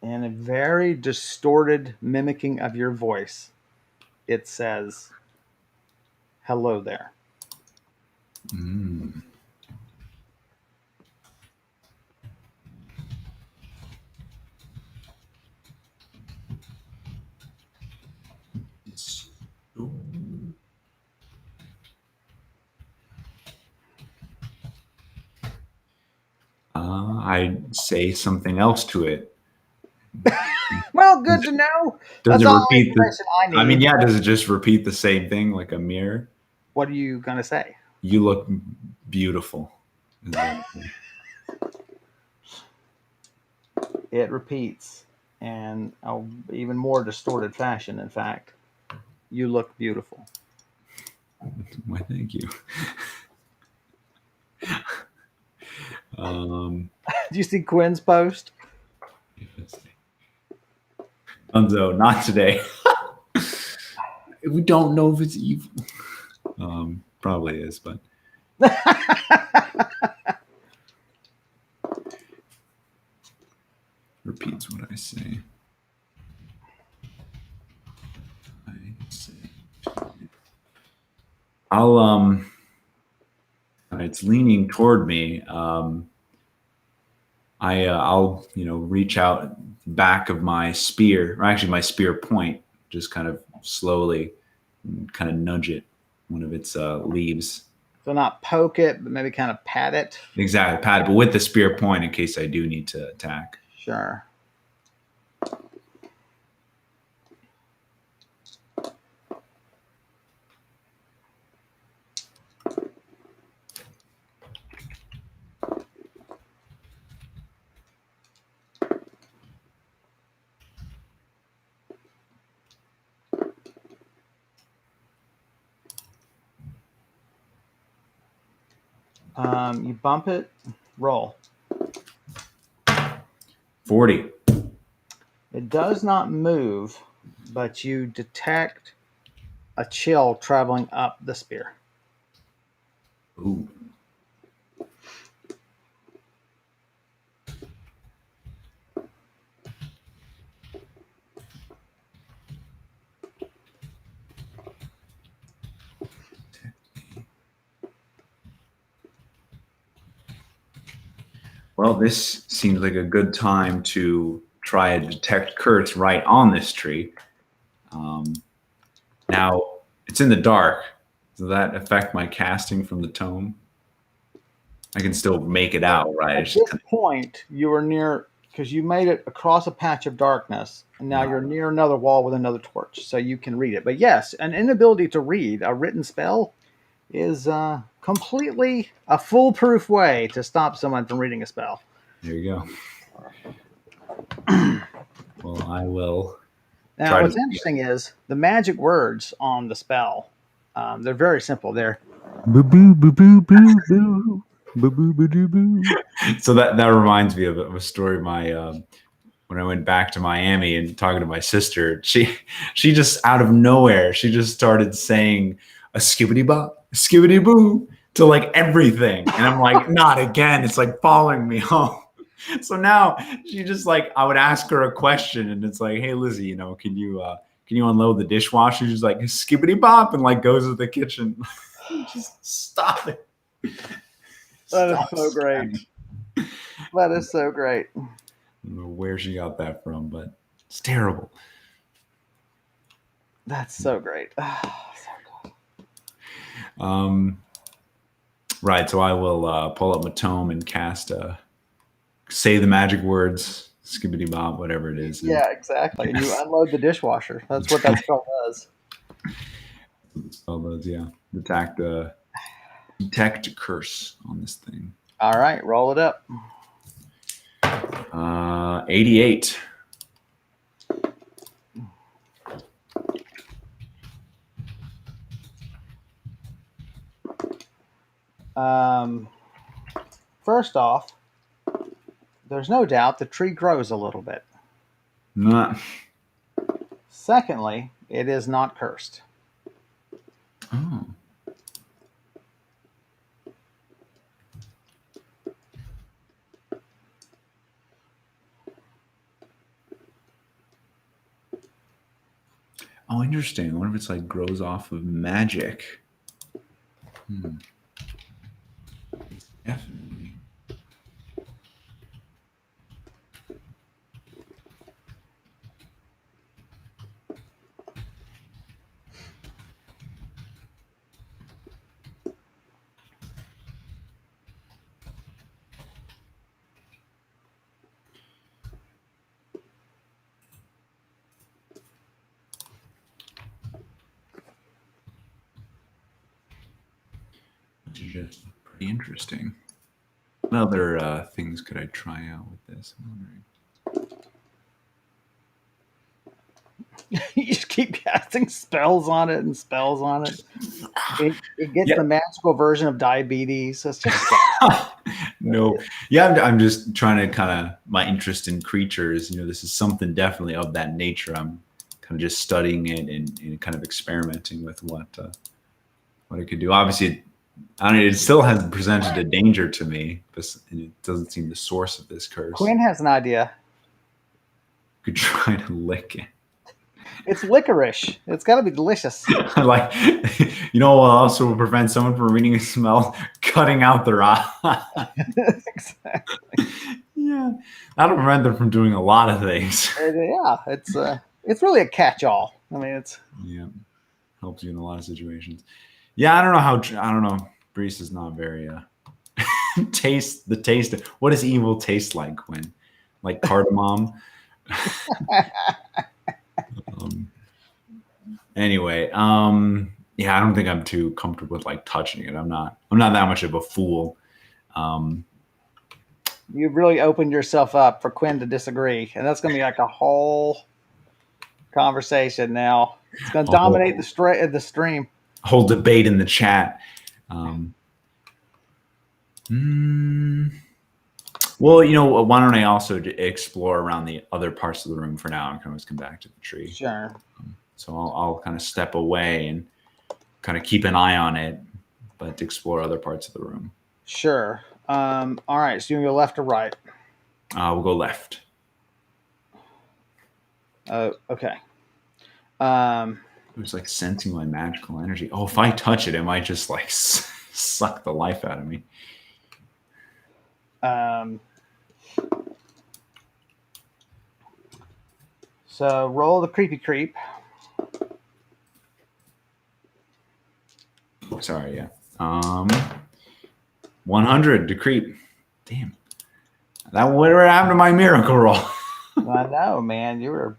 In a very distorted mimicking of your voice, it says, hello there. Mm. I'd say something else to it. Well, good to know. Does it repeat I mean, yeah, does it just repeat the same thing like a mirror? What are you going to say? You look beautiful. It repeats in an even more distorted fashion, in fact. You look beautiful. Why, thank you. Do you see Quinn's post? Unzo, not today. We don't know if it's evil. Probably is, but repeats what I say. It's leaning toward me. I'll reach out back of my spear, or actually my spear point, just kind of slowly kind of nudge it, one of its leaves. So not poke it, but maybe kind of pat it. Exactly, pat it, but with the spear point in case I do need to attack. Sure. You bump it, roll. 40. It does not move, but you detect a chill traveling up the spear. Ooh. Well, this seems like a good time to try to detect curse right on this tree. Now, it's in the dark. Does that affect my casting from the tome? I can still make it out, right? At this point, you are near, because you made it across a patch of darkness, and now you're near another wall with another torch, so you can read it. But yes, an inability to read a written spell is completely a foolproof way to stop someone from reading a spell. There you go. Well, I will Now, try what's to. interesting is the magic words on the spell. They're very simple. They're Boo boo boo boo boo boo. Boo boo boo boo boo. So that reminds me of a story. When I went back to Miami and talking to my sister, she just out of nowhere, she just started saying a skibbity bop, skibbity boo to like everything. And I'm like, not again. It's like following me home. So now she just like, I would ask her a question and it's like, hey Lizzie, can you unload the dishwasher? She's like skibbity bop and like goes to the kitchen. Just stop it. that is Stop so great. spamming. That is so great. I don't know where she got that from, but it's terrible. That's so great. Right, so I will pull up my tome and cast say the magic words, skibbity bob, whatever it is. Yeah, exactly. And you unload the dishwasher. That's what that spell does. All those, yeah. Detect curse on this thing. All right, roll it up. 88. First off, there's no doubt the tree grows a little bit. Not. Secondly, it is not cursed. Oh. Oh, interesting. I wonder if it's like grows off of magic. Definitely. Which is just pretty interesting. What other things could I try out with this? I'm wondering. You just keep casting spells on it and spells on it. It gets Yeah. the magical version of diabetes. It's just No, yeah, I'm just trying to kind of my interest in creatures. This is something definitely of that nature. I'm kind of just studying it and kind of experimenting with what it could do. Obviously, I don't know, it still has presented a danger to me, and it doesn't seem the source of this curse. Quinn has an idea. Could try to lick it. It's licorice. It's got to be delicious. Like, what also will prevent someone from reading a smell? Cutting out their eye. Exactly. Yeah, that'll prevent them from doing a lot of things. Yeah, it's really a catch-all. I mean, it's helps you in a lot of situations. Yeah, I don't know. Brise is not very taste. What does evil taste like, Quinn? Like cardamom. Anyway, yeah, I don't think I'm too comfortable with like touching it. I'm not that much of a fool. You've really opened yourself up for Quinn to disagree, and that's going to be like a whole conversation now. It's going to dominate the stream. Whole debate in the chat. Well, why don't I also explore around the other parts of the room for now and can always come back to the tree. Sure. So I'll kind of step away and kind of keep an eye on it, but explore other parts of the room. Sure. All right. So you want to go left or right? We'll go left. Okay. It was like sensing my magical energy. Oh, if I touch it, it might just like suck the life out of me. So roll the creepy creep. Sorry, yeah. 100 to creep. Damn. Whatever happened to my miracle roll? I know, man. You were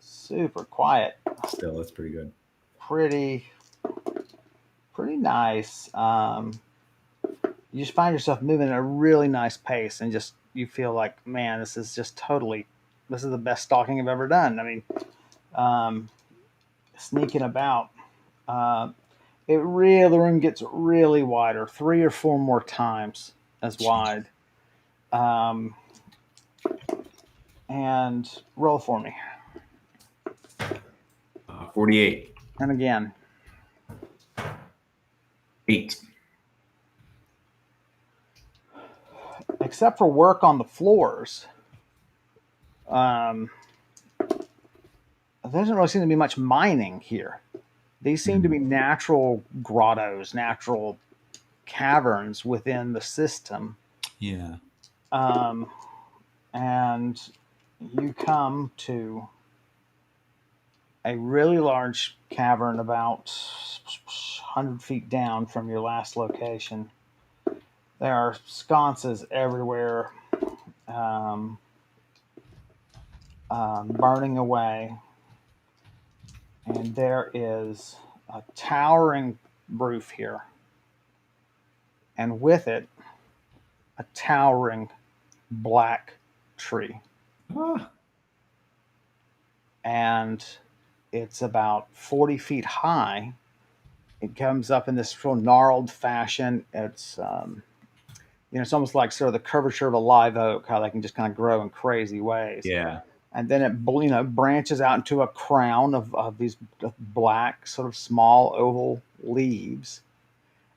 super quiet. Still, that's pretty good. Pretty nice. You just find yourself moving at a really nice pace, and just you feel like, man, this is just totally this is the best stalking I've ever done. I mean, um, sneaking about. Uh, the room gets really wider, 3 or 4 more times as wide. Um, and roll for me. 48. And again. 8. Except for work on the floors, there doesn't really seem to be much mining here. These seem to be natural grottos, natural caverns within the system. Yeah. And you come to a really large cavern about 100 feet down from your last location. There are sconces everywhere, burning away. And there is a towering roof here. And with it, a towering black tree. Ah. And it's about 40 feet high. It comes up in this real gnarled fashion. It's it's almost like sort of the curvature of a live oak, how they can just kind of grow in crazy ways. Yeah. And then it branches out into a crown of these black, sort of small oval leaves.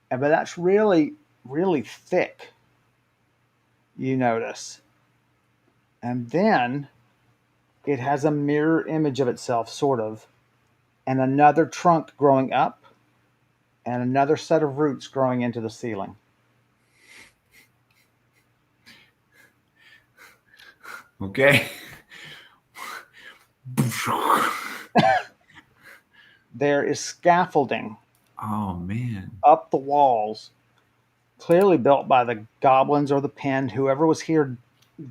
But that's really, really thick, you notice. And then it has a mirror image of itself, sort of, and another trunk growing up, and another set of roots growing into the ceiling. Okay. There is scaffolding Oh, man. up the walls, clearly built by the goblins or the pen, whoever was here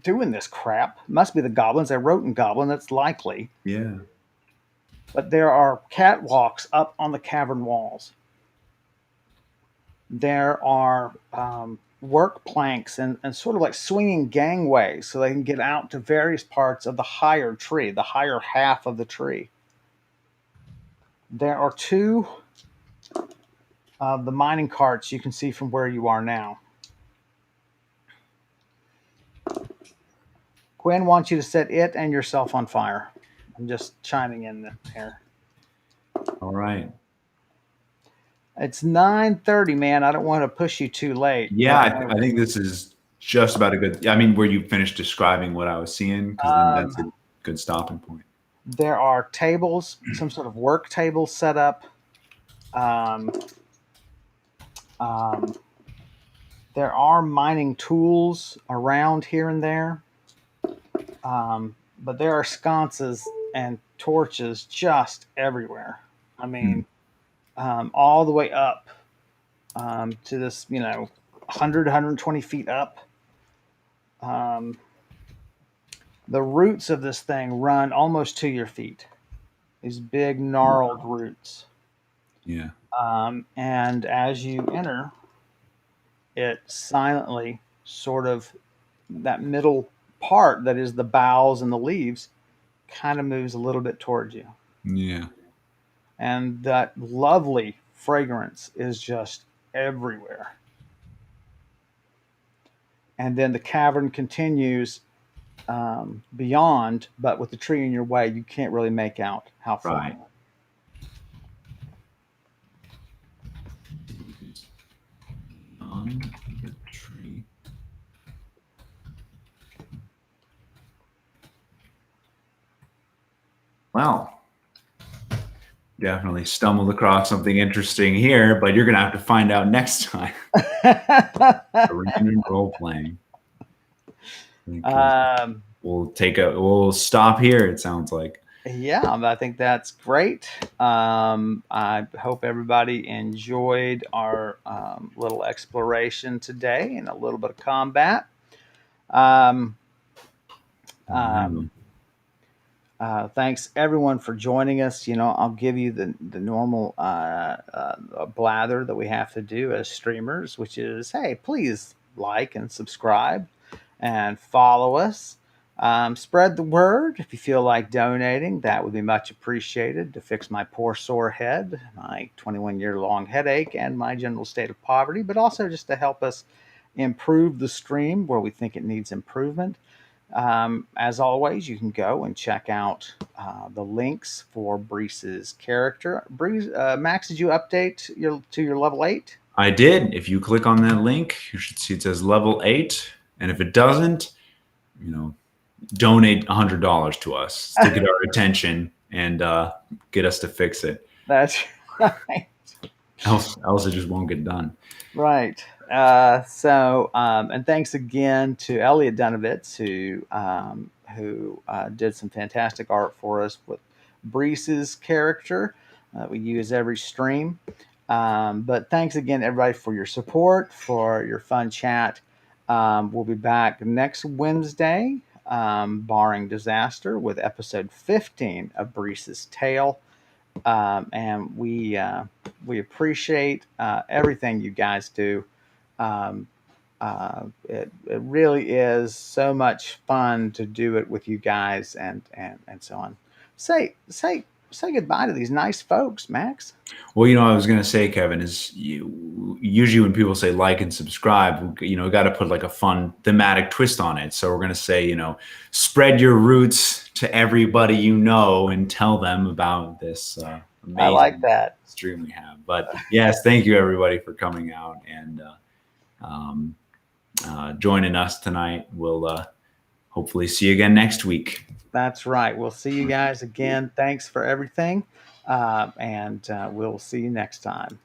doing this crap. Must be the goblins. They wrote in Goblin, that's likely. Yeah. But there are catwalks up on the cavern walls. There are work planks and sort of like swinging gangways so they can get out to various parts of the higher tree, the higher half of the tree. There are 2 of the mining carts you can see from where you are now. Gwen wants you to set it and yourself on fire. I'm just chiming in here. All right. It's 9:30, man. I don't want to push you too late. Yeah, I think this is just about a good. I mean, where you finished describing what I was seeing, because then that's a good stopping point. There are tables, some sort of work table set up. There are mining tools around here and there. But there are sconces and torches just everywhere. I mean, all the way up to this, 100, 120 feet up. The roots of this thing run almost to your feet. These big gnarled roots. Yeah. And as you enter, it silently sort of, that middle part that is the boughs and the leaves kind of moves a little bit towards you. Yeah. And that lovely fragrance is just everywhere. And then the cavern continues beyond, but with the tree in your way, you can't really make out how far. Right. On the tree. Well, definitely stumbled across something interesting here, but you're gonna have to find out next time. Random role playing. We'll stop here. It sounds like. Yeah, I think that's great. I hope everybody enjoyed our little exploration today and a little bit of combat. Thanks everyone for joining us. I'll give you the normal blather that we have to do as streamers, which is, hey, please like and subscribe and follow us. Spread the word. If you feel like donating, that would be much appreciated to fix my poor sore head, my 21-year-long headache, and my general state of poverty, but also just to help us improve the stream where we think it needs improvement. As always, you can go and check out the links for Brise's character. Brise, Max, did you update to your level 8? I did. If you click on that link, you should see it says level 8. And if it doesn't, donate $100 to us to get our attention and get us to fix it. That's right. Else it just won't get done. Right. And thanks again to Elliot Dunovitz, who did some fantastic art for us with Brise's character. We use every stream. But thanks again, everybody, for your support, for your fun chat. We'll be back next Wednesday, barring disaster, with episode 15 of Brise's Tale. And we appreciate everything you guys do. It really is so much fun to do it with you guys and so on. Say goodbye to these nice folks, Max. Well, I was going to say, Kevin, is usually when people say like and subscribe, we got to put like a fun thematic twist on it. So we're going to say, spread your roots to everybody and tell them about this amazing I like that stream we have. But yes, thank you everybody for coming out and joining us tonight. We'll hopefully see you again next week. That's right. We'll see you guys again. Thanks for everything. And we'll see you next time.